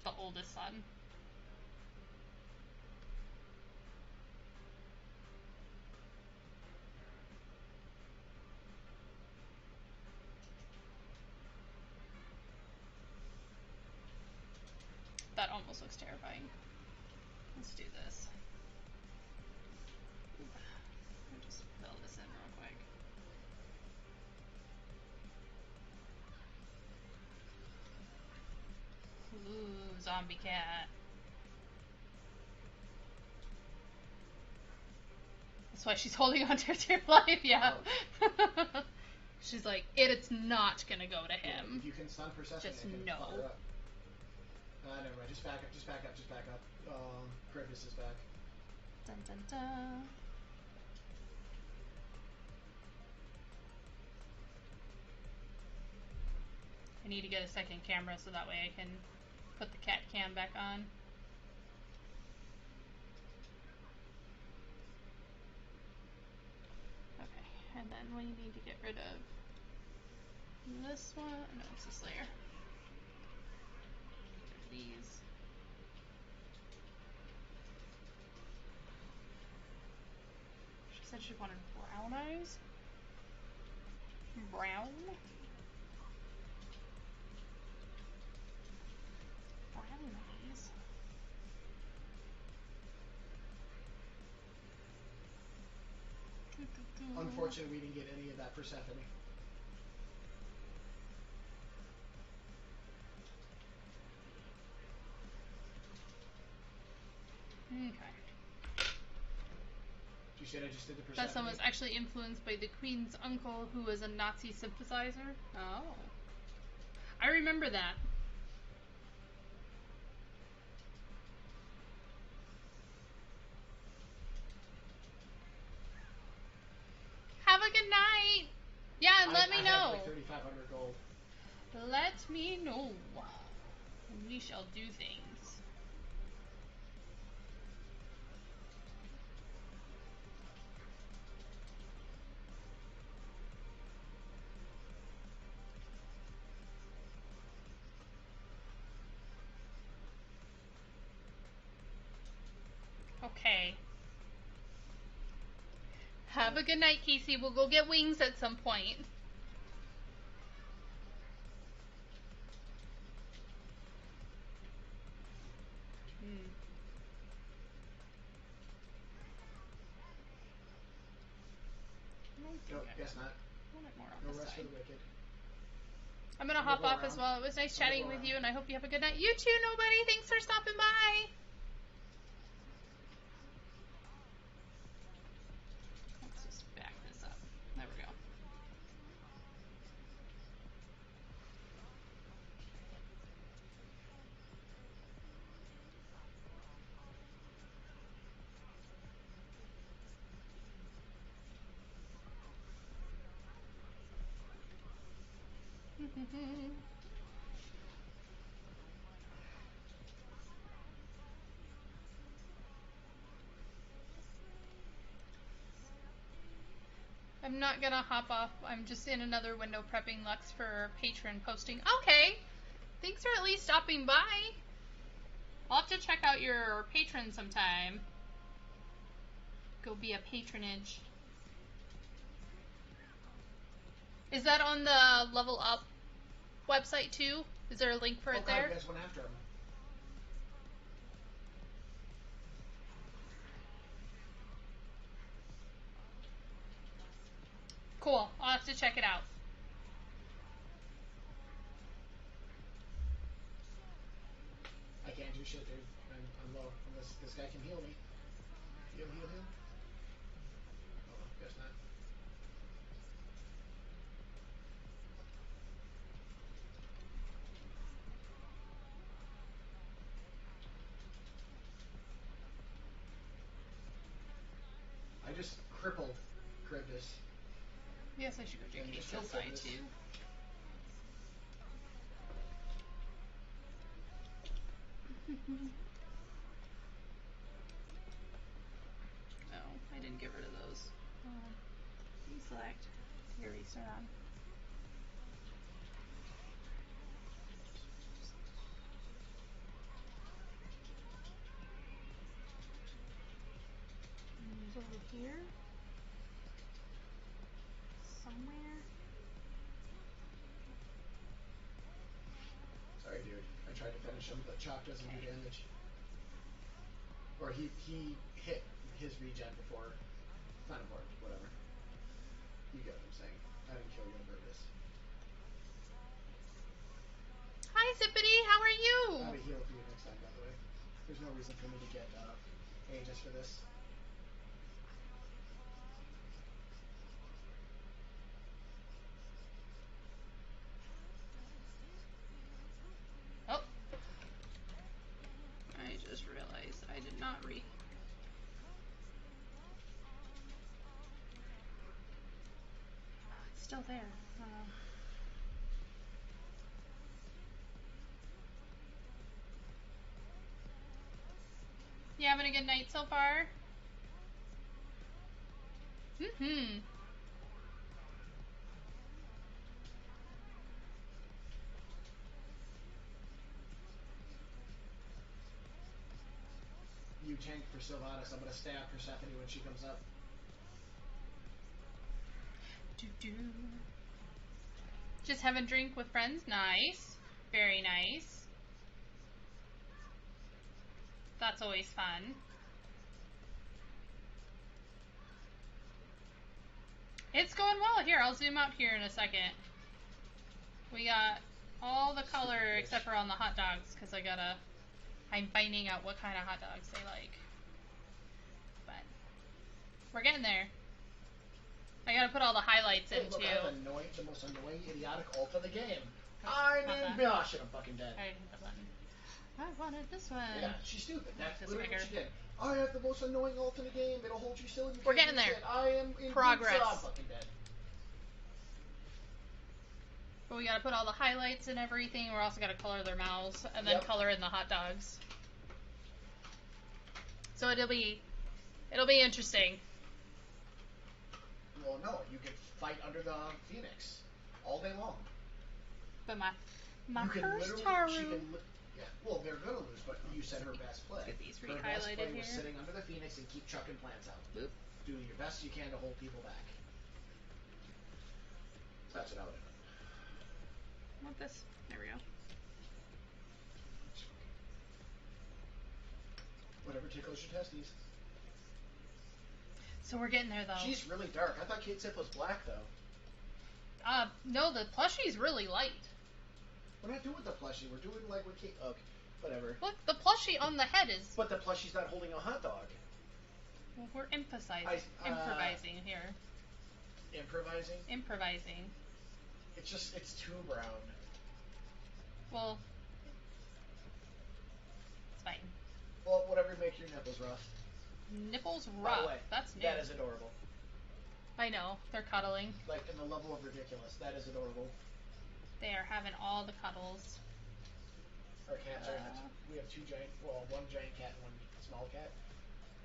The oldest son. That almost looks terrifying. Let's do this. I'll just fill this in real quick. Ooh, zombie cat. That's why she's holding on to her dear life, yeah. Oh. She's like, it's not gonna go to him. If you can stun Persephone, just I can no. fuck her up. Never mind. Just back up. Just back up. Just back up. Charybdis is back. Dun dun dun. I need to get a second camera so that way I can put the cat cam back on. Okay, and then we need to get rid of this one. No, it's this layer. These. She said she wanted brown eyes. Brown? Brown eyes. Unfortunately, we didn't get any of that Persephone. Okay. You said I just did the Persephone? That son was actually influenced by the Queen's uncle, who was a Nazi sympathizer. Oh. I remember that. Have a good night. Yeah, and let me know. I have like 3,500 gold. Let me know. We shall do things. Okay. Have a good night, Casey. We'll go get wings at some point. No, guess not. No rest for the wicked. I'm gonna hop off as well. It was nice chatting with you, and I hope you have a good night. You too, nobody. Thanks for stopping by. Let's just back this up. There we go. I'm not gonna hop off. I'm just in another window prepping Lux for patron posting. Okay. Thanks for at least stopping by. I'll have to check out your patron sometime. Go be a patronage. Is that on the Level Up website too? Is there a link for it there? You guys went after him. Cool. I'll have to check it out. I can't do shit, dude. I'm low. Unless this guy can heal me. Heal. Oh, guess not. I just crippled Charybdis. Yes, I should go check Casey's side too. Oh, I didn't get rid of those. Deselect. Erase on. Over here. Somewhere. Sorry, dude. I tried to finish him, but chalk doesn't do damage. Or he hit his regen before. It's not important. Whatever. You get what I'm saying. I didn't kill you on purpose. Hi, Zippity. How are you? I have a heal for you next time, by the way. There's no reason for me to get Aegis for this. Oh. I just realized I did not It's still there. You having a good night so far? Mm-hmm. You tank for Sylvanas. I'm gonna stab Persephone when she comes up. Just have a drink with friends. Nice. Very nice. That's always fun. It's going well. Here, I'll zoom out here in a second. We got all the color except for on the hot dogs because I'm finding out what kind of hot dogs they like. But we're getting there. I gotta put all the highlights in look, too. I have the most annoying, idiotic ult of the game. I'm in. Oh shit! I'm fucking dead. I hit the button. I wanted this one. Yeah, she's stupid. That's literally bigger. what she did. I have the most annoying ult in the game. It'll hold you still. And you We're can't getting use there. It. I am in Progress. I'm fucking dead. But we gotta put all the highlights and everything. We're also gotta color their mouths and then color in the hot dogs. So it'll be interesting. Well, no, you can fight under the Phoenix all day long. But my you can first Taru. Yeah, well, they're gonna lose, but you said her best play. Get these her best play here. was sitting under the Phoenix and keep chucking plants out. Boop. Do your best you can to hold people back. That's what I would have done. Want this? There we go. Whatever tickles your testes. So we're getting there, though. She's really dark. I thought Kate Sip was black, though. No, the plushie's really light. We're not doing the plushie. We're doing like what Kate... Okay, whatever. Look, the plushie on the head is... But the plushie's not holding a hot dog. Well, we're improvising here. Improvising? Improvising. It's too brown. Well, it's fine. Well, whatever make your nipples rough. Nipples rough? By the way, that's new. That is adorable. I know. They're cuddling. Like, in the level of ridiculous. That is adorable. They are having all the cuddles. Our cats are... We have one giant cat and one small cat.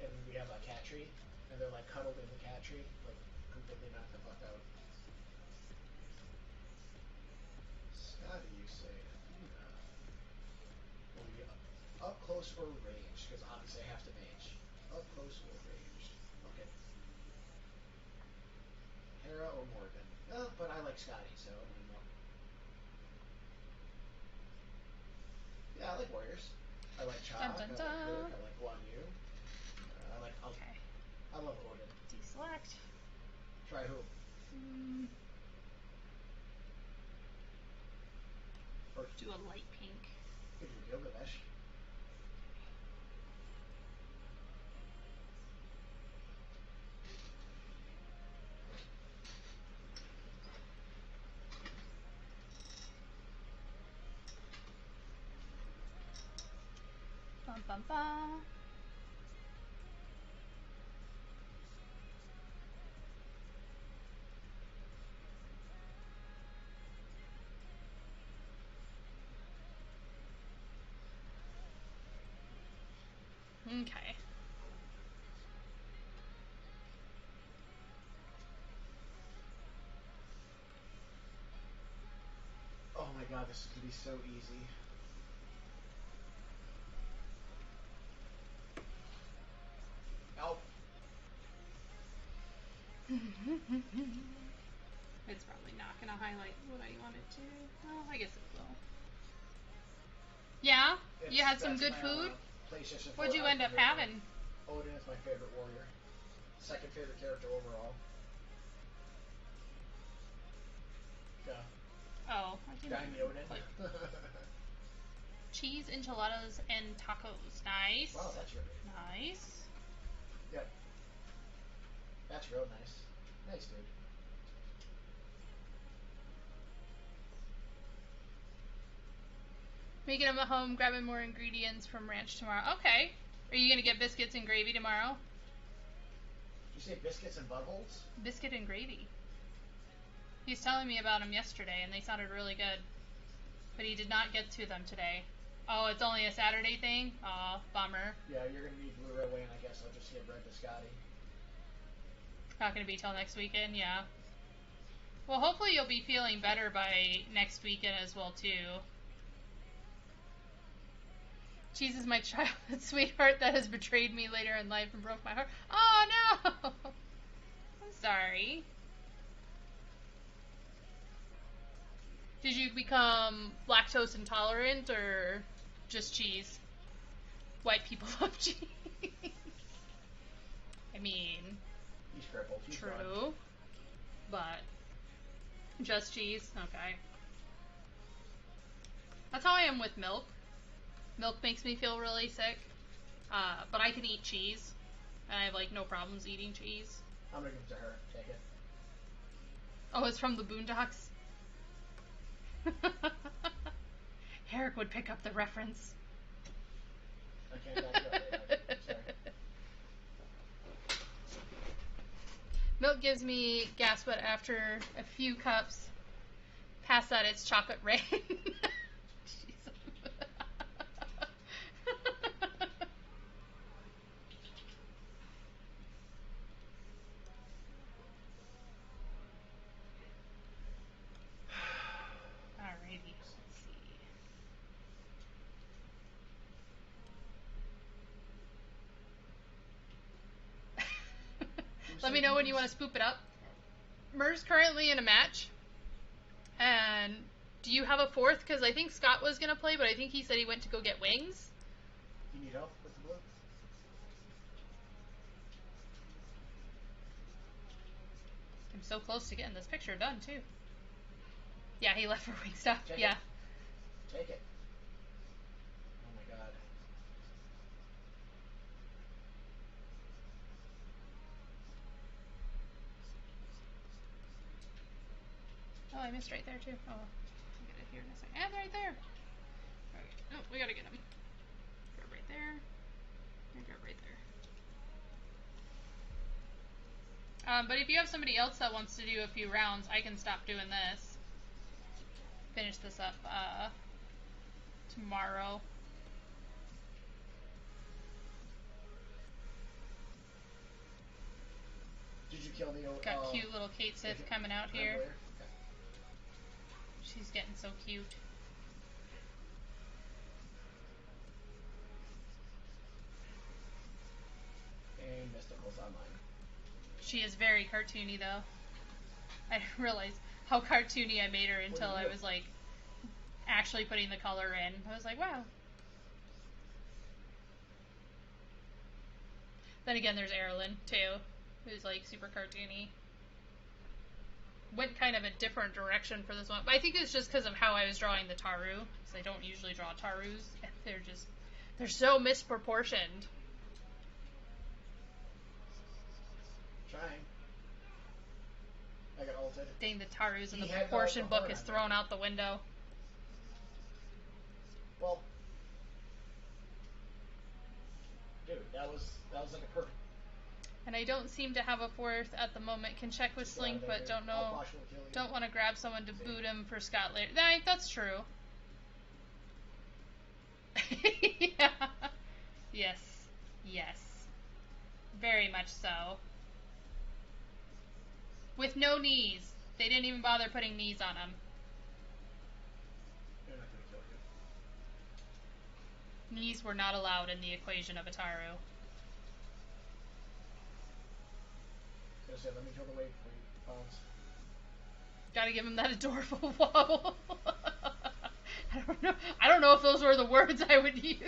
And we have a cat tree. And they're, like, cuddled in the cat tree. Like, completely knocked the fuck out. Scotty, you say, Athena. Will we up close or ranged? Because obviously I have to mage. Up close or ranged. Okay. Hera or Morgan? Oh, but I like Scotty, so I'm not. Yeah, I like warriors. I like Cha. I like Rick. I like Guan Yu. I love Odin. Deselect. Try who? Or do a light pink. Could do Gilgamesh. Bum bum bum. God, this is going to be so easy. Oh. It's probably not going to highlight what I want it to. Well, I guess it will. Yeah? You had some good food? PlayStation 4 What'd you end up having? Odin is my favorite warrior. Second favorite character overall. Yeah. Oh, I can Dime Odin. Cheese, enchiladas, and tacos. Nice. Wow, that's really nice. Yep. That's real nice. Nice, dude. Making them at home, grabbing more ingredients from ranch tomorrow. Okay. Are you gonna get biscuits and gravy tomorrow? Did you say biscuits and buttholes? Biscuit and gravy. He was telling me about them yesterday, and they sounded really good. But he did not get to them today. Oh, it's only a Saturday thing? Aw, bummer. Yeah, you're gonna need Blu-ray Wayne, I guess. I'll just get bread to Scotty. Not gonna be till next weekend, yeah. Well, hopefully you'll be feeling better by next weekend as well, too. Cheese is my childhood sweetheart that has betrayed me later in life and broke my heart. Oh, no! I'm sorry. Did you become lactose intolerant or just cheese? White people love cheese. I mean, He's crippled. He's true. gone. But just cheese? Okay. That's how I am with milk. Milk makes me feel really sick. But I can eat cheese. And I have, like, no problems eating cheese. I'm gonna give it to her. Take it. Oh, it's from the Boondocks? Eric would pick up the reference. I can't back it up right now. Sorry. Milk gives me gas, but after a few cups past that, it's chocolate rain. Alrighty, let's see. Let me know when you want to spoop it up. Mer's currently in a match. And do you have a fourth? Because I think Scott was going to play, but I think he said he went to go get wings. You need help with the blue? I'm so close to getting this picture done, too. Yeah, he left for wing stuff. Take yeah. It. Take it. Oh my god. Oh, I missed right there, too. Oh, I'll get it here in a second. And right there. Okay. Oh, we gotta get him. Grab right there. And grab right there. But if you have somebody else that wants to do a few rounds, I can stop doing this. Finish this up tomorrow. Did you kill the Got cute little Kate Sith coming out here. Okay. She's getting so cute. And Mystical's online. She is very cartoony, though. I didn't realize how cartoony I made her until I was, like, actually putting the color in. I was like, wow. Then again, there's Erilyn, too, who's, like, super cartoony. Went kind of a different direction for this one. But I think it's just because of how I was drawing the Taru. Because I don't usually draw Tarus. They're so misproportioned. Trying. I got ulted. Dang, the Tarus in the proportion book is thrown out the window. Well, dude, that was like a perfect. And I don't seem to have a fourth at the moment. Can check with Slink, but don't know. Don't want to grab someone to boot him for Scott later. That's true. Yeah. Yes. Yes. Very much so. With no knees. They didn't even bother putting knees on him. Knees were not allowed in the equation of Ataru. I was gonna say, let me feel the wave bounce. Gotta give him that adorable wobble. I don't know if those were the words I would use.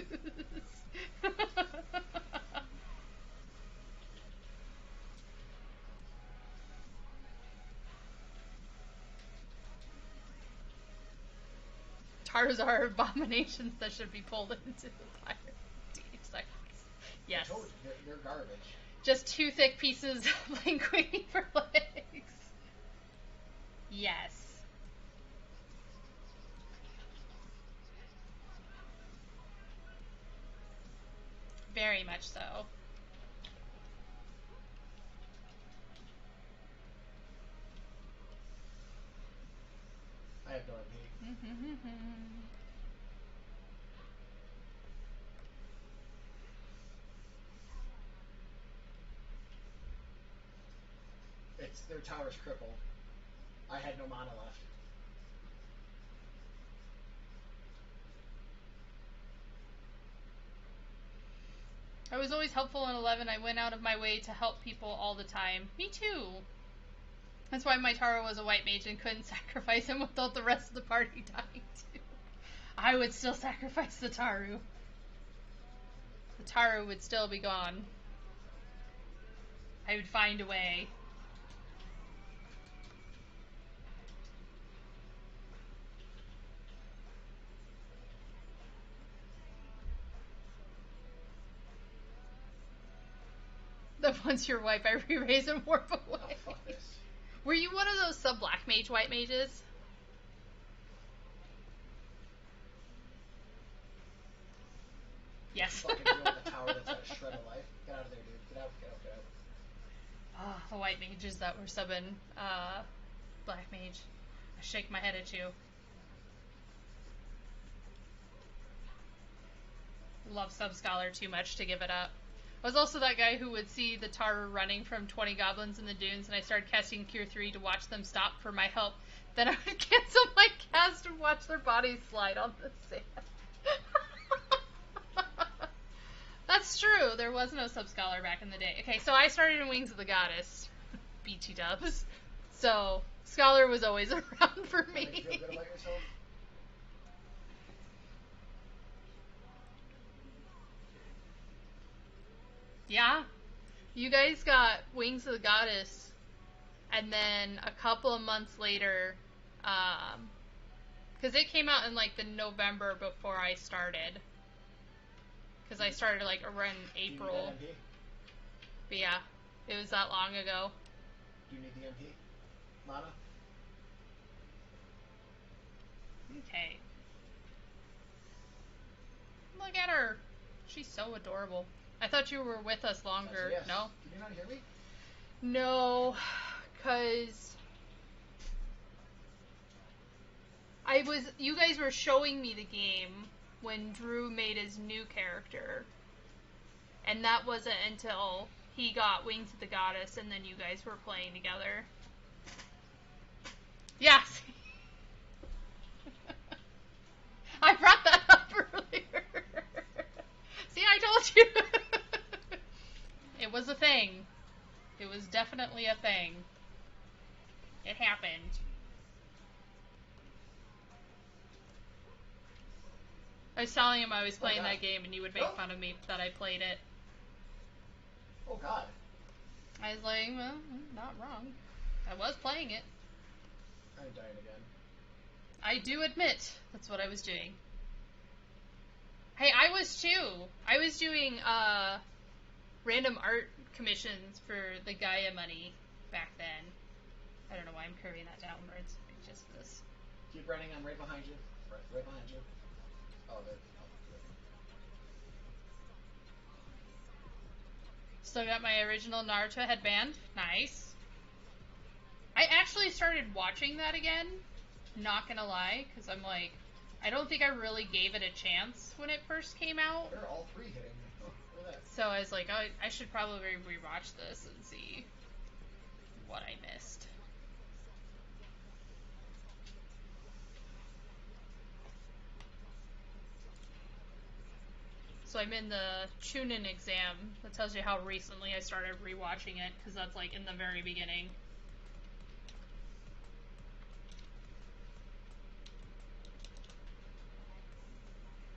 Tars are abominations that should be pulled into the fire. Yes. I told you, they're garbage. Just 2 thick pieces of linguine for legs. Yes. Very much so. I have no MP. Their tower's crippled. I had no mana left. I was always helpful in 11. I went out of my way to help people all the time. Me too. That's why my Taro was a white mage and couldn't sacrifice him without the rest of the party dying too. I would still sacrifice the Taru. The Taru would still be gone. I would find a way. Then once you're white, I re-raise and warp away. Oh, fuck this. Were you one of those sub-black mage white mages? Yes. Fucking deal with a tower that's got a shred of life. Get out of there, dude. Get out, get out, get out. Ah, the white mages that were subbing black mage. I shake my head at you. Love sub-scholar too much to give it up. I was also that guy who would see the Taru running from 20 goblins in the dunes, and I started casting Cure 3 to watch them stop for my help. Then I would cancel my cast and watch their bodies slide on the sand. That's true. There was no sub-scholar back in the day. Okay, so I started in Wings of the Goddess. BT dubs. So, Scholar was always around for me. Make you feel good about yourself? Yeah. You guys got Wings of the Goddess, and then a couple of months later, because it came out in like the November before I started. Because I started like around April. Do you need that MP? But yeah, it was that long ago. Do you need the MP? Mana? Okay. Look at her. She's so adorable. I thought you were with us longer. Yes. No? Can you not hear me? No, because you guys were showing me the game when Drew made his new character. And that wasn't until he got Wings of the Goddess and then you guys were playing together. Yes. I brought that up earlier. See, I told you. It was a thing. It was definitely a thing. It happened. I was telling him I was playing that game and you would make fun of me that I played it. Oh, God. I was like, well, not wrong. I was playing it. I'm dying again. I do admit that's what I was doing. Hey, I was too. I was doing random art commissions for the Gaia money back then. I don't know why I'm curving that downwards. It's just this. Keep running. I'm right behind you. Right behind you. Oh, there. Still got my original Naruto headband. Nice. I actually started watching that again. Not gonna lie, because I'm like, I don't think I really gave it a chance when it first came out. They're all three hitting. Oh, look at that. So I was like, I should probably rewatch this and see what I missed. So I'm in the Chunin exam. That tells you how recently I started rewatching it, because that's like in the very beginning.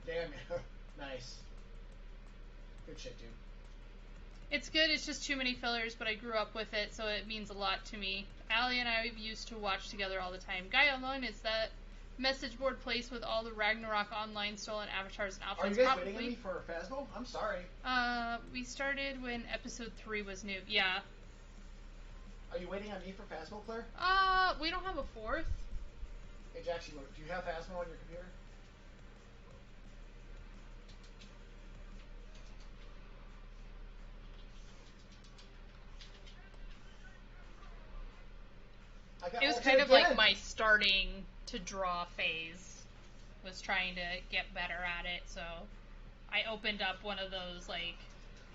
Damn you. Nice. Good shit, dude. It's good, it's just too many fillers, but I grew up with it, so it means a lot to me. Allie and I used to watch together all the time. Guy Online is that message board place with all the Ragnarok Online stolen avatars and outfits. Are you guys waiting on me for Phasmo? I'm sorry. We started when episode 3 was new. Yeah. Are you waiting on me for Phasmo, Claire? We don't have a 4th. Hey, Jackson, do you have Phasmo on your computer? It was kind of like my starting to draw phase. Was trying to get better at it, so I opened up one of those, like,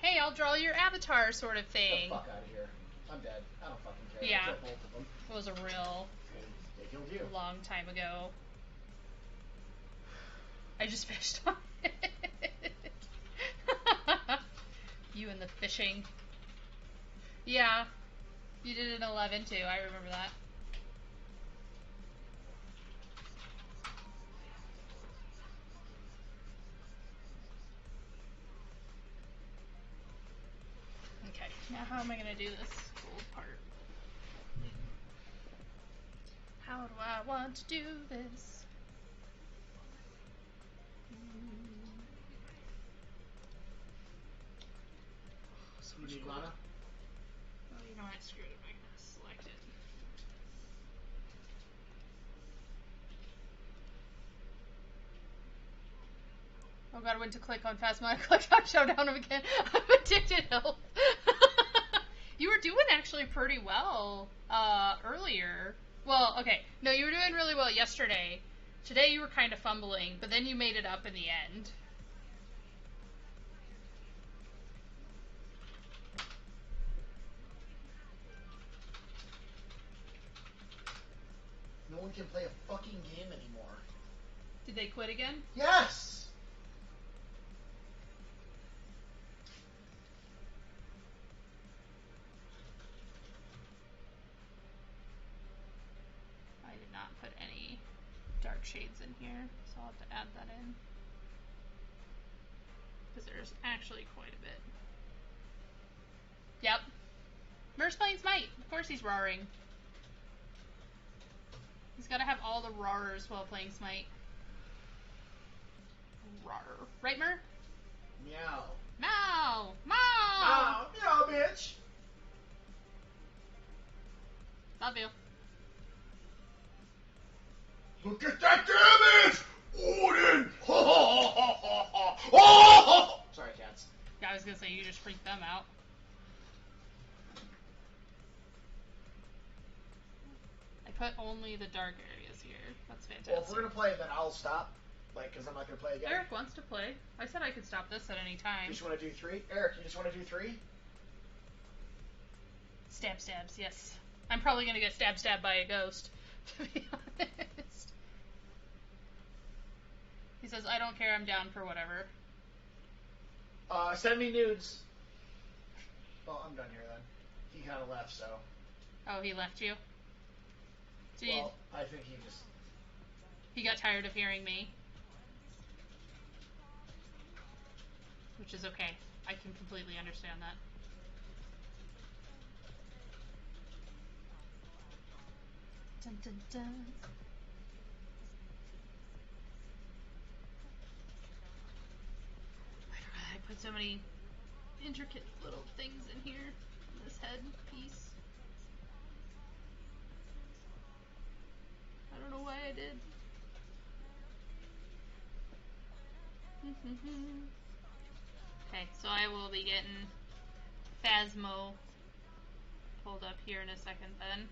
hey, I'll draw your avatar sort of thing. Get the fuck out of here. I'm dead. I don't fucking care. Yeah. I killed both of them. It was a real They killed you. long time ago. I just fished on it. You and the fishing. Yeah. You did an 11 too, I remember that. Okay, now how am I gonna do this gold part? How do I want to do this? So You much need gold. mana? Oh, you know I screwed it. I'm gonna select it. Oh god, I went to click on Phasmo. I clicked on Showdown again. I'm addicted help. You were doing actually pretty well earlier. Well, okay. No, you were doing really well yesterday. Today you were kind of fumbling, but then you made it up in the end. No one can play a fucking game anymore. Did they quit again? Yes! I did not put any dark shades in here, so I'll have to add that in. Because there's actually quite a bit. Yep. Mer's playing Smite. Of course he's roaring. He's got to have all the roars while playing Smite. Roar. Right, Mer? Meow. Meow! Meow! Meow! Meow, bitch! Love you. Look at that damage! Odin! Ha ha ha ha ha ha! Sorry, cats. Yeah, I was gonna say, you just freaked them out. I put only the dark areas here. That's fantastic. Well, if we're gonna play, then I'll stop. Like, because I'm not gonna play again. Eric wants to play. I said I could stop this at any time. You just want to do 3? Eric, you just want to do 3? Stabs, yes. I'm probably gonna get stabbed by a ghost, to be honest. He says, I don't care, I'm down for whatever. Send me nudes. Well, I'm done here then. He kind of left, so. Oh, he left you? Well, I think he just. He got tired of hearing me. Which is okay. I can completely understand that. Dun, dun, dun. I put so many intricate little things in here on this head piece. I don't know why I did. Okay, so I will be getting Phasmo pulled up here in a second then.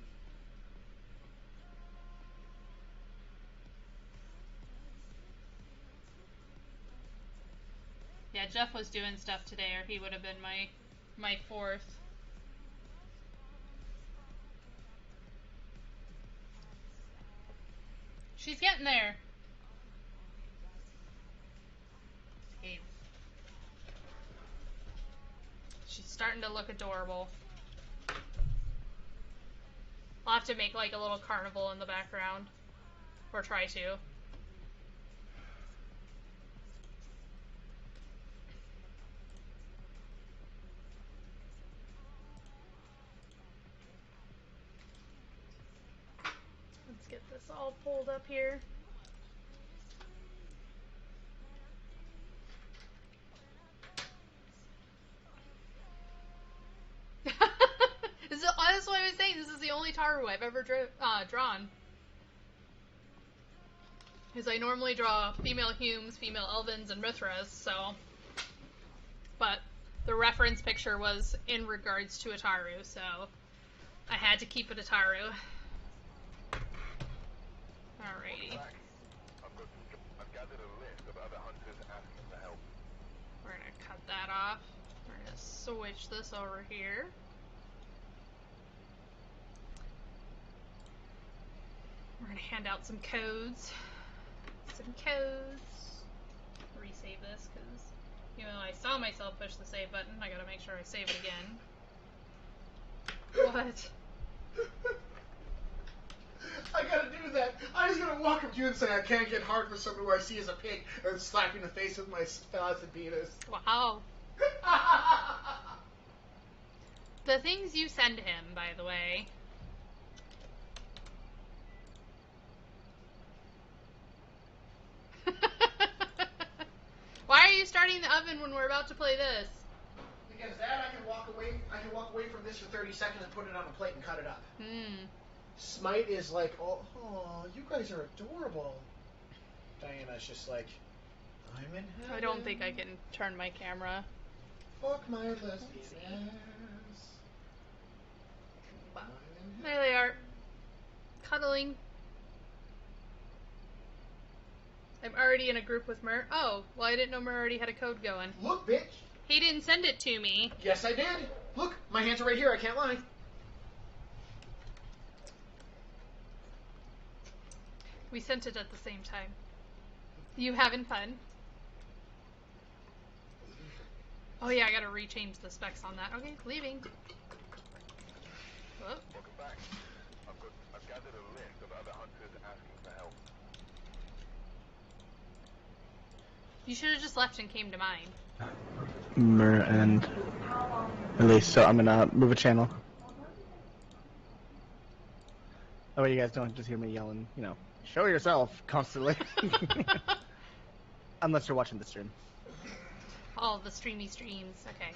Yeah, Jeff was doing stuff today, or he would have been my 4th. She's getting there. Cave. She's starting to look adorable. I'll have to make like a little carnival in the background. Or try to. Let's get this all pulled up here. That's what I was saying. This is the only Taru I've ever drawn. Because I normally draw female Humes, female Elvins, and Mithras, so. But the reference picture was in regards to a Taru, so I had to keep it a Taru. Alrighty. We're gonna cut that off. We're gonna switch this over here. We're gonna hand out some codes. Resave this, because even though I saw myself push the save button, I gotta make sure I save it again. What? I gotta do that. I was gonna walk up to you and say I can't get hard for someone who I see as a pig and slap you in the face with my flaccid penis. Wow. The things you send him, by the way. Why are you starting the oven when we're about to play this? Because that I can walk away from this for 30 seconds and put it on a plate and cut it up. Smite is like, oh, you guys are adorable. Diana's just like, I'm in heaven. I don't think I can turn my camera. Fuck my lesbian ass. Wow. There they are. Cuddling. I'm already in a group with Mur. Oh, well, I didn't know Mur already had a code going. Look, bitch. He didn't send it to me. Yes, I did. Look, my hands are right here. I can't lie. We sent it at the same time. You having fun? Oh yeah, I gotta rechange the specs on that. Okay, leaving. Whoa. Welcome back. I've gathered a list of other hunters asking for help. You should have just left and came to mine. And at least, so I'm gonna move a channel. That way you guys don't just hear me yelling, you know, show yourself constantly. Unless you're watching the stream. All the streamy streams. Okay.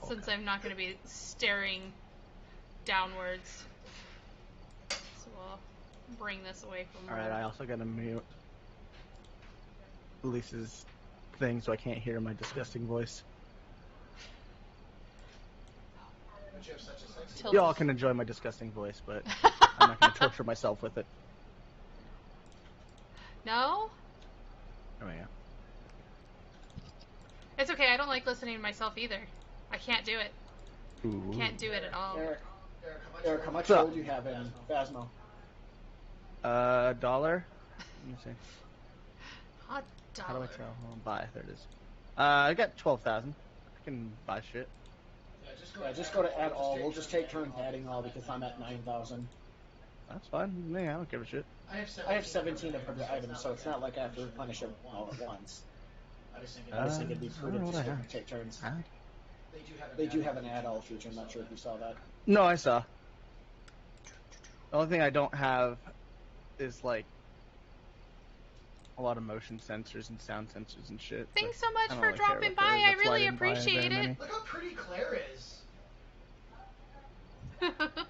Since I'm not going to be staring downwards. So we'll bring this away from her. Alright, I also gotta mute Lisa's thing so I can't hear my disgusting voice. But you have such a sexy You all can enjoy my disgusting voice, but I'm not gonna torture myself with it. No? Oh yeah. It's okay, I don't like listening to myself either. I can't do it. Ooh. Can't do it at all. Eric, how much What's up? gold do you have in Phasmo? $1. Let me see. Hot How do I dollar. tell? Oh, buy. There it is. I got 12,000. I can buy shit. Yeah, just go to add all. We'll just take turns adding all because I'm at 9,000. That's fine. Man, I don't give a shit. I have 17 of every item, so it's not like I have to replenish them all at once. I just think it'd be I don't know prudent what I just have. to take turns. Add? They do have an add-all feature. I'm not sure if you saw that. No, I saw. The only thing I don't have is like a lot of motion sensors and sound sensors and shit. Thanks but so much I don't for really care dropping what by. that is. I That's why really didn't buy appreciate very it. many. Look how pretty Claire is.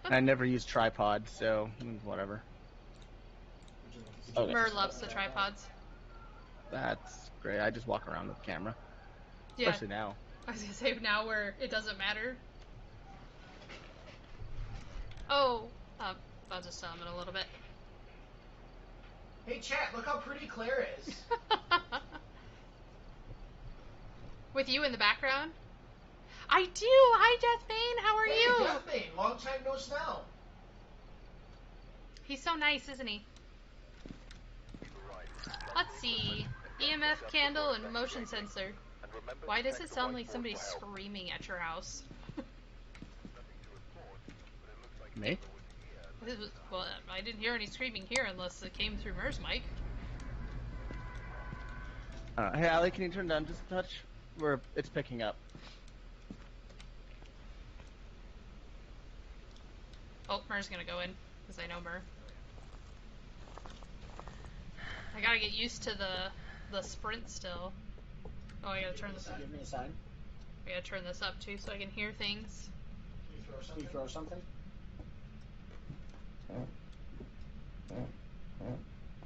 I never use tripods, so whatever. Okay. Mur loves the tripods. That's great. I just walk around with the camera, Yeah. especially now. I was gonna say now where it doesn't matter. Oh, I'll just tell him in a little bit. Hey, chat, look how pretty Claire is. With you in the background? I do! Hi, Deathbane! How are you? Hey, Deathbane, long time no smell. He's so nice, isn't he? Let's see. EMF candle and motion sensor. And Remember Why to does check it the sound like whiteboard somebody's for help. screaming at your house? Nothing to report, but it looks like Me? whoever was here. Well, I didn't hear any screaming here unless it came through Mer's mic. Hey, Allie, can you turn down just a touch? It's picking up. Oh, Mer's gonna go in, because I know Mer. I gotta get used to the sprint still. Oh, I gotta turn this up. Give me a sign. I gotta turn this up too so I can hear things. Can you throw something?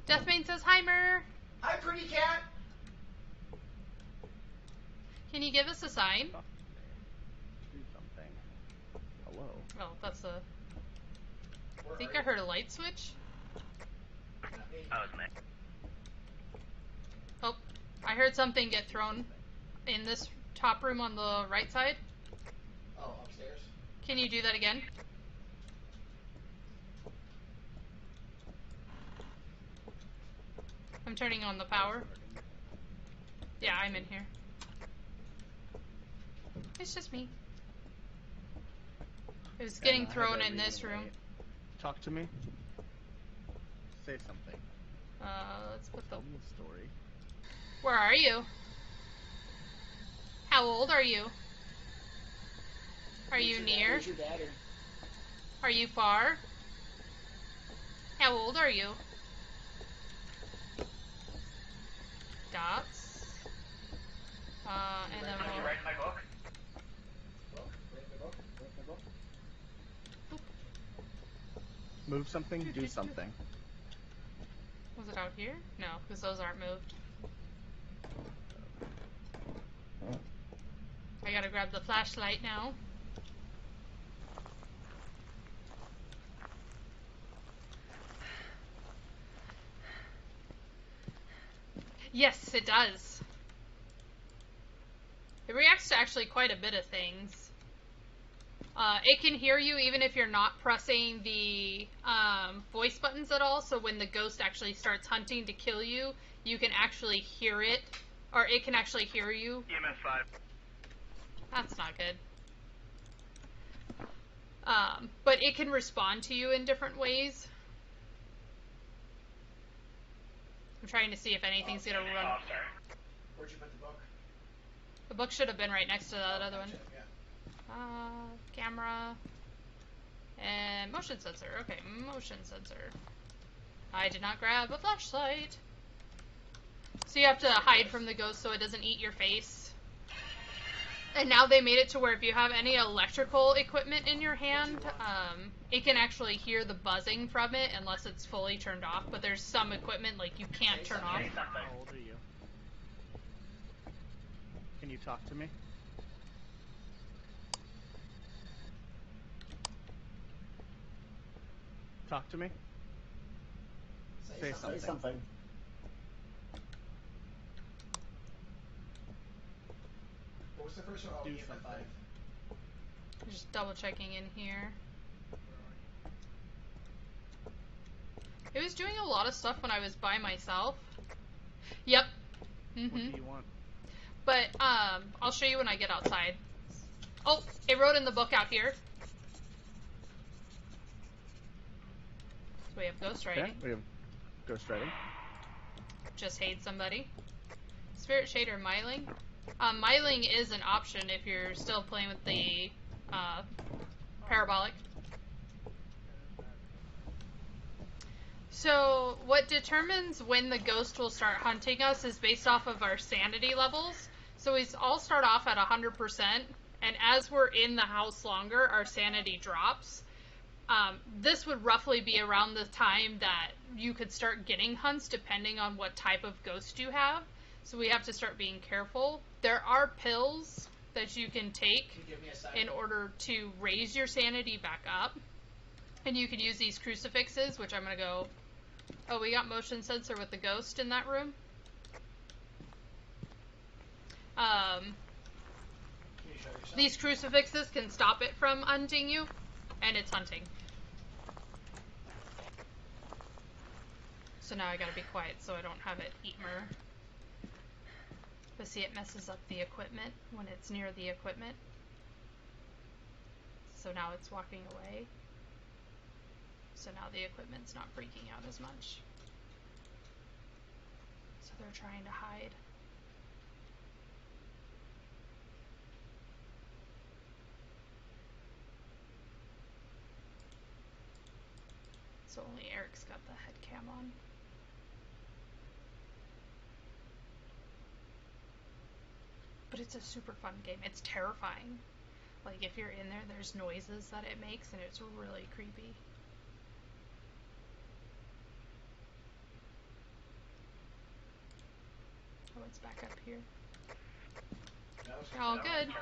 Deathbane says, hi, Mer! Hi, pretty cat! Can you give us a sign? Talk to me. Do something. Hello. Oh, that's a... Where I think are I you? heard a light switch. Not me. That was me. Oh, I heard something get thrown in this top room on the right side. Oh, upstairs? Can you do that again? I'm turning on the power. Yeah, I'm in here. It's just me. It was getting thrown in this room. Talk to me. Say something. Let's put the... Tell me a story. Where are you? How old are you? Are you near? Where's your daddy? Are you far? How old are you? Dots. And then You we'll... writing my book? Book? Read my book? Read my book? Move something, do something. Was it out here? No, because those aren't moved. I gotta grab the flashlight now. Yes, it does. It reacts to actually quite a bit of things. It can hear you even if you're not pressing the voice buttons at all, so when the ghost actually starts hunting to kill you, you can actually hear it, or it can actually hear you. EMF 5. That's not good. But it can respond to you in different ways. I'm trying to see if anything's gonna run. Oh, sorry. Where'd you put the book? The book should have been right next to that other one. Gotcha, yeah. Camera. And motion sensor. Okay, motion sensor. I did not grab a flashlight. So you have to hide from the ghost so it doesn't eat your face. And now they made it to where if you have any electrical equipment in your hand, it can actually hear the buzzing from it unless it's fully turned off. But there's some equipment like you can't turn off. Say something. How old are you? Can you talk to me? Talk to me? Say something. Say something. What was the first one? Oh, Do EMF something. 5. Just double checking in here. It was doing a lot of stuff when I was by myself. Yep. What do you want? But I'll show you when I get outside. Oh, it wrote in the book out here. So we have ghostwriting. Okay, we have ghostwriting. Just hate somebody. Spirit Shader Myling. Myling is an option if you're still playing with the parabolic. So what determines when the ghost will start hunting us is based off of our sanity levels. So we all start off at 100%, and as we're in the house longer, our sanity drops. This would roughly be around the time that you could start getting hunts, depending on what type of ghost you have. So we have to start being careful. There are pills that you can take Can you give me a sign? in order to raise your sanity back up. And you can use these crucifixes, which I'm going to go... Oh, we got motion sensor with the ghost in that room. Can you show yourself? These crucifixes can stop it from hunting you, and it's hunting. So now I gotta be quiet so I don't have it eat Mer. But see, it messes up the equipment when it's near the equipment. So now it's walking away. So now the equipment's not freaking out as much. So they're trying to hide. So only Eric's got the head cam on. But it's a super fun game. It's terrifying. Like, if you're in there, there's noises that it makes, and it's really creepy. Oh, it's back up here. Oh, good.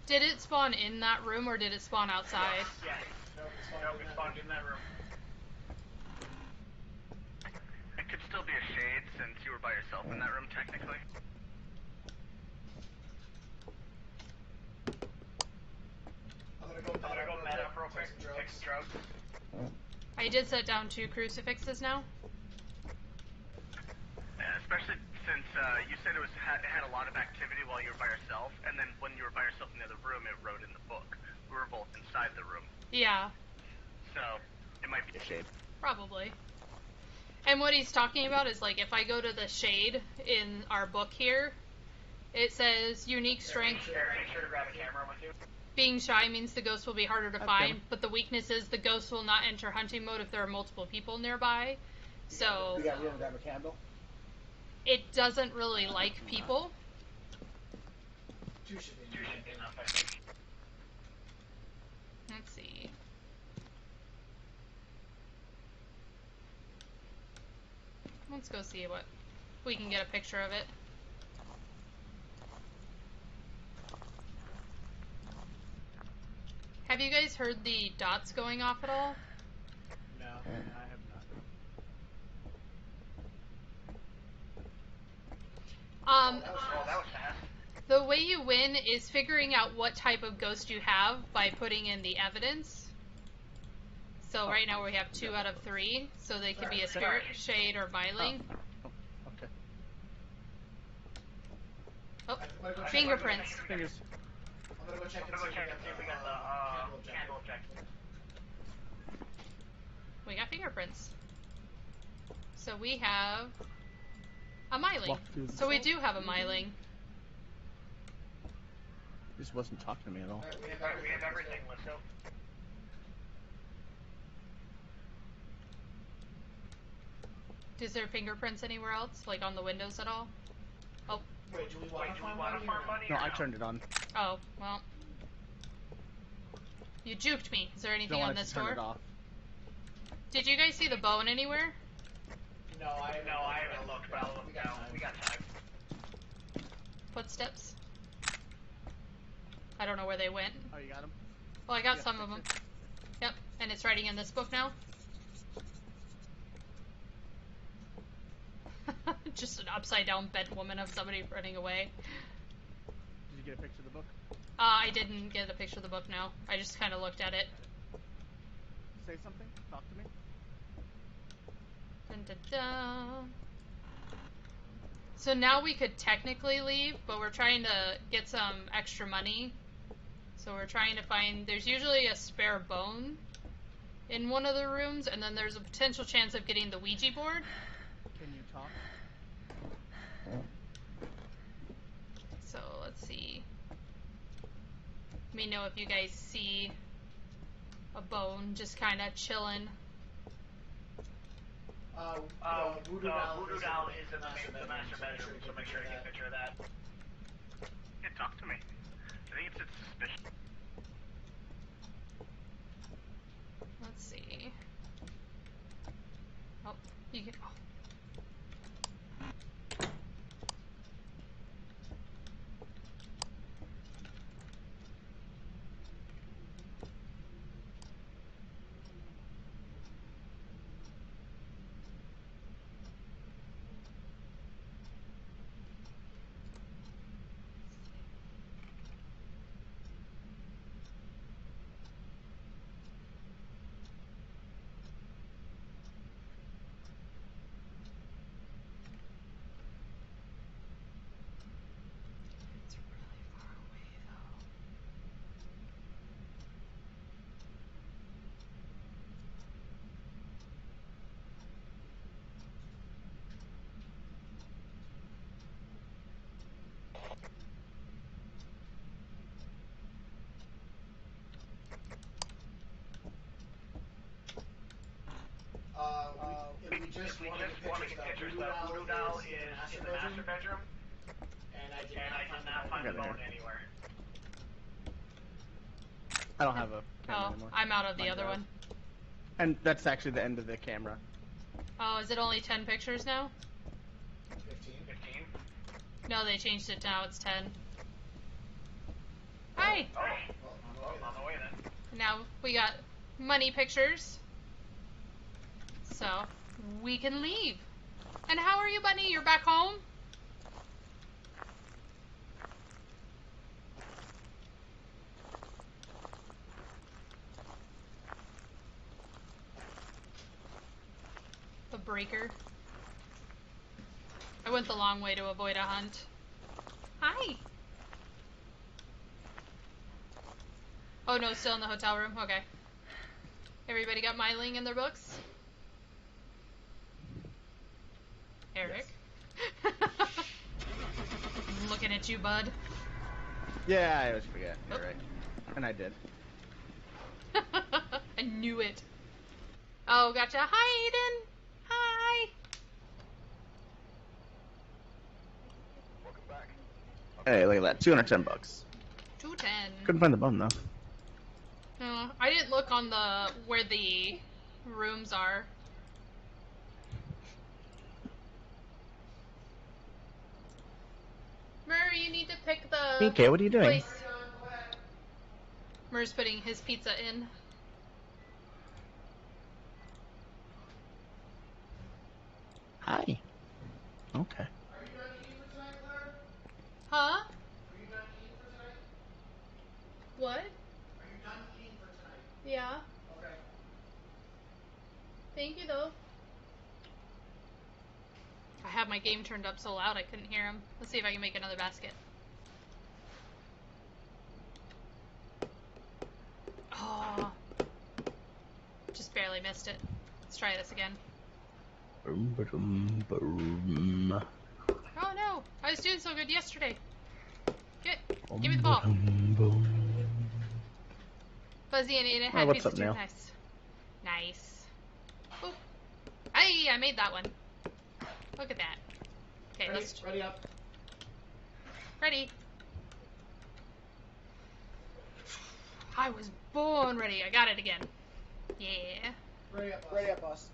Did it spawn in that room, or did it spawn outside? Yes. Nope, it spawned in that room. It could still be a shade since you were by yourself in that room, technically. I'm gonna go meta up real quick, take some drugs. I did set down 2 crucifixes now. Especially since you said it had a lot of activity while you were by yourself, and then when you were by yourself in the other room, it wrote in the book. We were both inside the room. Yeah. So, it might be a shade. Probably. And what he's talking about is, like, if I go to the shade in our book here, it says unique strength. Make sure to grab a camera with you. Being shy means the ghost will be harder to find, but the weakness is the ghost will not enter hunting mode if there are multiple people nearby. So You got room to grab a candle? it doesn't really like people. 2 should be enough, I think. Let's see. Let's go see what we can get a picture of it. Have you guys heard the dots going off at all? No, I have not. That was fast. The way you win is figuring out what type of ghost you have by putting in the evidence. So right now we have 2 out of 3, so they could be a spirit, shade, or myling. Okay. Oh, fingerprints. Fingers. I'm gonna go check and see if we got the candle objective. We got fingerprints. So we have a myling. So we do have a myling. He just wasn't talking to me at all. Alright, we have everything, let's go. Is there fingerprints anywhere else? Like on the windows at all? Oh. Wait, do we want to farm money? No, I turned it on. Oh, well. You juked me. Is there anything Don't on want this to turn door? it off. Did you guys see the bone anywhere? No, I haven't looked, but I'll look now. We got time. Footsteps? I don't know where they went. Oh, you got him? Well, I got some of them. Yep, and it's writing in this book now. Just an upside down bent woman of somebody running away. Did you get a picture of the book? I didn't get a picture of the book, no. I just kind of looked at it. Say something? Talk to me? Dun, dun, dun. So now we could technically leave, but we're trying to get some extra money. So we're trying to find, there's usually a spare bone in one of the rooms, and then there's a potential chance of getting the Ouija board. Can you talk? So let's see. Let me know if you guys see a bone just kind of chilling. Voodoo Doll is in the master bedroom, so make sure to get a picture of that. Yeah, talk to me. I think it's suspicious. Let's see. Oh, you can. Oh. just want to get pictures. The voodoo doll is in the master bedroom. And I did not find the bone anywhere. I don't have a camera Oh, anymore. I'm out of the Mine's other out. one. And that's actually the end of the camera. Oh, is it only 10 pictures now? 15. No, they changed it now. It's 10. Hi! Oh, well, on the way then. Now we got money pictures. So, we can leave. And how are you, Bunny? You're back home? The breaker. I went the long way to avoid a hunt. Hi! Oh no, still in the hotel room? Okay. Everybody got Myling in their books? Eric? Yes. I'm looking at you, bud. Yeah, I always forget. You're right. And I did. I knew it. Oh, gotcha. Hi, Aiden! Hi! Welcome back. Hey, look at that. $210. 210. Couldn't find the bone though. I didn't look on the where the rooms are. Murray, you need to pick the Okay, what are you doing? place. Murray's putting his pizza in. Hi. Okay. Are you done eating for tonight, Claire? Huh? Are you done eating for tonight? What? Are you done eating for tonight? Yeah. Okay. Thank you, though. I have my game turned up so loud I couldn't hear him. Let's see if I can make another basket. Oh. Just barely missed it. Let's try this again. Boom, boom, boom. Oh no! I was doing so good yesterday. Give me the ball. Fuzzy and Ada had what's pizza up too. now? Nice. Nice. Oop. Hey, I made that one. Look at that. Okay, let's... Ready up. Ready. I was born ready. I got it again. Yeah. Ready up, boss. Ready up, boss.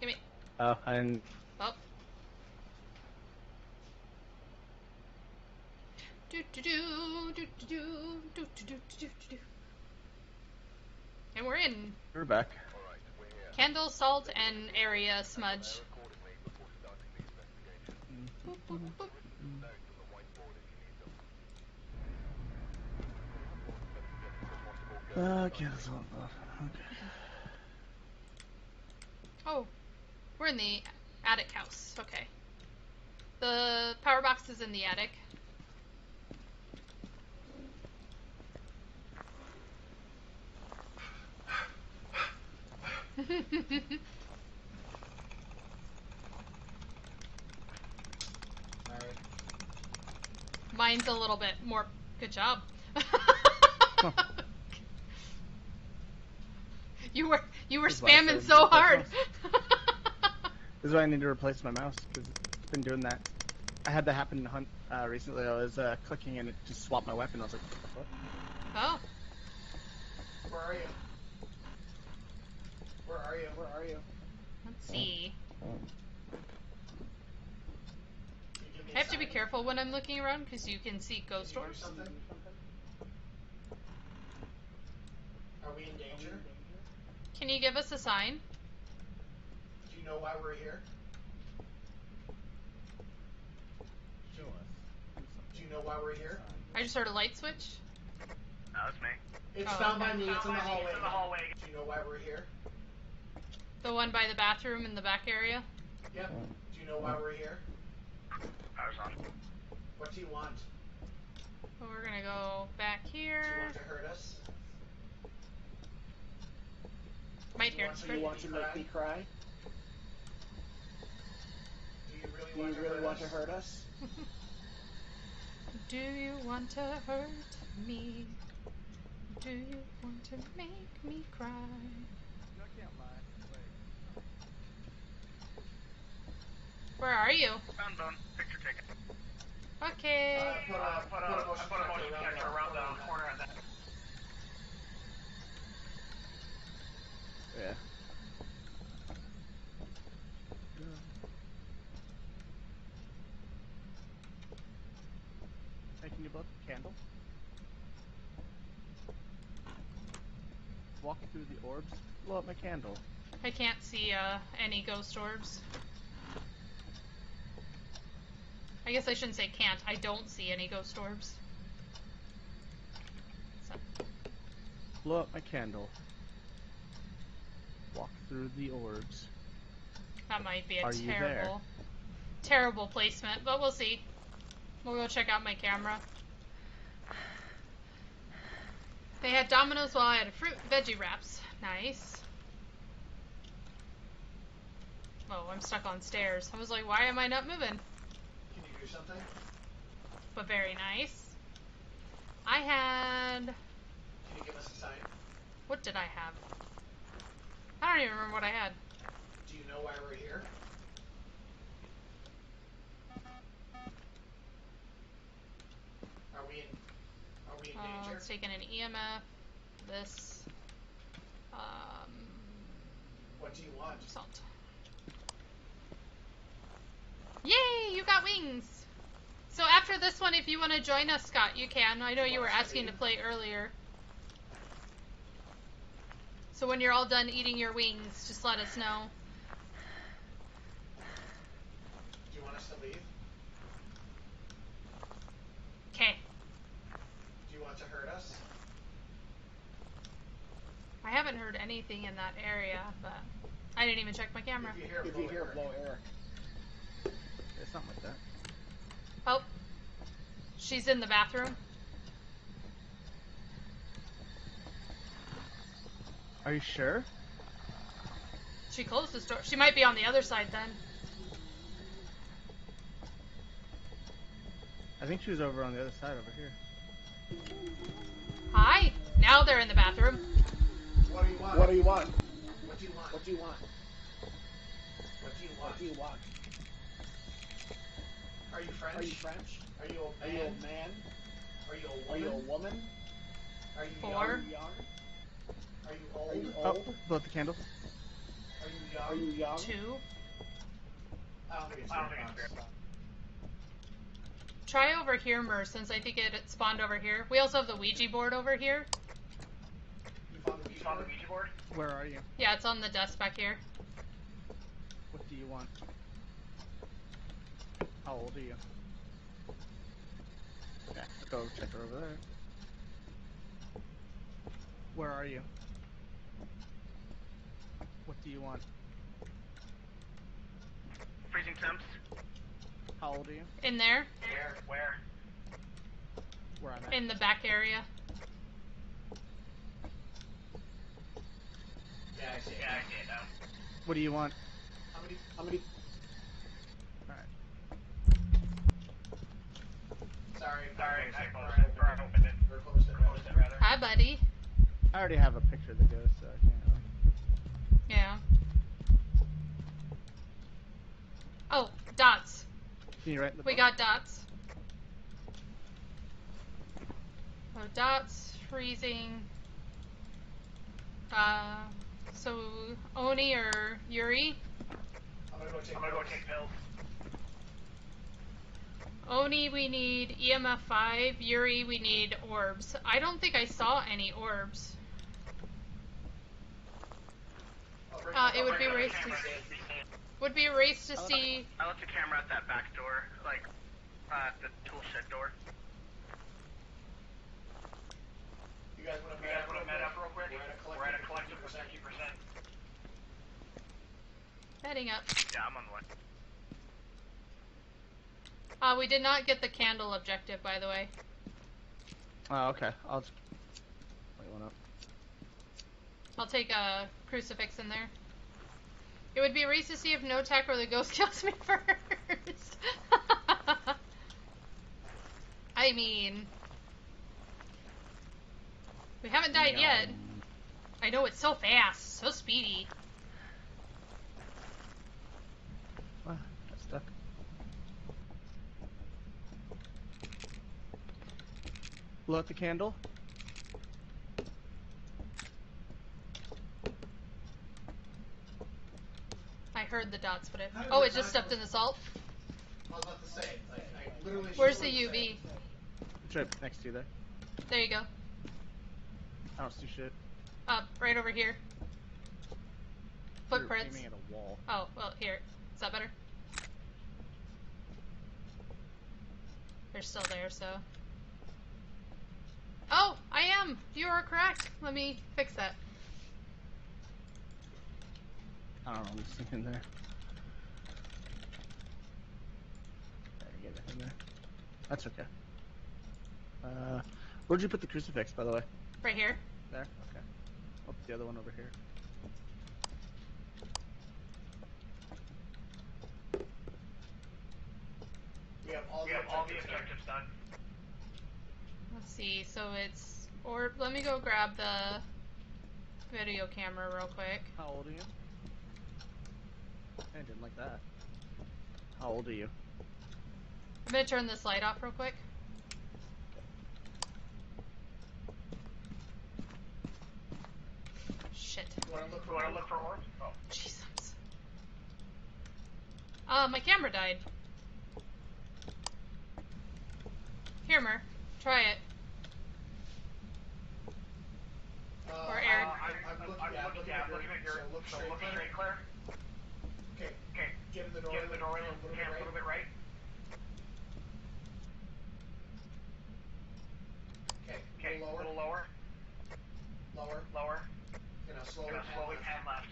Give me. Oh, and Oh. Do. And we're in. we're back. Alright, we're here. Candle, salt, and area smudge. Accordingly before starting the investigation. Boop, boop, boop. Notes on the whiteboard if you need them. Putting up more Okay, that's all. Okay. Oh, we're in the attic house. Okay. The power box is in the attic. Sorry. Mine's a little bit more. Good job. You were This is why I spamming said so replace hard. This is why I need to replace my mouse, because it's been doing that. I had that happen in Hunt recently. I was clicking and it just swapped my weapon. I was like, what? Oh. Where are you? Where are you? Where are you? Let's see. Can you give me a I have to be sign? careful when I'm looking around because you can see ghost Can you do orbs. something? Are we in danger? Can you give us a sign? Do you know why we're here? Show us. Do you know why we're here? I just heard a light switch. That was me. It's Oh, found okay. by me. It's in the hallway. It's in the hallway. Do you know why we're here? The one by the bathroom in the back area. Yep. Do you know why we're here? Power's on. What do you want? Well, we're gonna go back Do you here. want to hurt us? Right Do here. you You want to make me cry? Do you really Do you want to really hurt want us? to hurt us? Do you want to hurt me? Do you want to make me cry? I can't lie. Wait. Where are you? Found bone. Picture taken. Okay. Put a motion detector around the corner of that. Yeah. Hey, can you blow up the candle? Walk through the orbs. Blow up my candle. I can't see any ghost orbs. I guess I shouldn't say can't. I don't see any ghost orbs. So. Blow up my candle. Walk through the orbs. That might be a Are you there? terrible placement, but we'll see. We'll go check out my camera. They had Domino's while I had fruit veggie wraps. Nice. Oh, I'm stuck on stairs. I was like, why am I not moving? Can you do something? But very nice. I had... Can you give us a sign? What did I have? I don't even remember what I had. Do you know why we're here? Are we in danger? It's taken an EMF. This. What do you want? Salt. Yay! You got wings! So after this one, if you want to join us, Scott, you can. I know you were asking to play earlier. So when you're all done eating your wings, just let us know. Do you want us to leave? Okay. Do you want to hurt us? I haven't heard anything in that area, but I didn't even check my camera. If you hear blow air. Yeah, something like that. Oh. She's in the bathroom. Are you sure? She closed the door. She might be on the other side then. I think she was over on the other side over here. Hi. Now they're in the bathroom. What do you want? What do you want? What do you want? What do you want? What do you want? What do you want? Are you French? Are you French? Are you a Are man? you a man? Are you a Are woman? you a woman? Are you Four. young? Are you young? Are you Are old? you Oh, old? blow up the candle. Are you young? Are you young? 2. I don't think it's spirit box. Try over here, Mer, since I think it spawned over here. We also have the Ouija board over here. You found the Ouija board? Where are you? Yeah, it's on the desk back here. What do you want? How old are you? Yeah, I'll go check her over there. Where are you? What do you want? Freezing temps. How old are you? In there. Where? Where I'm at? In the back area. Yeah, I see it. Now. What do you want? How many? Alright. Sorry. I opened it. Or closed it, rather. Hi, buddy. I already have a picture of the ghost, so I can't. Yeah. Oh, dots. Can you write in the We book? got dots. Oh, dots, freezing. So Oni or Yuri? I'm gonna go take pills. Oni, we need EMF 5. Yuri, we need orbs. I don't think I saw any orbs. It would be a race to see. Would be a race to see. I left the camera at that back door, like the tool shed door. You guys want to met up real quick? We're at a collective of 50%. Heading up. Yeah, I'm on the way. We did not get the candle objective, by the way. Oh, okay. I'll just wait one up. I'll take a crucifix in there. It would be a race to see if no tech or the ghost kills me first. I mean, we haven't died yet. I know, it's so fast, so speedy. Ah, got stuck. Blow out the candle. I heard the dots, but How did oh, the it just stepped in the salt. I was about to say, like, I literally. Where's the UV? It's right next to you there. There you go. I don't see shit. Right over here. Footprints. You're aiming at a wall. Oh, well, here. Is that better? They're still there, so. Oh, I am! You are correct. Let me fix that. I don't know what's in there. Get it in there. That's okay. Where'd you put the crucifix, by the way? Right here. There? Okay. I'll put the other one over here. We have all the objectives done. Let's see. So it's. Or let me go grab the video camera real quick. How old are you? I didn't like that. How old are you? I'm gonna turn this light off real quick. Shit. You wanna look for orbs? Oh. Jesus. My camera died. Here, Mer. Try it. Or Eric. I'm looking at your. So look straight, Claire. Okay. Get in the doorway. A little bit right. Okay. A little lower. Lower. Gonna slowly pan left.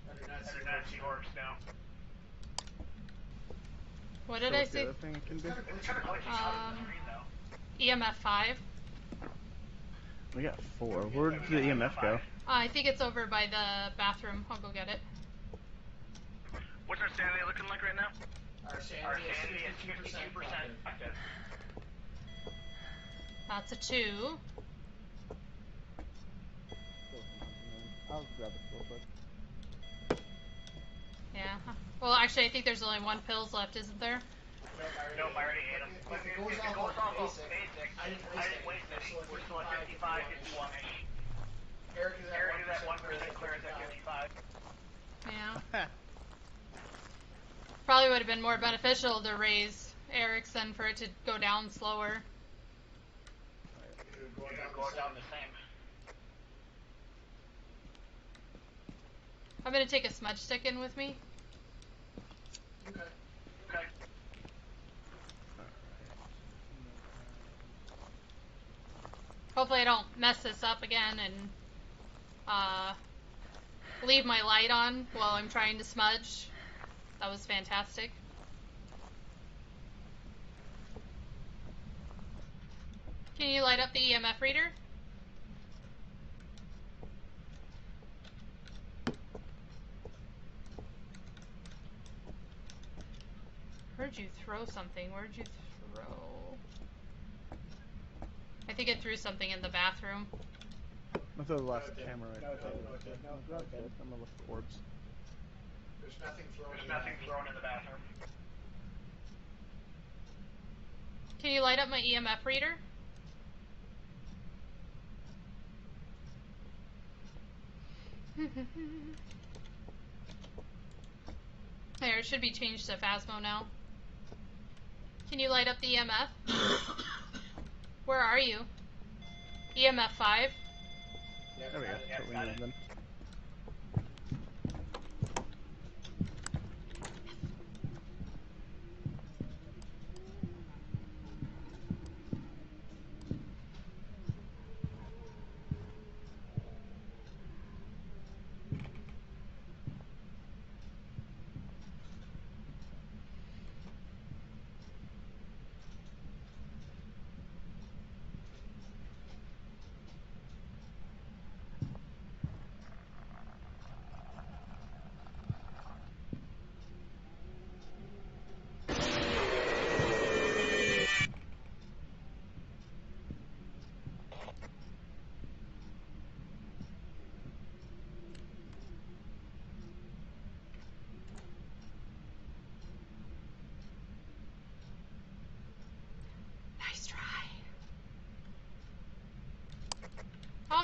I do not see orbs now. What did So I what's the say? other thing it can be? It's kind of glitching out of the screen though. EMF 5. We got 4. Where did the EMF go? I think it's over by the bathroom. I'll go get it. What's our sanity looking like right now? Our sanity is 52% active. That's a 2. I'll grab it real quick. Yeah. Well, actually, I think there's only 1 pills left, isn't there? Nope, I already ate them. If it goes off of basic, I didn't waste any. We're still at 55, 51-ish. Eric is at 1% clear, is at 55. Yeah. Probably would have been more beneficial to raise Eric's than for it to go down slower. It would go down the same. I'm gonna take a smudge stick in with me. Okay. Hopefully I don't mess this up again and leave my light on while I'm trying to smudge. That was fantastic. Can you light up the EMF reader? Heard you throw something. Where'd you throw? I think it threw something in the bathroom. I'll throw the last camera right there. I'm gonna look for orbs. There's nothing thrown in the bathroom. Can you light up my EMF reader? There, it should be changed to Phasmo now. Can you light up the EMF? Where are you? EMF 5? Yep, There we go. That's what we need then.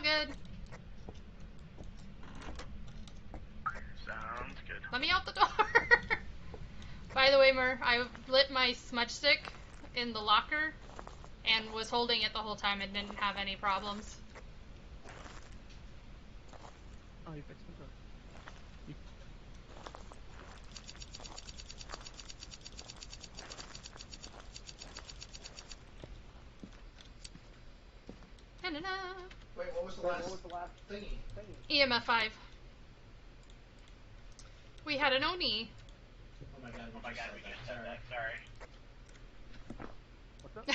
good. Sounds good. Let me out the door. By the way, Mer, I lit my smudge stick in the locker and was holding it the whole time and didn't have any problems. Oh, you fixed it. You... Da-da-da. Wait, what was the last thingy? EMF 5. We had an Oni. Oh my god, we just said that. Sorry. What's up?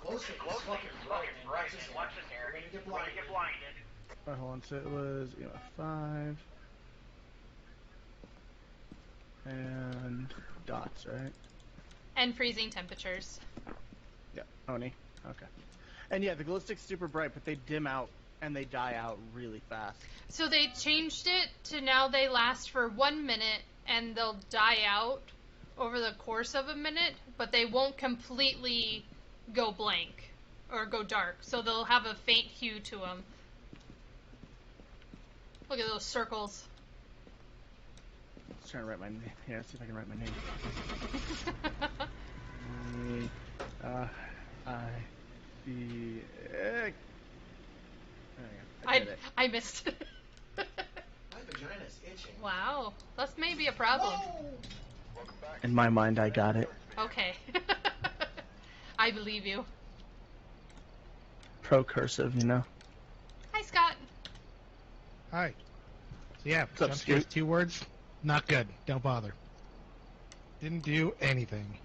Glow stick is fucking bright, man. Watch this, Eric. We're gonna get blinded. Alright, hold on. So it was EMF 5. And dots, right? And freezing temperatures. Yeah, Oni. Okay. And yeah, the glow stick's super bright, but they dim out and they die out really fast. So they changed it to now they last for 1 minute and they'll die out over the course of a minute, but they won't completely go blank or go dark. So they'll have a faint hue to them. Look at those circles. I was trying to write my name. Yeah, let's see if I can write my name. I-C... I missed it. My vagina's itching. Wow, that's maybe a problem. Whoa! In my mind, I got it. Okay. I believe you. Pro-cursive, you know? Hi, Scott. Hi. So yeah, What's up, jump scares, Scoot? 2 words. Not good. Don't bother. Didn't do anything.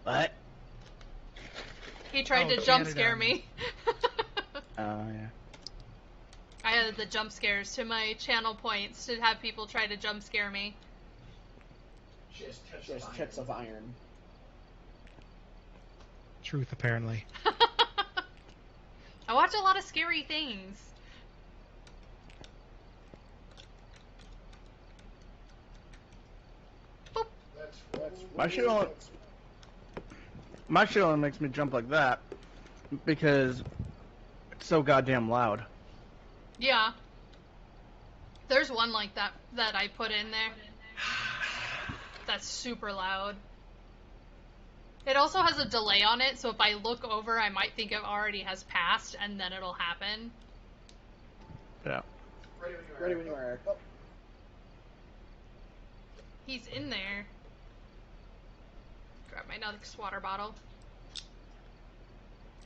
What? He tried Oh, to jump Canada. scare me. Oh, yeah. I added the jump scares to my channel points to have people try to jump scare me. She has tits of iron. Truth, apparently. I watch a lot of scary things. Boop. My shit only makes me jump like that because it's so goddamn loud. Yeah. There's one like that that I put in there. That's super loud. It also has a delay on it, so if I look over, I might think it already has passed, and then it'll happen. Yeah. Ready when you are, Eric. Oh. He's in there. Grab my next water bottle.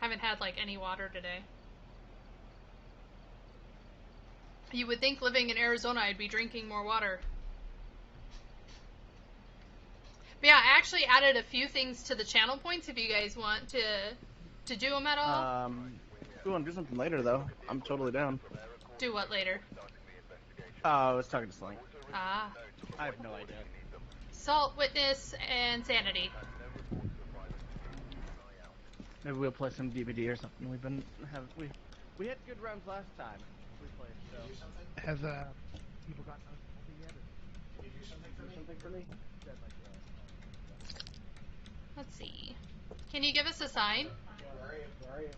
Haven't had, like, any water today. You would think living in Arizona I'd be drinking more water. But yeah, I actually added a few things to the channel points if you guys want to do them at all. If we want to do something later, though, I'm totally down. Do what later? I was talking to Sling. Ah. I have no idea. Salt, witness, and sanity. Maybe we'll play some DVD or something. We had good rounds last time. We played. So. Can you do something? Has people gotten something yet? Can you do something for me? Let's see. Can you give us a sign? Where are you?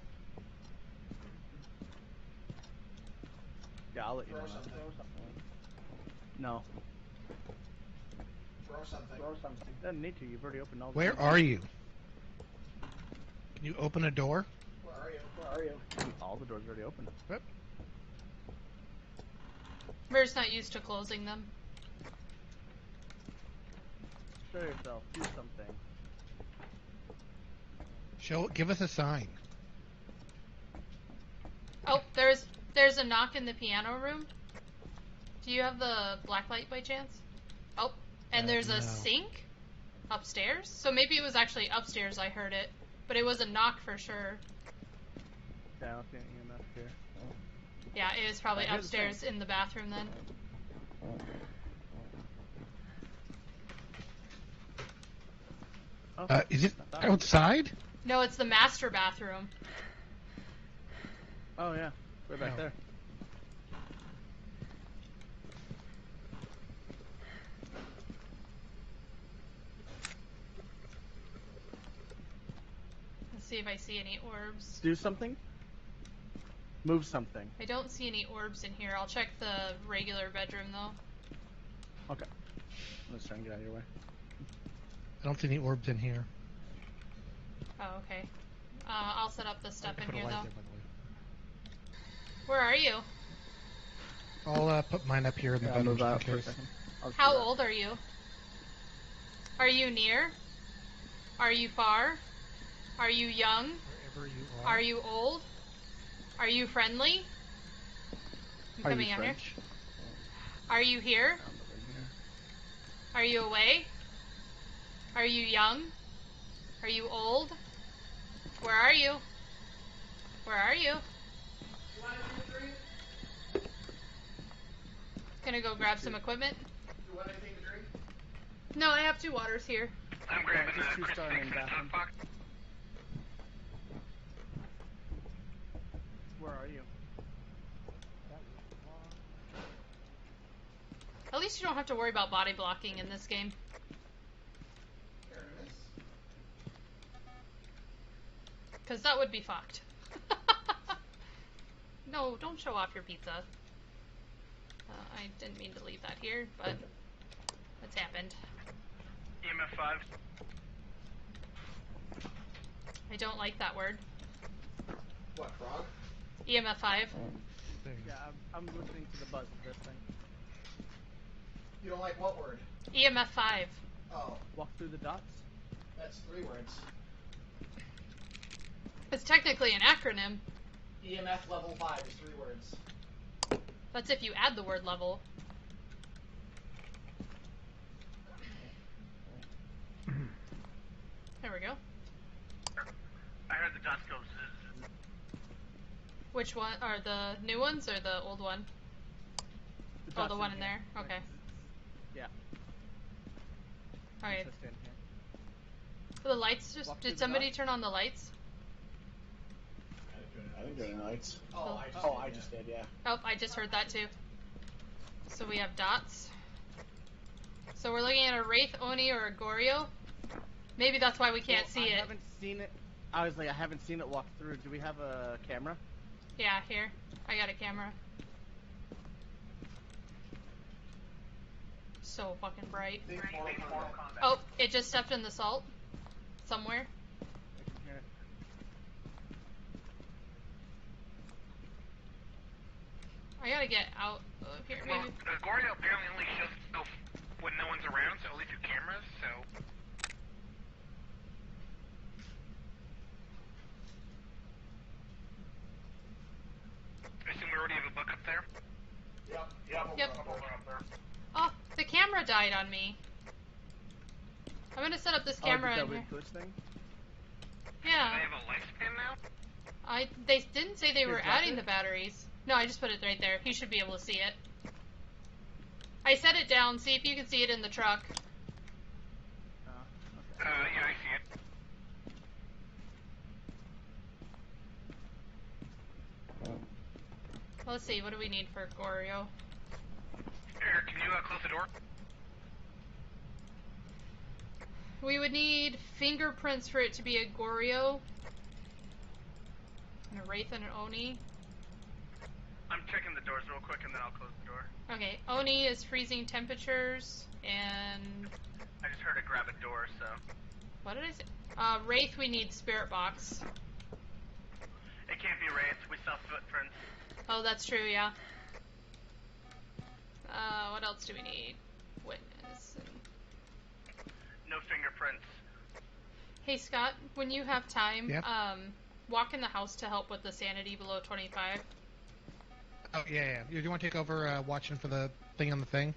Yeah, I'll let you know. Throw something. No. Throw something. Doesn't need to. You've already opened all the Where doors. are you? Can you open a door? Where are you? All the doors are already open. Yep. Mer's not used to closing them. Show yourself. Do something. Give us a sign. Oh, there's a knock in the piano room. Do you have the black light by chance? Oh, and there's a no. sink upstairs. So maybe it was actually upstairs I heard it, but it was a knock for sure. Yeah, I don't see anything enough here. Yeah, it was probably I hear the upstairs sink. in the bathroom then. Oh, Is it not that. outside? No, it's the master bathroom. Oh yeah, right back Oh. there. Let's see if I see any orbs. Do something. Move something. I don't see any orbs in here. I'll check the regular bedroom though. Okay. Let's try and get out of your way. I don't see any orbs in here. Oh, okay. I'll set up the I stuff can in put a here light though. there, by the way. Where are you? I'll put mine up here in the I'll bedroom move out just for in a case. second. I'll just How do that. old are you? Are you near? Are you far? Are you young? Wherever you Are you old? Are you friendly? I'm Are you coming out here. French? Are you here? Found the ring here. Are you away? Are you young? Are you old? Where are you? Where are you? You want anything to drink? Gonna go grab some equipment? You want anything to drink? No, I have 2 waters here. I'm grabbing just a 2-star Chris in Fix and a bathroom. Talk Box. Where are you? At least you don't have to worry about body blocking in this game. Aramis. Because that would be fucked. No, don't show off your pizza. I didn't mean to leave that here, but it's happened. EMF 5. I don't like that word. What, frog? EMF 5. Yeah, I'm listening to the buzz of this thing. You don't like what word? EMF 5. Oh, Walk through the dots. that's 3 words. It's technically an acronym. EMF level 5 is 3 words. That's if you add the word level. There we go. I heard the dots go zzz. Which one? Are the new ones or the old one? The Oh, dots the one in here. there? Like, Okay. Yeah. Alright. Just stand here. The lights just... Walk through Did the somebody dots. turn on the lights? I think they're lights. Oh. I just did, yeah. Oh, I just heard that too. So we have dots. So we're looking at a Wraith, Oni, or a Goryo. Maybe that's why we can't see I it. haven't seen it. I was like, I haven't seen it walk through. Do we have a camera? Yeah, here. I got a camera. So fucking bright. Think Mortal Kombat. Oh, it just stepped in the salt. Somewhere. I can hear it. I gotta get out of here, Well, maybe. Goryo apparently only shows itself when no one's around, so only through cameras, so... I assume we already have a book up there? Yep. Oh, the camera died on me. I'm gonna set up this camera that in here. weird glitch thing? Do Yeah. they have a lifespan now? They didn't say they were Is that adding it? the batteries. No, I just put it right there. You should be able to see it. I set it down. See if you can see it in the truck. Okay. Yeah, I see it. Let's see. What do we need for Goryo? Eric, can you close the door? We would need fingerprints for it to be a Goryo. And a Wraith and an Oni. I'm checking the doors real quick and then I'll close the door. Okay, Oni is freezing temperatures, and... I just heard it grab a door, so... What did I say? Wraith, we need Spirit Box. It can't be Wraith, we saw footprints. Oh, that's true, yeah. What else do we need? Witness. No fingerprints. Hey, Scott, when you have time, Yep. walk in the house to help with the sanity below 25. Oh, yeah. You want to take over watching for the thing on the thing?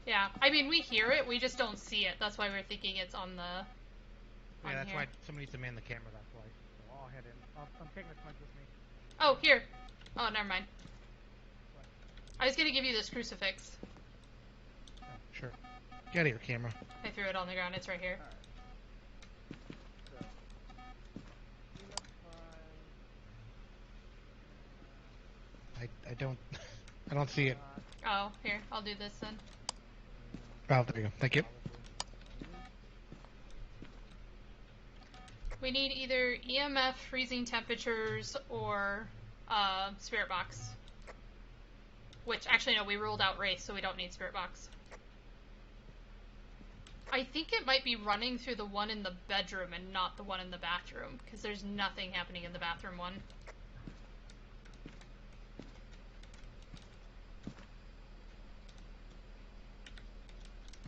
Yeah, I mean, we hear it, we just don't see it. That's why we're thinking it's on the... Yeah, that's here. why somebody needs to man the camera, that's why. So I'll head in. I'm taking this mic with me. Oh, here. Oh, never mind. I was gonna give you this crucifix. Oh, sure. Get out of here, camera. I threw it on the ground. It's right here. So, I don't... I don't see it. Oh, here. I'll do this then. Oh, there you go. Thank you. We need either EMF freezing temperatures or Spirit Box. Which, actually, no, we ruled out Wraith, so we don't need Spirit Box. I think it might be running through the one in the bedroom and not the one in the bathroom, because there's nothing happening in the bathroom one.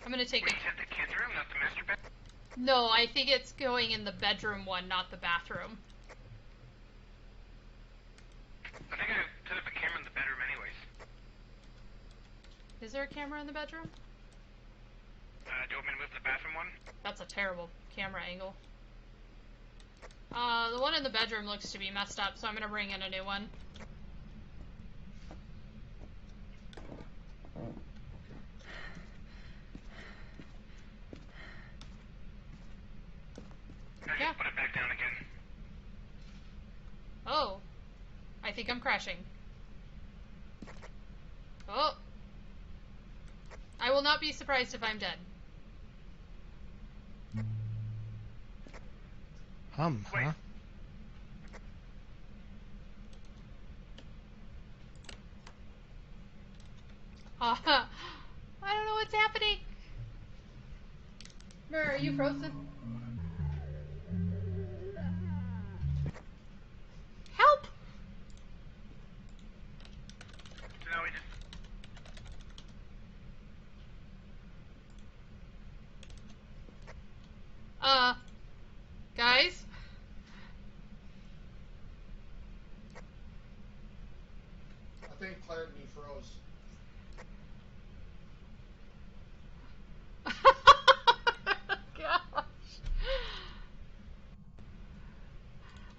I'm gonna take Wait, you said the kids' room, not the master bed? No, I think it's going in the bedroom one, not the bathroom. I think I set up a camera in the bedroom anyways. Is there a camera in the bedroom? Do you want me to move the bathroom one? That's a terrible camera angle. The one in the bedroom looks to be messed up, so I'm gonna bring in a new one. I Yeah. just put it back down again. Oh. I think I'm crashing. Oh. I will not be surprised if I'm dead. Huh? I don't know what's happening. Mer, are you frozen? Help! So now we just... Guys? I think Claire and me froze. Gosh.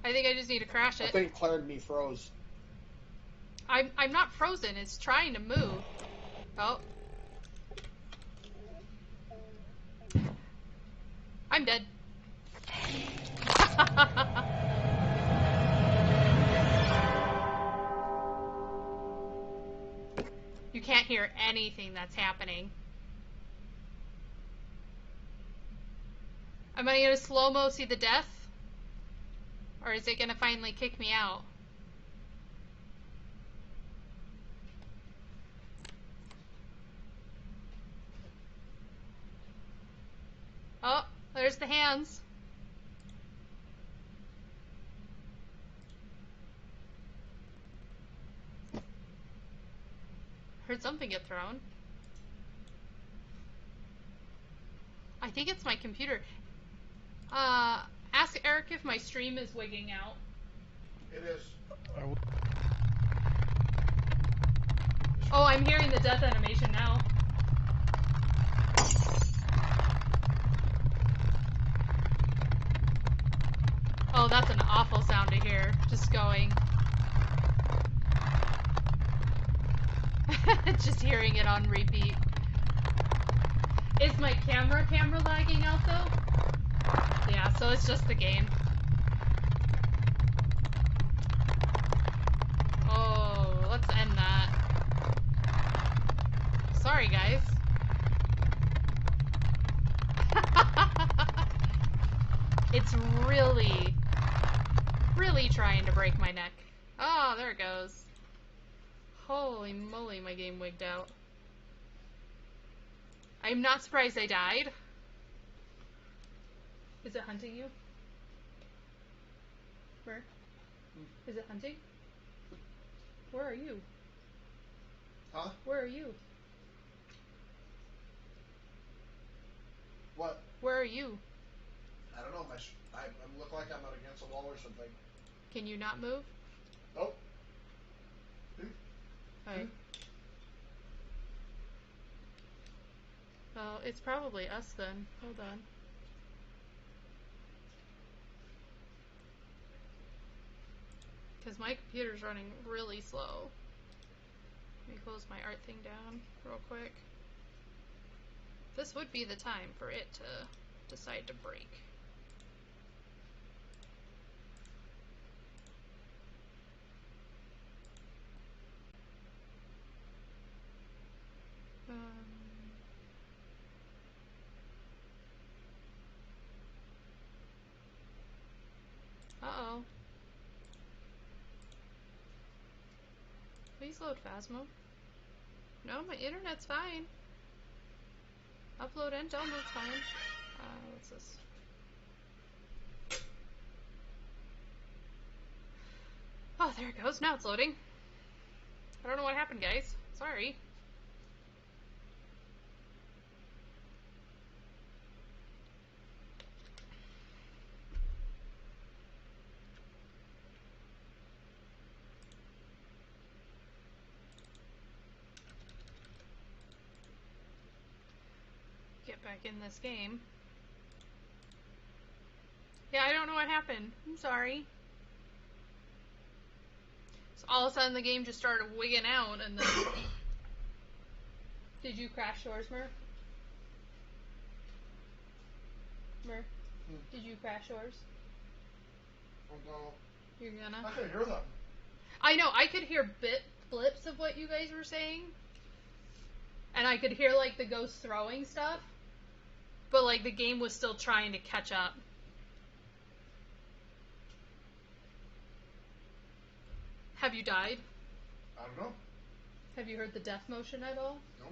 I think I just need to crash it. I think Claire and me froze. I'm not frozen, it's trying to move. Oh. I'm dead. You can't hear anything that's happening. Am I gonna slow-mo see the death? Or is it gonna finally kick me out? Oh, there's the hands. Heard something get thrown. I think it's my computer. Ask Eric if my stream is wigging out. It is. Oh, I'm hearing the death animation now. Oh, that's an awful sound to hear. Just going. Just hearing it on repeat. Is my camera lagging out though? Yeah, so it's just the game. Oh, let's end that. Sorry, guys. It's really, really trying to break my neck. Oh, there it goes. Holy moly, my game wigged out. I'm not surprised I died. Is it hunting you? Where? Is it hunting? Where are you? Huh? Where are you? What? Where are you? I don't know. I look like I'm against a wall or something. Can you not move? Nope. Okay. Well, it's probably us then. Hold on. Because my computer's running really slow. Let me close my art thing down real quick. This would be the time for it to decide to break. Uh-oh. Please load Phasmo. No, my internet's fine. Upload and download's fine. What's this? Oh, there it goes. Now it's loading. I don't know what happened, guys. Sorry. Get back in this game. Yeah, I don't know what happened. I'm sorry. So all of a sudden the game just started wigging out and then... Did you crash yours, Murph? Murph? Did you crash yours? No. You're gonna? I couldn't hear them. I know, I could hear blips of what you guys were saying. And I could hear, like, the ghost throwing stuff. But, like, the game was still trying to catch up. Have you died? I don't know. Have you heard the death motion at all? No.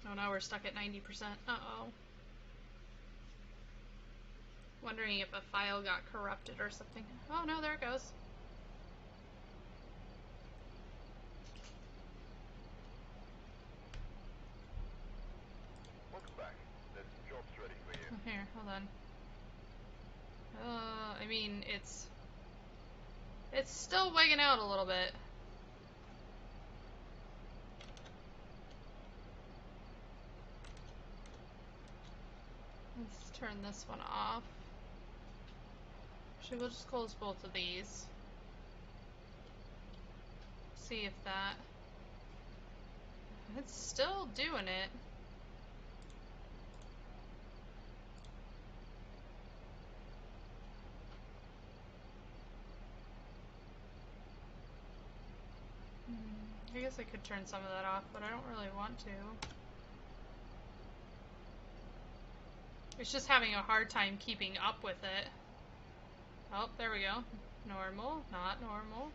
Oh, now we're stuck at 90%. Uh-oh. Wondering if a file got corrupted or something. Oh, no, there it goes. Welcome back. There's some jobs ready for you. Oh, here, hold on. I mean, it's still wigging out a little bit. Let's turn this one off. Actually, we'll just close both of these. See if that... It's still doing it. I guess I could turn some of that off, but I don't really want to. It's just having a hard time keeping up with it. Oh, there we go. Normal, not normal.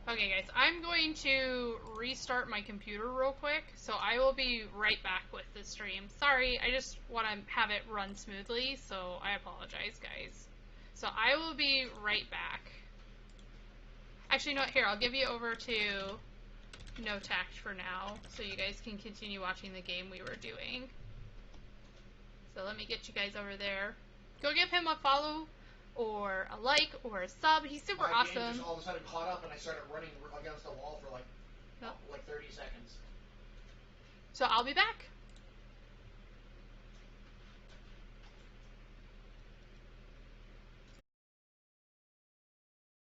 Okay, guys, I'm going to restart my computer real quick, so I will be right back with the stream. Sorry, I just want to have it run smoothly, so I apologize, guys. So I will be right back. Actually, no, here, I'll give you over to No Tact for now, so you guys can continue watching the game we were doing. So let me get you guys over there. Go give him a follow, or a like, or a sub. He's super awesome. My game just all of a sudden caught up and I started running against the wall for like 30 seconds. So I'll be back.